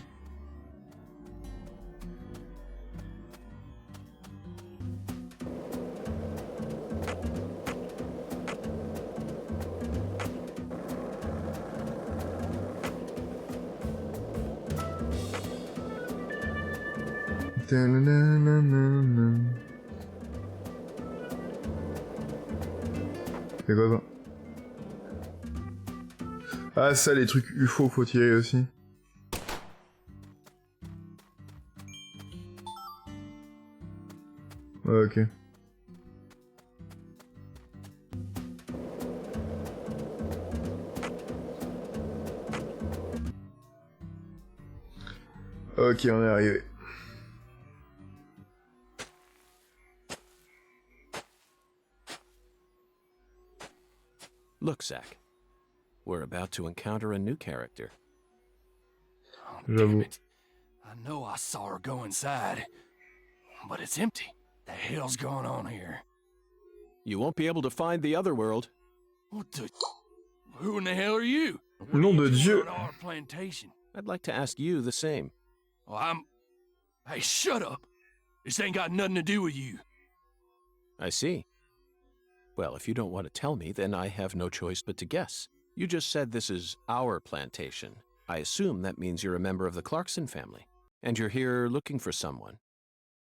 C'est quoi ça? Ah ça, les trucs UFO faut tirer aussi. Ok. Ok, on est arrivé. Look, Zach. We're about to encounter a new character. Oh, damn it. I know I saw her go inside, but it's empty. The hell's going on here? You won't be able to find the other world. What the... Who in the hell are you? Nom de Dieu. On our plantation? I'd like to ask you the same. Well, Hey, shut up! This ain't got nothing to do with you. I see. Well, if you don't want to tell me, then I have no choice but to guess. You just said this is our plantation. I assume that means you're a member of the Clarkson family, and you're here looking for someone.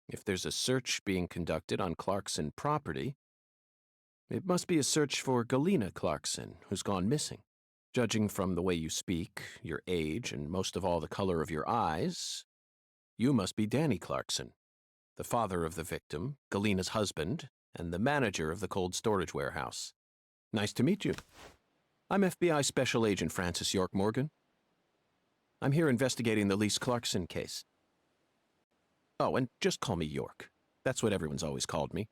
If there's a search being conducted on Clarkson property, it must be a search for Galena Clarkson, who's gone missing. Judging from the way you speak, your age, and most of all the color of your eyes, you must be Danny Clarkson, the father of the victim, Galena's husband, and the manager of the cold storage warehouse. Nice to meet you. I'm FBI Special Agent Francis York Morgan. I'm here investigating the Lise Clarkson case. Oh, and just call me York. That's what everyone's always called me.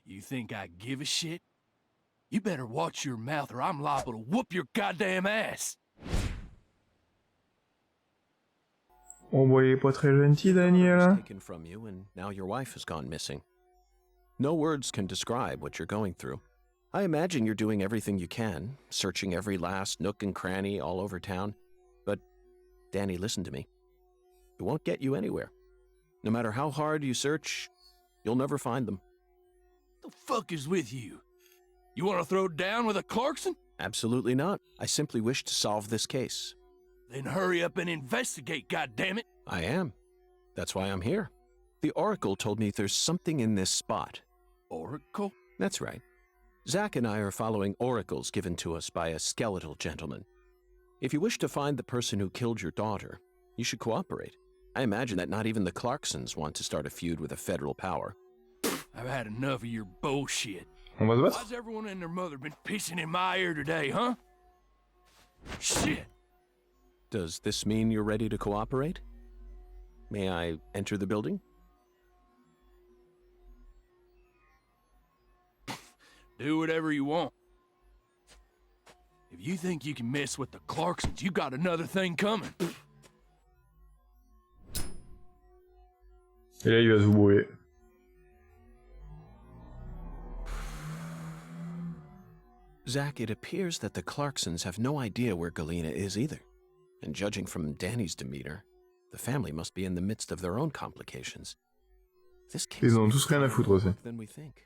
You think I give a shit? You better watch your mouth or I'm liable to whoop your goddamn ass. On voyait pas très gentil, Daniel. Taken from you, and now your wife has gone missing. No words can describe what you're going through. I imagine you're doing everything you can, searching every last nook and cranny all over town. But, Danny, listen to me. It won't get you anywhere. No matter how hard you search, you'll never find them. The fuck is with you? You want to throw down with a Clarkson? Absolutely not. I simply wish to solve this case. Then hurry up and investigate, goddammit. I am. That's why I'm here. The Oracle told me there's something in this spot. Oracle? That's right. Zach and I are following oracles given to us by a skeletal gentleman. If you wish to find the person who killed your daughter, you should cooperate. I imagine that not even the Clarksons want to start a feud with a federal power. I've had enough of your bullshit. On va se battre? Why's everyone and their mother been pissing in my ear today, huh? Shit! Does this mean you're ready to cooperate? May I enter the building? Do whatever you want. If you think you can mess with the Clarksons, you got another thing coming. Et là, il va se brouiller. Zach, it appears that the Clarksons have no idea where Galena is either. And judging from Danny's demeanor, the family must be in the midst of their own complications. This case Ils ont tous rien à foutre aussi. than we think.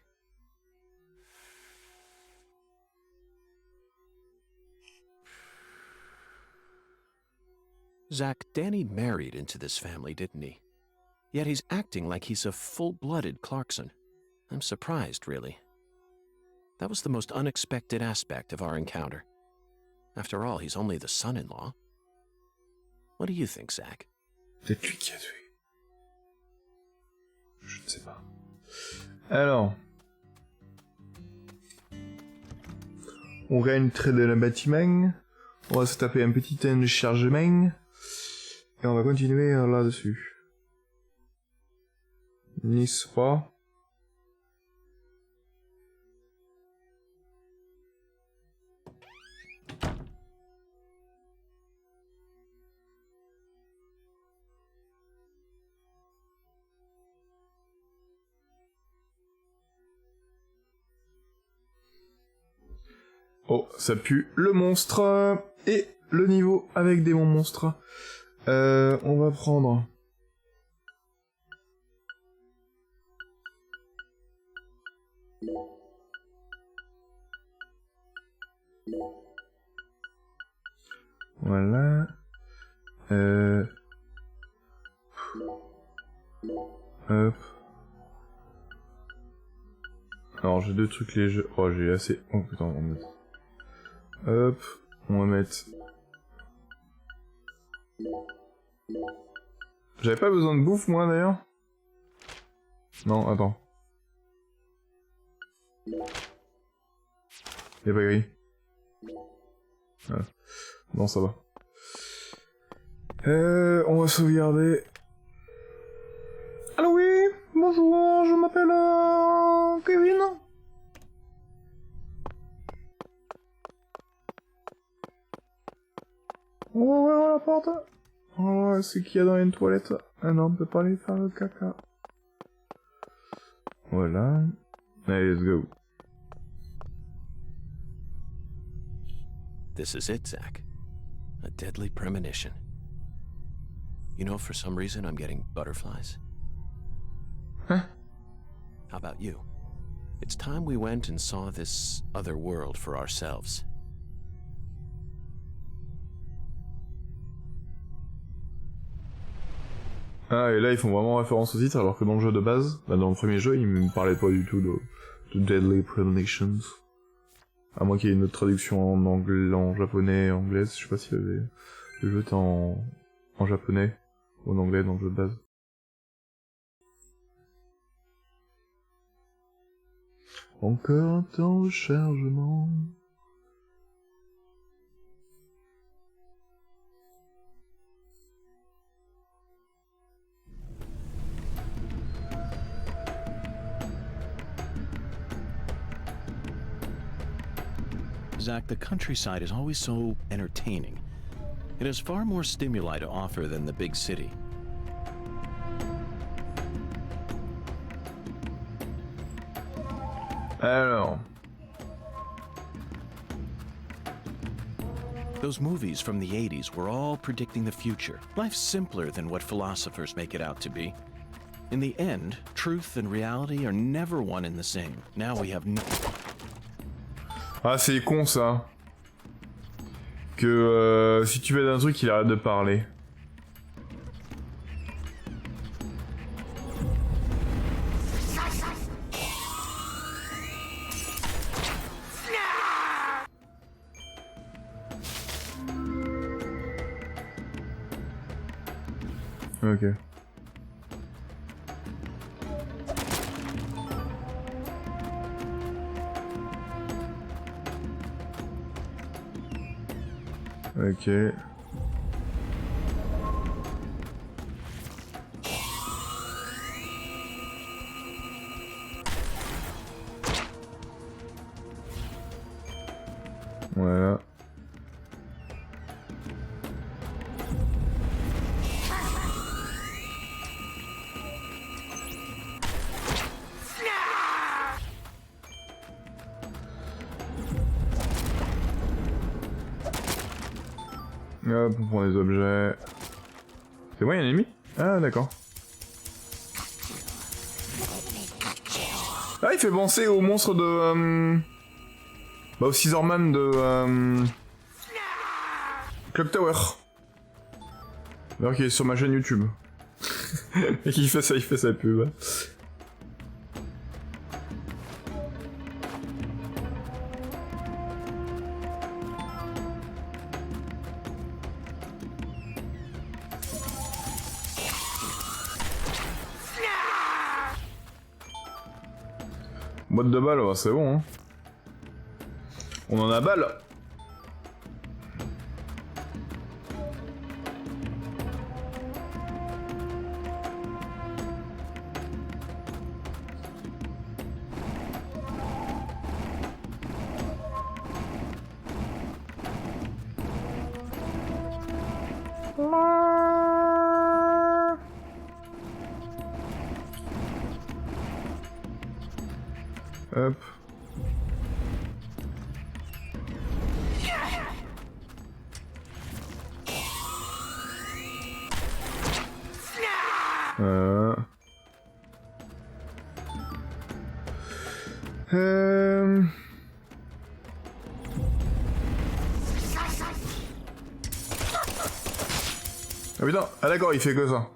Zach, Danny married into this family, didn't he? Yet he's acting like he's a full-blooded Clarkson. I'm surprised, really. That was the most unexpected aspect of our encounter. After all, he's only the son-in-law. What do you think, Zach? Peut-être lui qui a tué. Je ne sais pas. Alors. On rentre dans le bâtiment. On va se taper un petit chargement. Et on va continuer là-dessus. N'est-ce pas? Oh, ça pue le monstre et le niveau avec des monstres. On va prendre... Voilà. Hop. Alors j'ai deux trucs légers. Oh j'ai assez... Oh putain, on va mettre... Hop. On va mettre... J'avais pas besoin de bouffe moi d'ailleurs. Non, attends. Y'a pas gris. Ah. Non, ça va. On va sauvegarder. Allô oui, bonjour, je m'appelle Kevin. On va ouvrir la porte. Oh, c'est qu'il y a dans une toilette. Ah non, on peut pas aller faire le caca. Voilà. Allez, let's go. This is it, Zach. A deadly premonition. You know, for some reason, I'm getting butterflies. Huh? How about you? It's time we went and saw this other world for ourselves. Ah, et là, ils font vraiment référence au titre, alors que dans le jeu de base, bah, dans le premier jeu, ils me parlaient pas du tout de Deadly Premonitions. À moins qu'il y ait une autre traduction en anglais, en japonais, anglaise, je sais pas si le jeu était en japonais ou en anglais dans le jeu de base. Encore un temps de chargement. Zach, the countryside is always so entertaining. It has far more stimuli to offer than the big city. Alors. Those movies from the 80s were all predicting the future. Life's simpler than what philosophers make it out to be. In the end, truth and reality are never one and the same. Now we have no... Ah, c'est con ça. Que si tu fais d'un truc, il arrête de parler. Ok. Ok. Voilà. Hop, on prend les objets. C'est moi, il y a un ennemi? Ah, d'accord. Ah, il fait penser au monstre de... Bah, au Scissorman de... Clock Tower. D'ailleurs, qui est sur ma chaîne YouTube. Et il fait sa pub. Boîte de balles, ouais, c'est bon. Hein. On en a balle. Hop. Euh... Ah putain, ah d'accord, il fait que ça.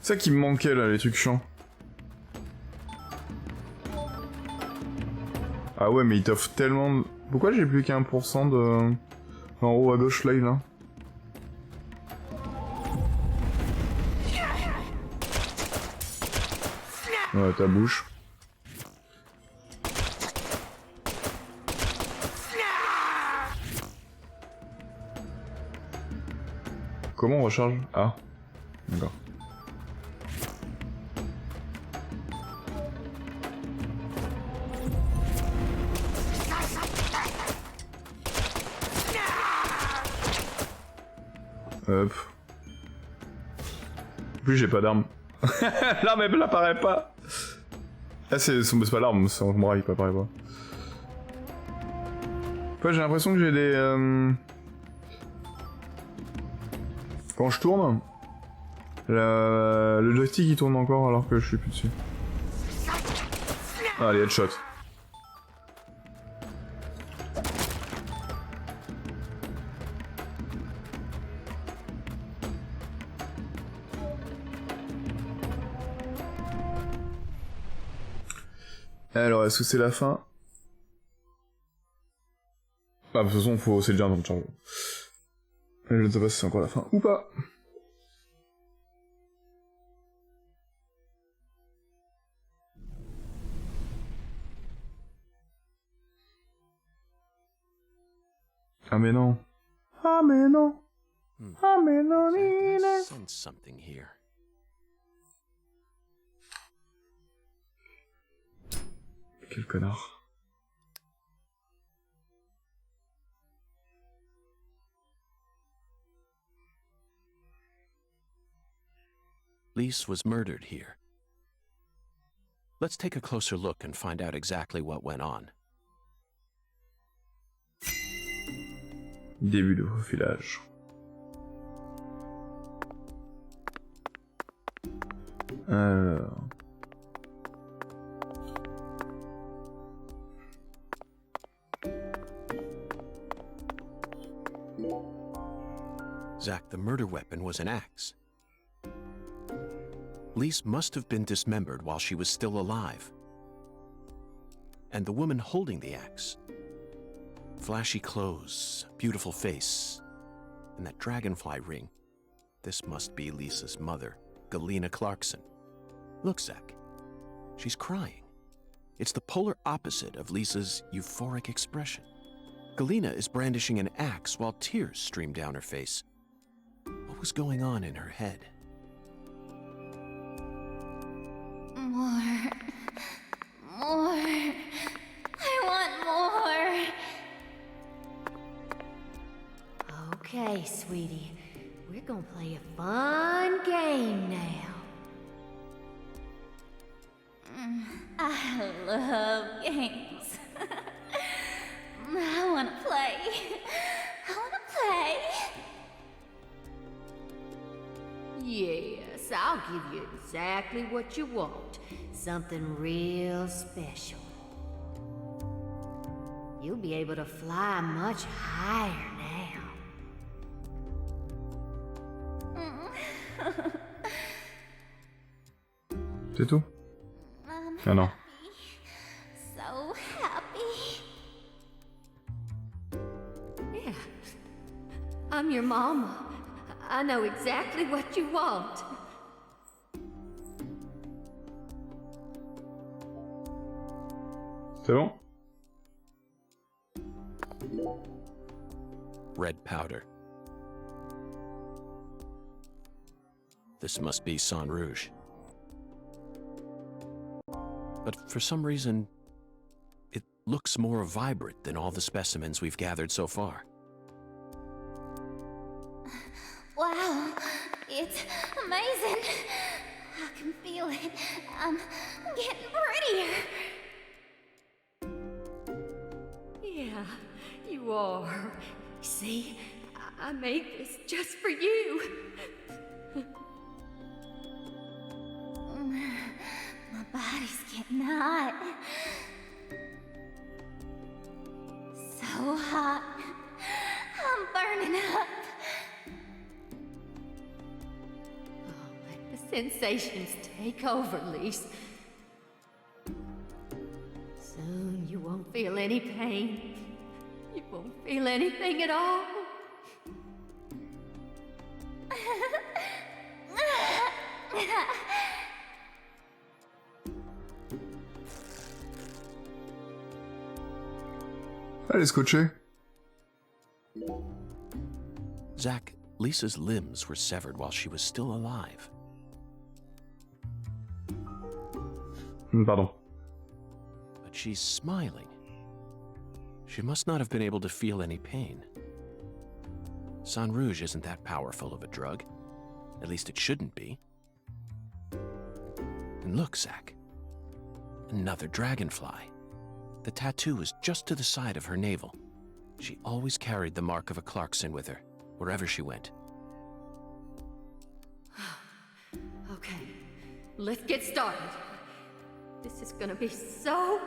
C'est ça qui me manquait là, les trucs chiants. Ah ouais, mais il t'offre tellement... Pourquoi j'ai plus qu'1% de... En haut à gauche là, là. Ouais, ta bouche. Comment on recharge? Ah. D'accord. Hop. En plus j'ai pas d'arme. L'arme elle apparaît pas. Ah c'est pas l'arme, c'est un bras, il apparaît pas. Ouais, j'ai l'impression que j'ai des... Quand je tourne, le joystick il tourne encore alors que je suis plus dessus. Ah, allez, headshot. Alors, est-ce que c'est la fin? Ah, de toute façon, c'est déjà un temps de charge. Je ne sais pas si c'est encore la fin ou pas. Ah mais non. Ah mais non. Ah mais non, I sense something here. Quel connard. Lise was murdered here. Let's take a closer look and find out exactly what went on. Début de profilage. Alors... Zach, the murder weapon was an axe. Lise must have been dismembered while she was still alive. And the woman holding the axe. Flashy clothes, beautiful face, and that dragonfly ring. This must be Lisa's mother, Galena Clarkson. Look, Zach. She's crying. It's the polar opposite of Lisa's euphoric expression. Galena is brandishing an axe while tears stream down her face. What was going on in her head? More. I want more. Okay, sweetie. We're gonna play a fun game now. I love games. I wanna play. Yes, I'll give you exactly what you want. Something real special. You'll be able to fly much higher now. C'est tout? Ah non. So happy. Yeah. I'm your mama. I know exactly what you want. C'est bon? Red powder. This must be Sang Rouge. But for some reason, it looks more vibrant than all the specimens we've gathered so far. Wow, it's amazing. I can feel it. I'm getting prettier. Yeah, you are. See, I made this just for you. My body's getting hot. So hot. I'm burning up. Let the sensations take over, Lise. Soon you won't feel any pain. You won't feel anything at all. Allez, scotché. Zach, Lisa's limbs were severed while she was still alive. Pardon. But she's smiling. She must not have been able to feel any pain. Sang Rouge isn't that powerful of a drug. At least it shouldn't be. And look, Zach. Another dragonfly. The tattoo is just to the side of her navel. She always carried the mark of a Clarkson with her, wherever she went. Okay, let's get started. This is gonna be so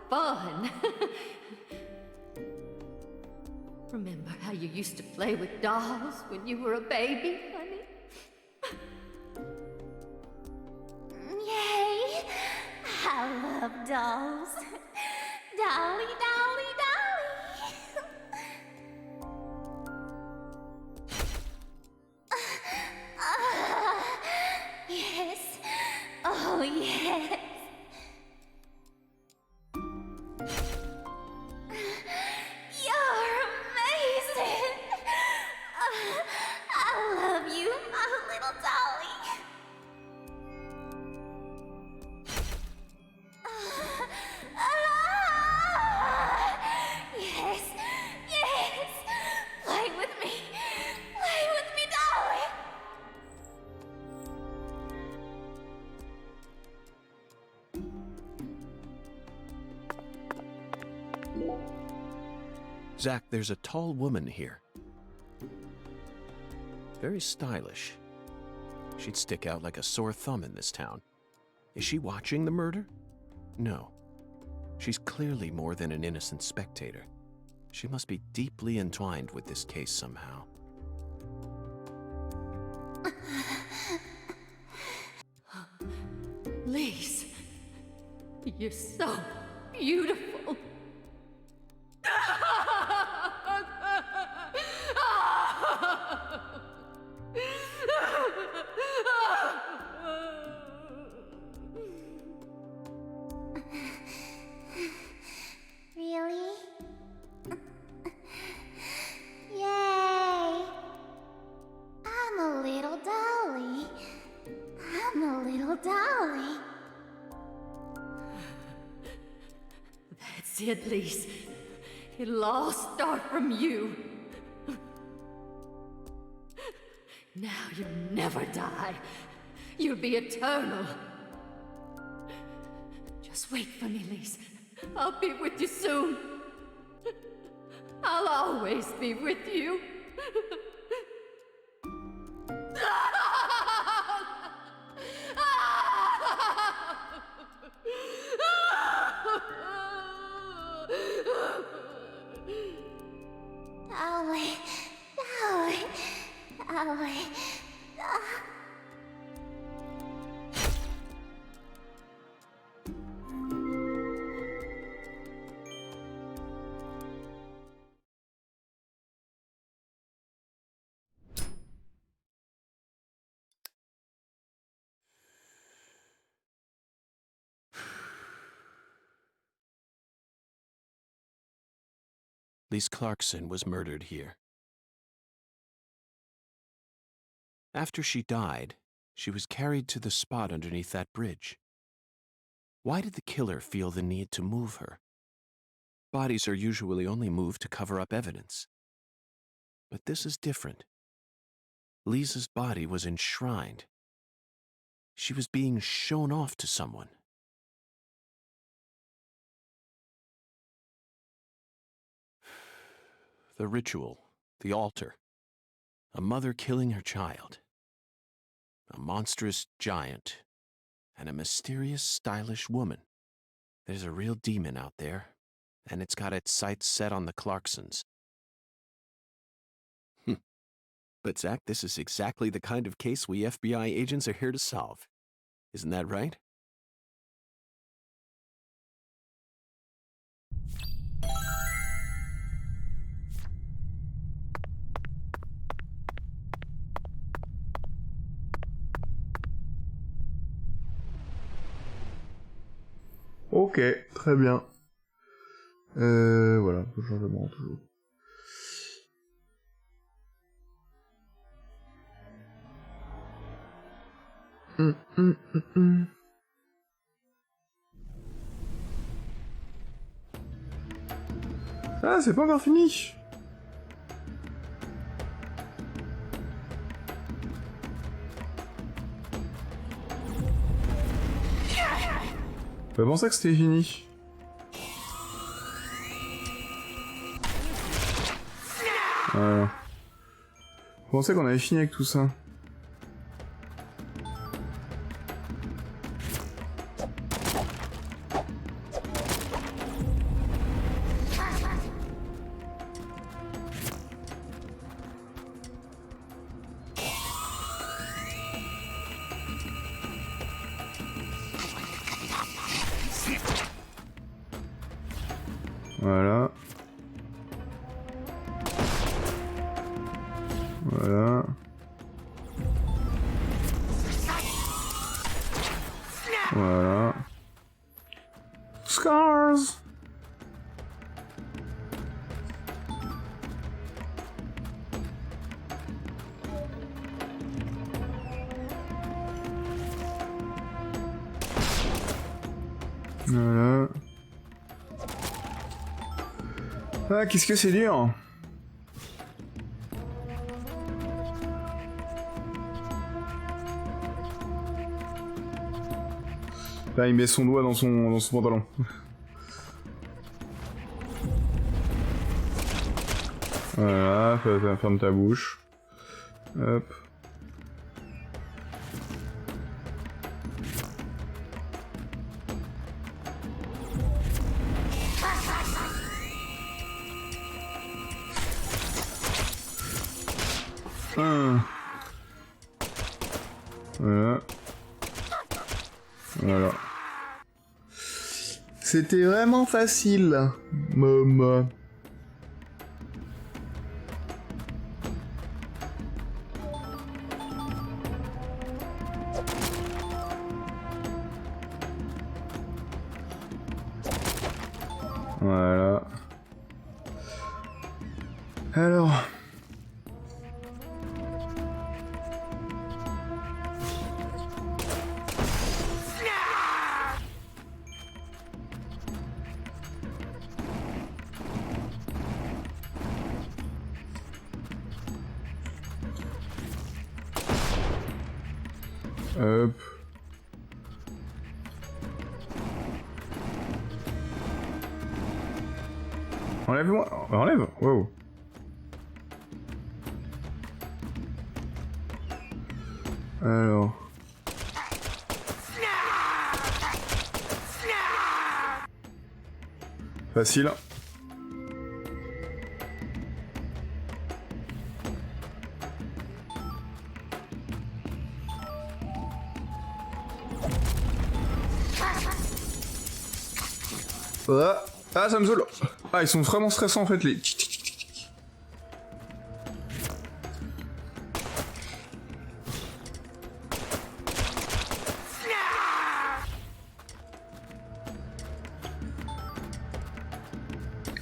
fun. Remember how you used to play with dolls when you were a baby, honey? Yay! I love dolls. Dolly, dolly, dolly. Yes. Oh, yes. You're amazing. I love you, my little dolly. Yes, yes. Play with me. Play with me, darling. Zach, there's a tall woman here. Very stylish. She'd stick out like a sore thumb in this town. Is she watching the murder? No. She's clearly more than an innocent spectator. She must be deeply entwined with this case somehow. Lise, you're so beautiful. Really? Yay! I'm a little dolly. I'm a little dolly. That's it, Lise. It'll all start from you. Now you'll never die. You'll be eternal. Just wait for me, Lise. I'll be with you soon. I'll always be with you. Lise Clarkson was murdered here. After she died, she was carried to the spot underneath that bridge. Why did the killer feel the need to move her? Bodies are usually only moved to cover up evidence. But this is different. Lisa's body was enshrined. She was being shown off to someone. The ritual, the altar, a mother killing her child, a monstrous giant, and a mysterious, stylish woman. There's a real demon out there, and it's got its sights set on the Clarksons. But Zach, this is exactly the kind of case we FBI agents are here to solve. Isn't that right? Ok, très bien. Voilà, changement toujours. Ah, c'est pas encore fini. Je pensais que c'était fini. Voilà. Je pensais qu'on avait fini avec tout ça. Voilà. Voilà. Voilà. Scars! Voilà. Ah, qu'est-ce que c'est dur! Là, il met son doigt dans son pantalon. Voilà, ferme ta bouche. Hop. Voilà. Voilà. C'était vraiment facile, maman. Voilà. Alors... Hop. Enlève-moi. Enlève. Wow. Alors. Facile. Ah, ça me saoule. Ah, ils sont vraiment stressants en fait, les...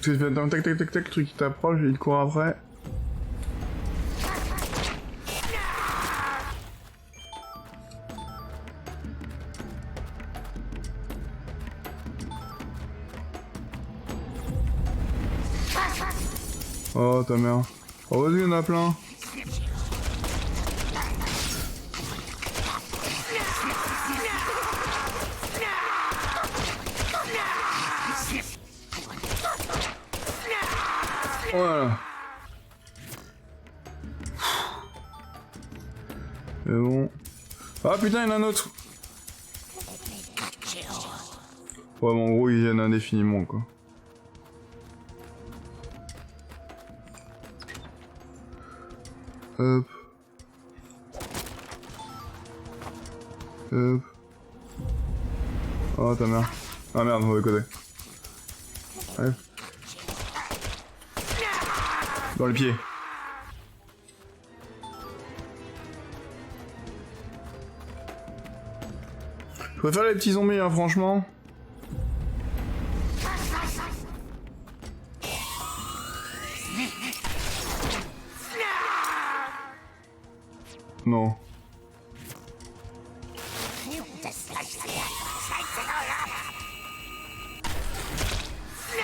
Tu fais tac tac tac tac, le truc qui t'approche, il te court après. Oh ta mère. Oh vas-y, il y en a plein. Voilà. C'est bon. Ah putain, il y en a un autre. Ouais, mais en gros, ils viennent indéfiniment, quoi. Hop. Hop. Oh ta mère. Ah merde, mauvais côté. Ouais. Dans le pied. Je préfère les petits zombies, hein, franchement. Non.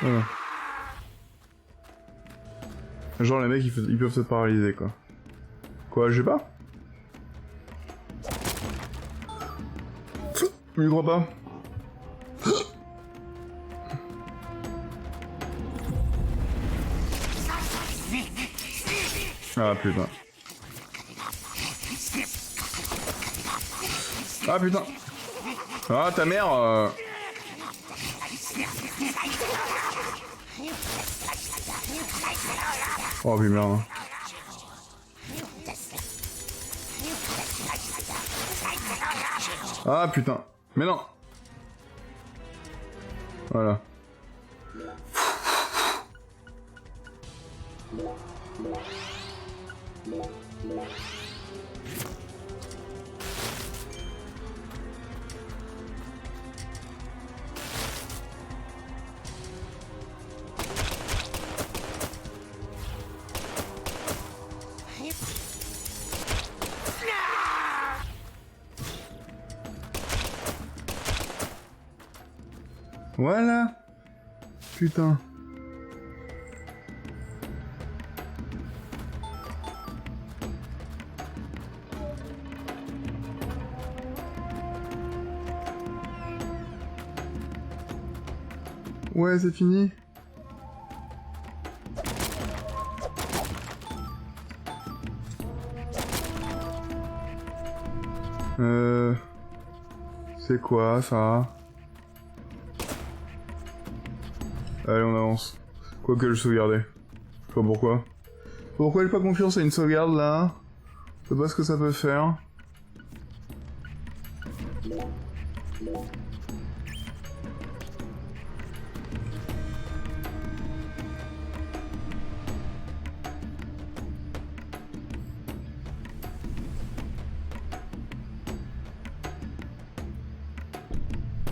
Voilà. Genre les mecs ils peuvent se paralyser quoi. Quoi, je sais pas. Je n'y crois pas. Ah putain. Ah putain. Ah ta mère Oh puis merde. Ah putain. Mais non. Voilà. Voilà. Putain. Ouais, c'est fini. C'est quoi ça? Allez, on avance. Quoi que je sauvegardais. Je sais pas pourquoi. Pourquoi j'ai pas confiance à une sauvegarde là? Je sais pas ce que ça peut faire.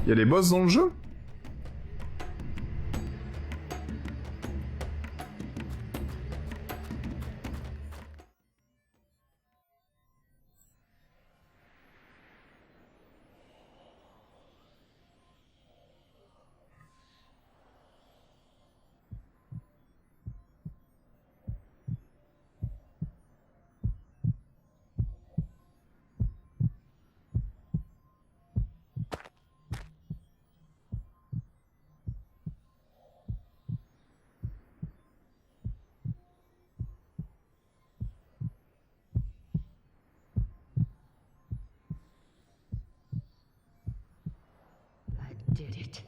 Y'a des boss dans le jeu? Did it.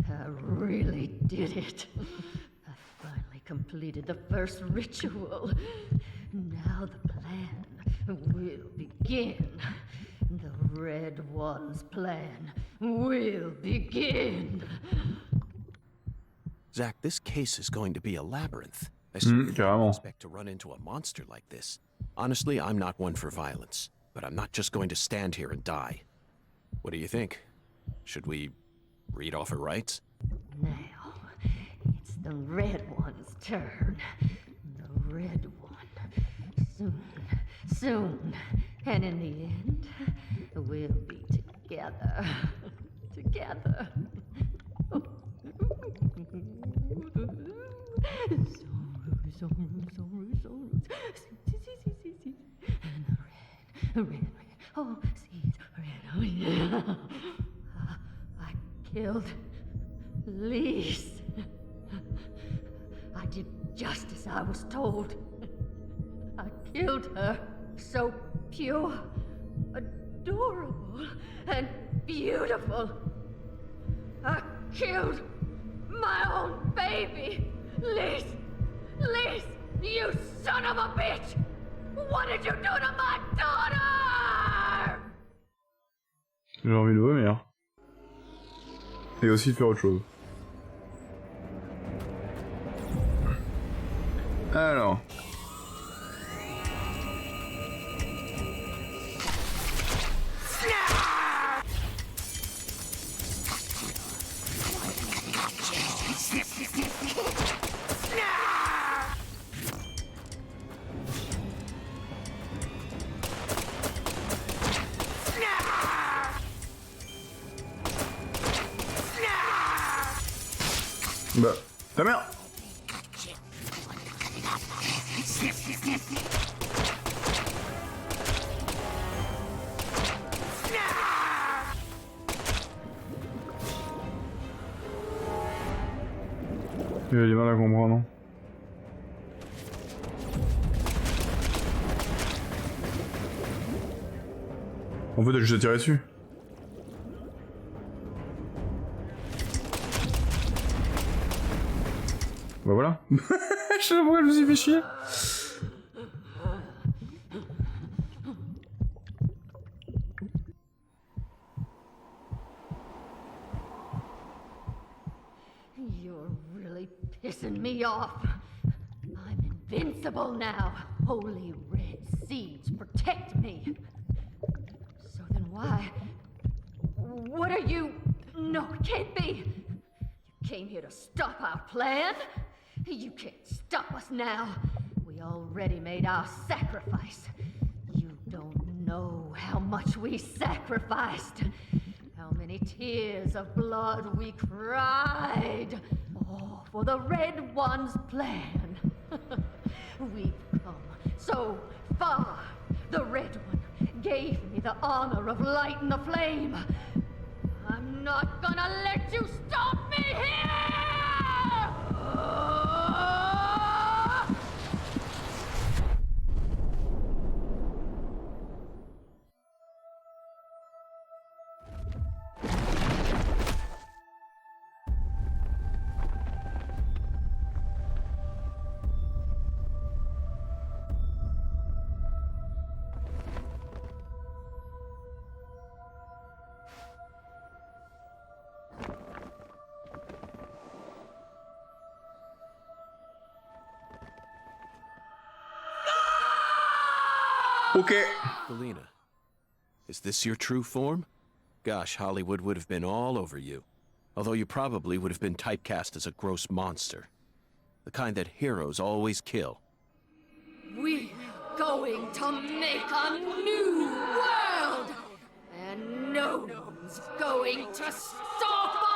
I really did it. I finally completed the first ritual. Now the plan will begin. The Red One's plan will begin. Zach, this case is going to be a labyrinth. I certainly don't expect to run into a monster like this. Honestly, I'm not one for violence, but I'm not just going to stand here and die. What do you think? Should we read off her rights? Now, it's the red one's turn. The red one. Soon. And in the end, we'll be together. Together. Red. Oh, seeds, red. Oh, yeah. I killed Lise. I did just as I was told. I killed her. So pure, adorable, and beautiful. I killed my own baby. Lise, you son of a bitch! What did you do to my daughter? J'ai envie de vomir. Et aussi de faire autre chose. Alors. Bah, ta mère! J'ai du mal à comprendre. En fait, je t'ai tiré dessus. Bah voilà. Je sais pas pourquoi je me suis fait chier. You're really pissing me off. I'm invincible now. Holy red seeds protect me. So then why? What are you? No, it can't be. You came here to stop our plan? You can't stop us now. We already made our sacrifice. You don't know how much we sacrificed. How many tears of blood we cried. All for the Red One's plan. We've come so far. The Red One gave me the honor of lighting the flame. I'm not gonna let you stop me here! Okay. Galena, is this your true form? Gosh, Hollywood would have been all over you. Although you probably would have been typecast as a gross monster. The kind that heroes always kill. We're going to make a new world! And no one's going to stop us!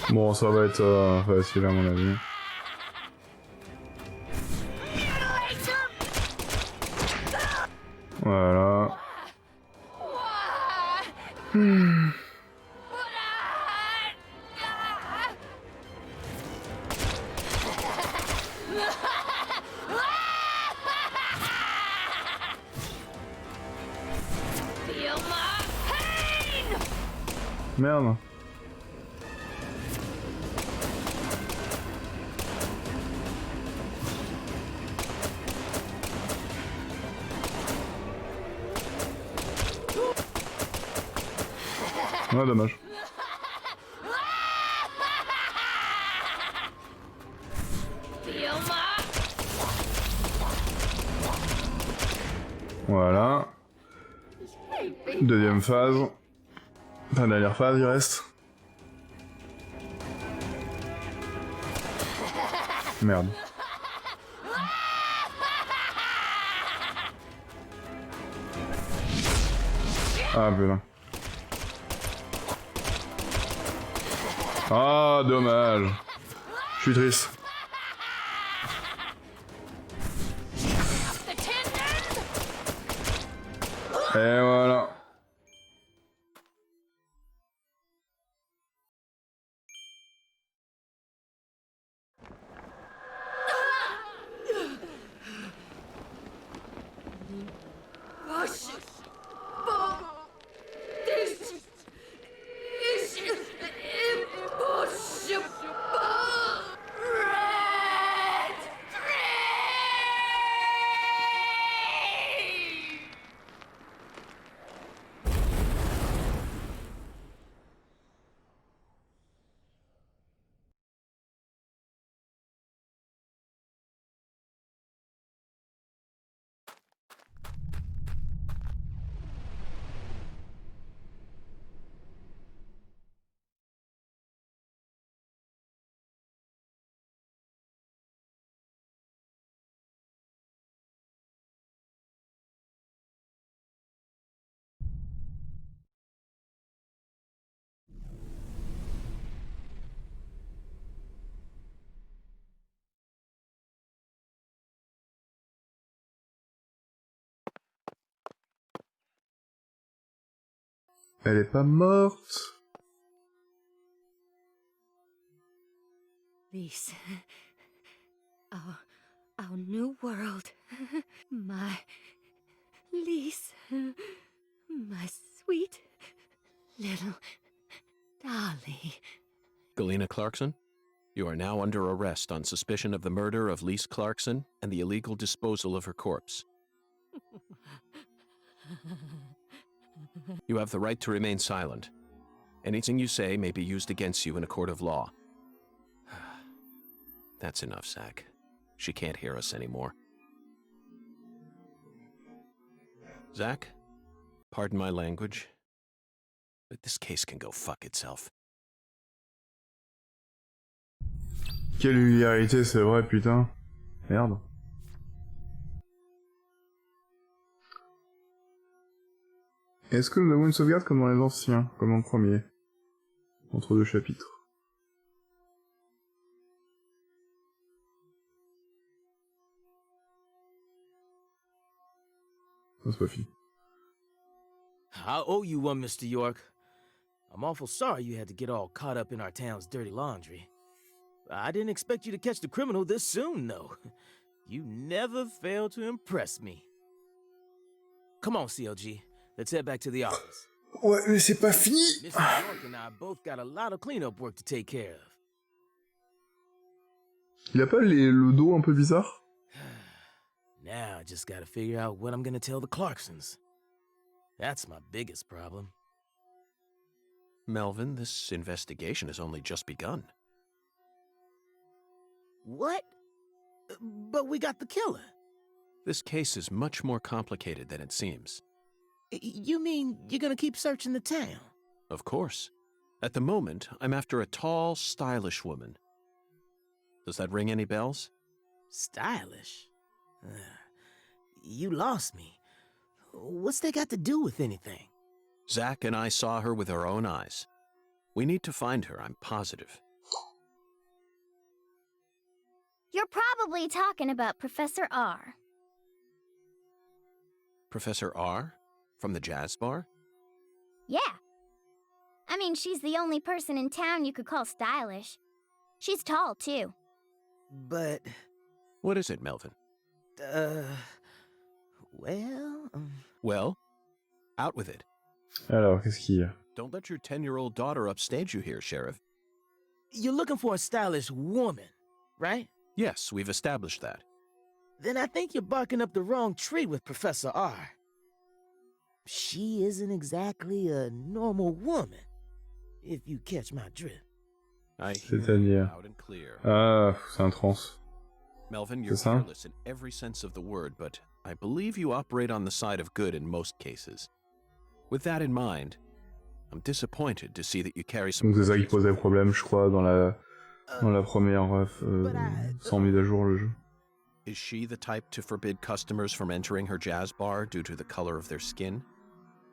Bon, ça va être facile à mon avis. Voilà. Merde. Ouais, dommage. Voilà. Deuxième phase. Enfin, dernière phase, il reste. Merde. Ah, putain. Ah, dommage. Je suis triste. Et voilà. Elle est pas morte. Lise. Our new world. My Lise. My sweet little Dolly. Galena Clarkson, you are now under arrest on suspicion of the murder of Lise Clarkson and the illegal disposal of her corpse. You have the right to remain silent. Anything you say may be used against you in a court of law. That's enough, Zach. She can't hear us anymore. Zach, pardon my language, but this case can go fuck itself. Quelle vulgarité, c'est vrai, putain. Merde. Est-ce que nous avons une sauvegarde comme dans les anciens, comme dans le premier? Entre deux chapitres. Non, c'est pas fini. I owe you one, Mr. York. I'm awful sorry you had to get all caught up in our town's dirty laundry. I didn't expect you to catch the criminal this soon, though. You never fail to impress me. Come on, CLG. Let's head back to the office. Ouais, mais c'est pas fini. Mr. York and I both got a lot of cleanup work to take care of. Il a pas le dos un peu bizarre? Now I just gotta figure out what I'm gonna tell the Clarksons. That's my biggest problem. Melvin, this investigation has only just begun. What? But we got the killer. This case is much more complicated than it seems. You mean you're gonna keep searching the town? Of course. At the moment, I'm after a tall, stylish woman. Does that ring any bells? Stylish? You lost me. What's that got to do with anything? Zach and I saw her with our own eyes. We need to find her, I'm positive. You're probably talking about Professor R. Professor R? From the jazz bar? Yeah. I mean, she's the only person in town you could call stylish. She's tall, too. But... What is it, Melvin? Well... Well? Out with it. Alors, qu'est-ce qu'il y a? Don't let your 10-year-old daughter upstage you here, Sheriff. You're looking for a stylish woman, right? Yes, we've established that. Then I think you're barking up the wrong tree with Professor R. She isn't exactly a normal woman. if you catch my drift. C'est-à-dire... Ah, c'est un trans. Melvin, you're fearless in every sense of the word, but I believe you operate on the side of good in most cases. With that in mind, I'm disappointed to see that you carry some... Donc c'est ça qui posait problème, je crois, dans la première sans mise à jour le jeu. Is she the type to forbid customers from entering her jazz bar due to the color of their skin?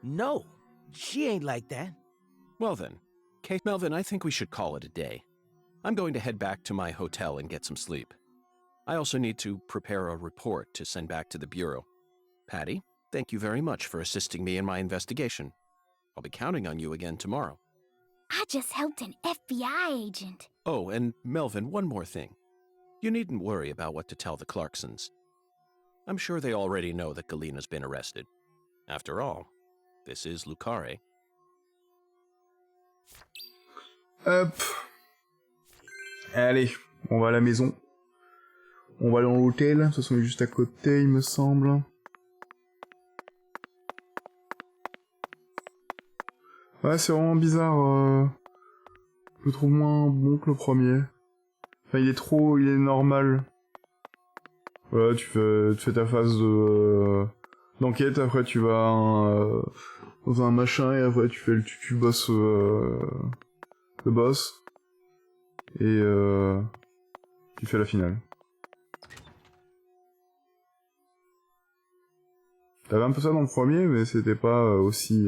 No, she ain't like that. Well then, Melvin, I think we should call it a day. I'm going to head back to my hotel and get some sleep. I also need to prepare a report to send back to the Bureau. Patty, thank you very much for assisting me in my investigation. I'll be counting on you again tomorrow. I just helped an FBI agent. Oh, and Melvin, one more thing. You needn't worry about what to tell the Clarksons. I'm sure they already know that Galena's been arrested. After all, this is Lucare. Hop. Allez, on va à la maison. On va dans l'hôtel, de toute façon il est juste à côté, il me semble. Ouais, c'est vraiment bizarre. Je le trouve moins bon que le premier. Enfin, il est normal. Voilà, tu fais ta phase d'enquête, après tu vas dans un machin, et après tu bosses le boss. Et tu fais la finale. T'avais un peu ça dans le premier, mais c'était pas aussi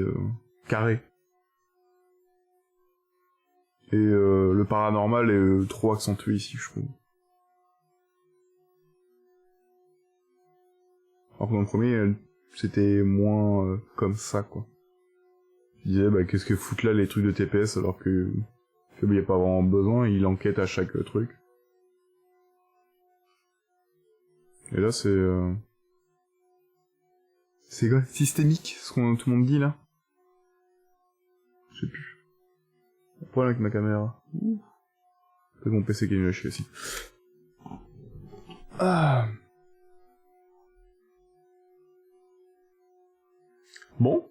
carré. Et le paranormal est trop accentué ici, je trouve. Alors que dans le premier, c'était moins comme ça, quoi. Je disais, bah qu'est-ce que foutent là les trucs de TPS alors que il n'y a pas vraiment besoin, il enquête à chaque truc. Et là, c'est quoi? Systémique, ce qu'on tout le monde dit là? Je sais plus. Le problème avec ma caméra. C'est mon PC qui est nul à chier aussi. Ah. Bon.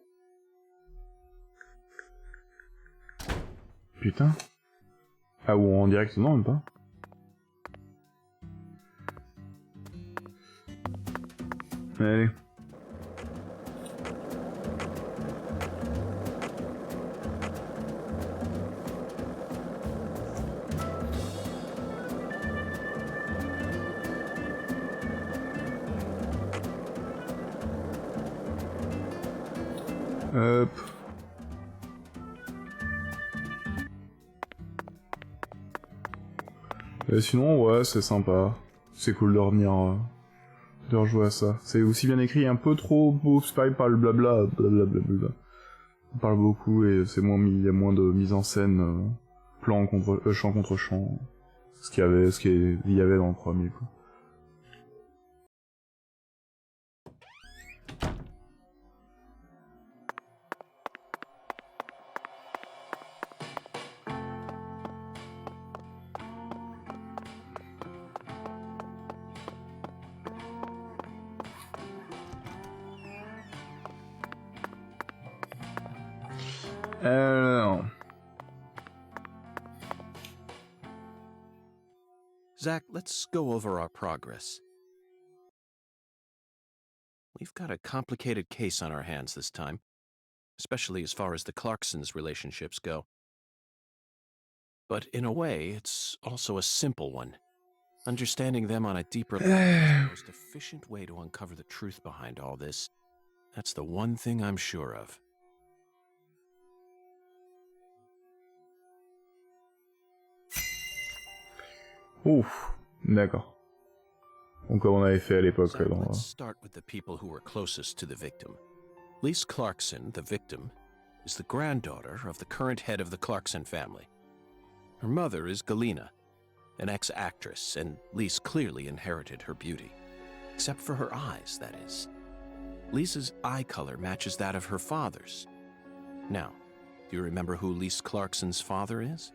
Putain. Ah, ou en direct, non, même pas. Allez. Hop. Et sinon, ouais, c'est sympa. C'est cool de revenir, de rejouer à ça. C'est aussi bien écrit, un peu trop beau, c'est pareil par le blabla, blablabla. On parle beaucoup et c'est il y a moins de mise en scène, plan contre, champ contre champ. Ce qu'il y avait dans le premier, quoi. Zach, let's go over our progress. We've got a complicated case on our hands this time, especially as far as the Clarksons' relationships go. But in a way, it's also a simple one. Understanding them on a deeper level is the most efficient way to uncover the truth behind all this. That's the one thing I'm sure of. Ouf, d'accord. Donc comme on avait fait à l'époque. So let's start with the people who were closest to the victim. Lise Clarkson, the victim, is the granddaughter of the current head of the Clarkson family. Her mother is Galena, an ex-actress, and Lise clearly inherited her beauty. Except for her eyes, that is. Lisa's eye color matches that of her father's. Now, do you remember who Lise Clarkson's father is?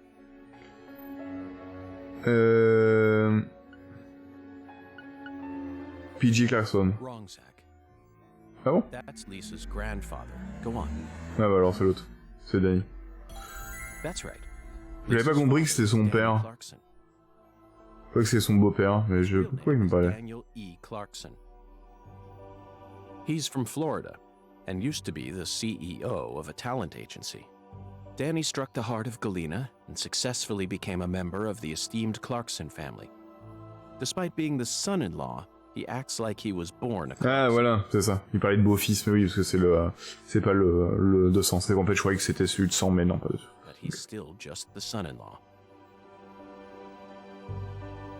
PG Clarkson. Wrong, Zach. Ah bon? That's Lisa's grandfather. Go on. Ah bah alors c'est l'autre. C'est Danny. That's right. J'avais pas compris que c'était son père. Je crois que c'est son beau-père, mais je... Pourquoi il me parlait? Daniel E. Clarkson. He's from Florida, and used to be the CEO of a talent agency. Danny struck the heart of Galena and successfully became a member of the esteemed Clarkson family. Despite being the son-in-law, he acts like he was born a Clarkson. Ah voilà, c'est ça. Il parlait de beau-fils, mais oui, parce que c'est le... c'est pas le de sang. C'est qu'en fait, je croyais que c'était celui de sang, mais non, pas de... But he's still just the son-in-law.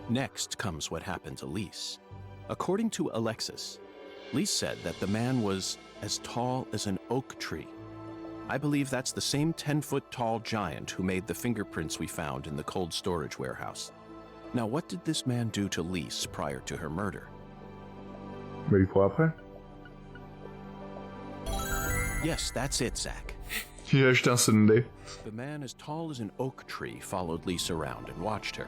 Next comes what happened to Lise. According to Alexis, Lise said that the man was as tall as an oak tree. I believe that's the same 10-foot tall giant who made the fingerprints we found in the cold storage warehouse. Now, what did this man do to Lise prior to her murder? Bah, il court après. Yes, that's it, Zach. Il a acheté un Sunday. The man as tall as an oak tree followed Lise around and watched her.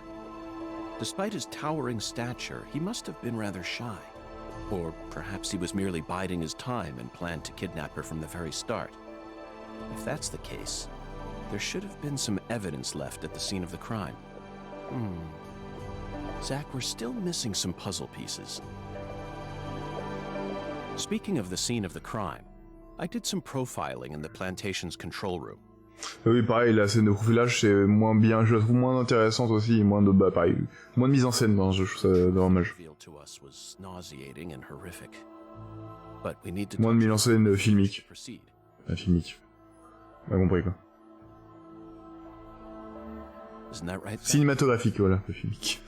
Despite his towering stature, he must have been rather shy. Or perhaps he was merely biding his time and planned to kidnap her from the very start. If that's the case, there should have been some evidence left at the scene of the crime. Zach, we're still missing some puzzle pieces. Speaking of the scene of the crime, I did some profiling in the plantation's control room. Oui, pareil, la scène de profilage, c'est moins bien, je la trouve moins intéressante aussi, et moins de, bah, pareil, moins de mise en scène dans ce jeu, je trouve ça dommage. Moins de mise en scène filmique. Filmique. On a compris, quoi. Cinématographique, voilà, pas filmique.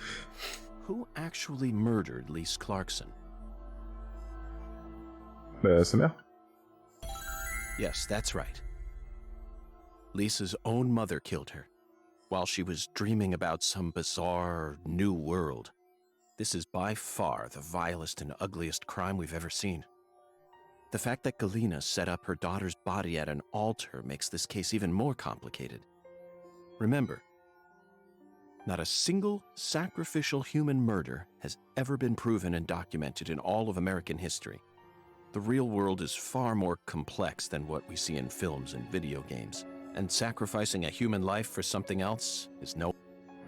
Who actually murdered Lise Clarkson? Bah, sa mère. Yes, that's right. Lisa's own mother killed her, while she was dreaming about some bizarre new world. This is by far the vilest and ugliest crime we've ever seen. The fact that Galena set up her daughter's body at an altar makes this case even more complicated. Remember, not a single sacrificial human murder has ever been proven and documented in all of American history. The real world is far more complex than what we see in films and video games. And sacrificing a human life for something else is no...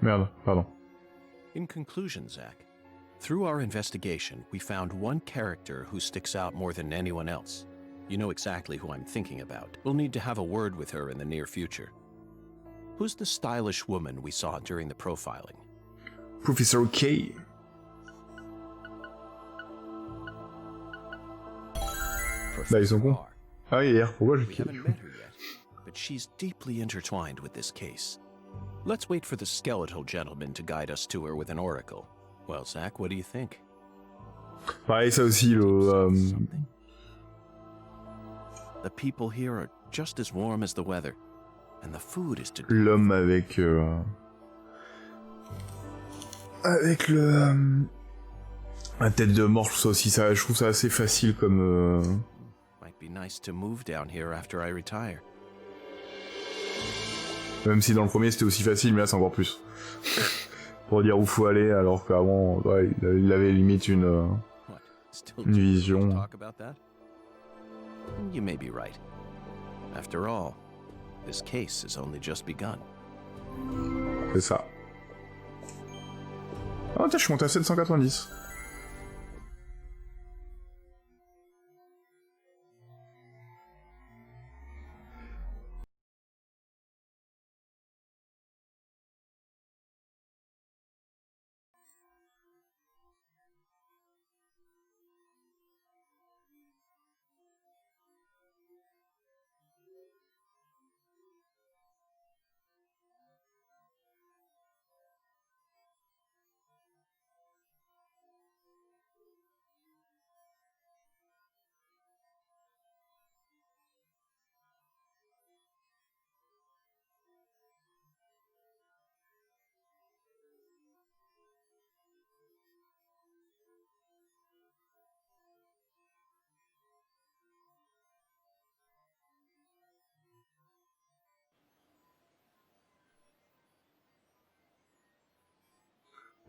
Merde, pardon. In conclusion, Zach, through our investigation, we found one character who sticks out more than anyone else. You know exactly who I'm thinking about. We'll need to have a word with her in the near future. Who's the stylish woman we saw during the profiling? Professor K. Bah, ils sont cons. Ah oui, hier, pourquoi je... But she's deeply intertwined with this case. Let's wait for the skeletal gentleman to guide us to her with an oracle. Well, Zach, what do you think? Pareil, ça aussi, le... The people here are just as warm as the weather, and the food is to... L'homme avec... Avec le... La tête de mort, ça aussi, ça, je trouve ça assez facile comme... Might be nice to move down here after I retire. Même si dans le premier c'était aussi facile, mais là c'est encore plus. Pour dire où faut aller, alors qu'avant, ouais, il avait limite une vision. You may be right. After all, this case has only just begun. C'est ça. Oh tiens, je suis monté à 790.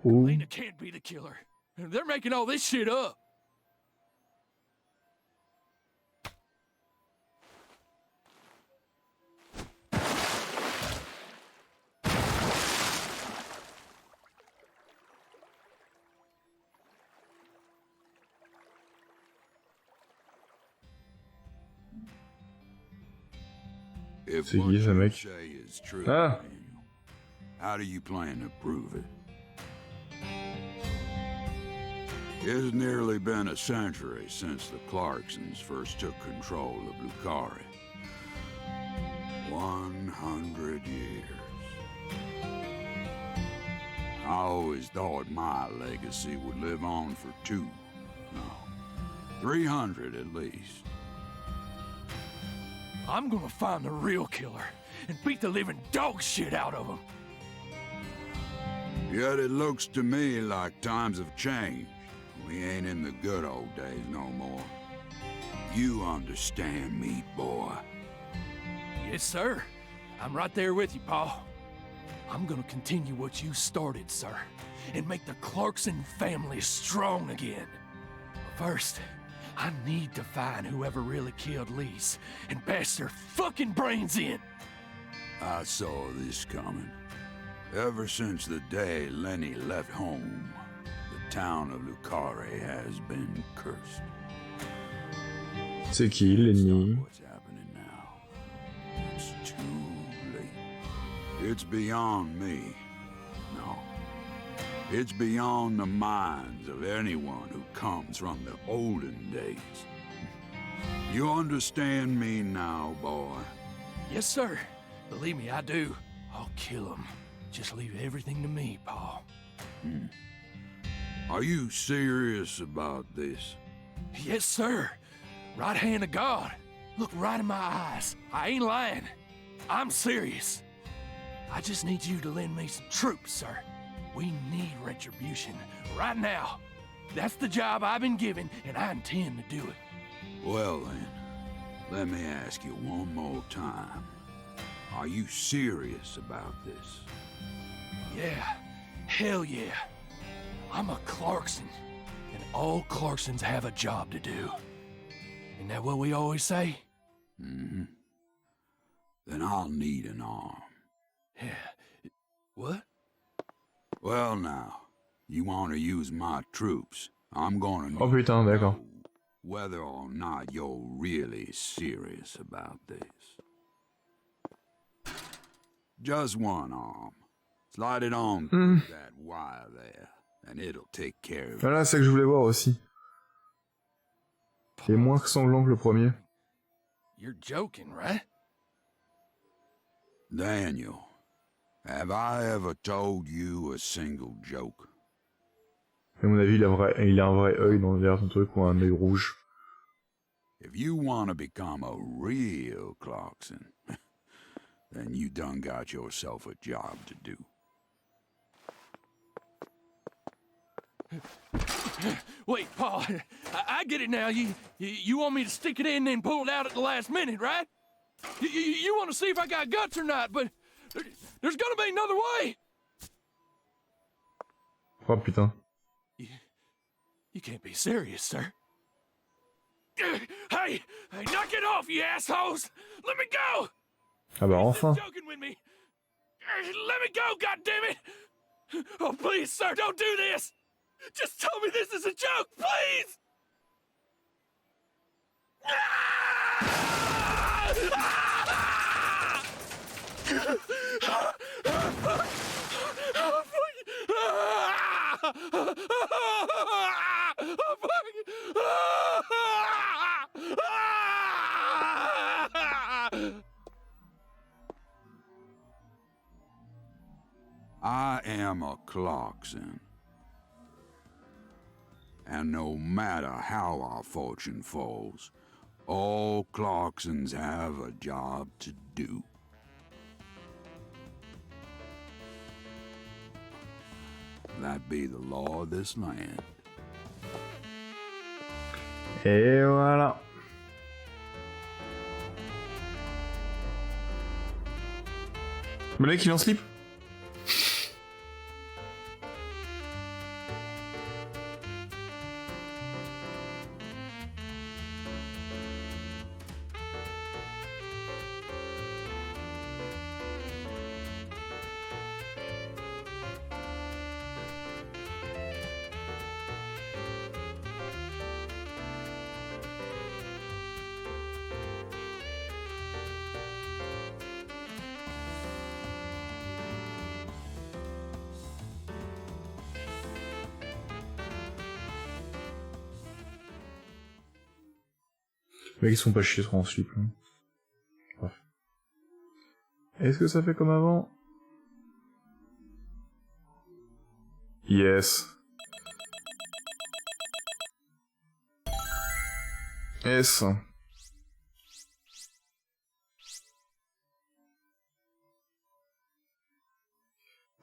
Galena can't be the killer. They're making all this shit up. If C'est what qui, ce you mec? say is true, Ah. Daniel, how do you plan to prove it? It's nearly been a century since the Clarksons first took control of Lucari. 100 years. I always thought my legacy would live on for 300 at least. I'm gonna find the real killer and beat the living dog shit out of him. Yet it looks to me like times have changed. We ain't in the good old days no more. You understand me, boy. Yes, sir. I'm right there with you, Pa. I'm gonna continue what you started, sir, and make the Clarkson family strong again. But first, I need to find whoever really killed Lise and bash their fucking brains in. I saw this coming. Ever since the day Lenny left home, the town of Lucari has been cursed. C'est qui l'ennemi? What's happening now? It's too late. It's beyond me. No. It's beyond the minds of anyone who comes from the olden days. You understand me now, boy? Yes, sir. Believe me, I do. I'll kill him. Just leave everything to me, Pa. Are you serious about this? Yes, sir. Right hand of God. Look right in my eyes. I ain't lying. I'm serious. I just need you to lend me some troops, sir. We need retribution right now. That's the job I've been given, and I intend to do it. Well then, let me ask you one more time. Are you serious about this? Yeah. Hell yeah. I'm a Clarkson, and all Clarksons have a job to do. Isn't that what we always say? Mm-hmm. Then I'll need an arm. Yeah. What? Well now, you want to use my troops, I'm gonna need Oh putain, to d'accord. know whether or not you're really serious about this. Just one arm. Slide it on through that wire there, and it'll take care of it. Voilà, c'est ça que je voulais voir aussi. Il est moins sanglant que le premier. You're joking, right? Daniel, have I ever told you a single joke? À mon avis, il a un vrai œil derrière son truc ou un œil rouge. If you want to become a real Clarkson, then you done got yourself a job to do. Wait, Paul, I get it now. You want me to stick it in and then pull it out at the last minute, right? You want to see if I got guts or not, but there's gonna be another way. Oh putain. You can't be serious, sir. Hey, knock it off, you assholes! Let me go! Ah bah enfin. Joking with me. Let me go, goddammit! Oh, please, sir, don't do this! Just tell me this is a joke, please! I am a Clarkson. And no matter how our fortune falls, all Clarksons have a job to do. That be the law of this land. Et voilà. Le mec il est en slip. Mais ils sont pas chiés trop en slip. Hein. Bref. Est-ce que ça fait comme avant? Yes. S.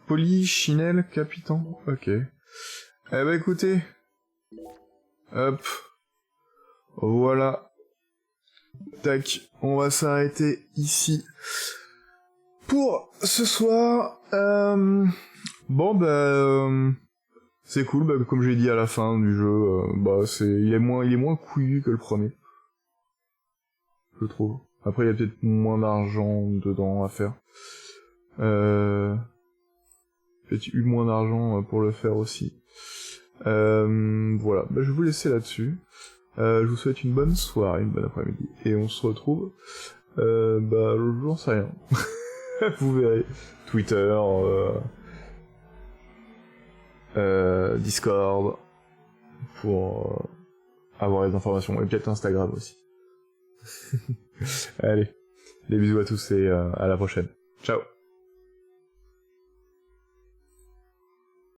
Polichinelle, capitaine. Ok. Eh ben écoutez. Hop. Voilà. Tac. On va s'arrêter ici. Pour ce soir. Bon c'est cool, bah, comme j'ai dit à la fin du jeu, il est moins couillu que le premier. Je trouve. Après il y a peut-être moins d'argent dedans à faire. Peut-être eu moins d'argent pour le faire aussi. Voilà, je vais vous laisser là-dessus. Je vous souhaite une bonne soirée, une bonne après-midi. Et on se retrouve, j'en sais rien. Vous verrez. Twitter, Discord, pour avoir les informations. Et peut-être Instagram aussi. Allez, des bisous à tous et à la prochaine. Ciao.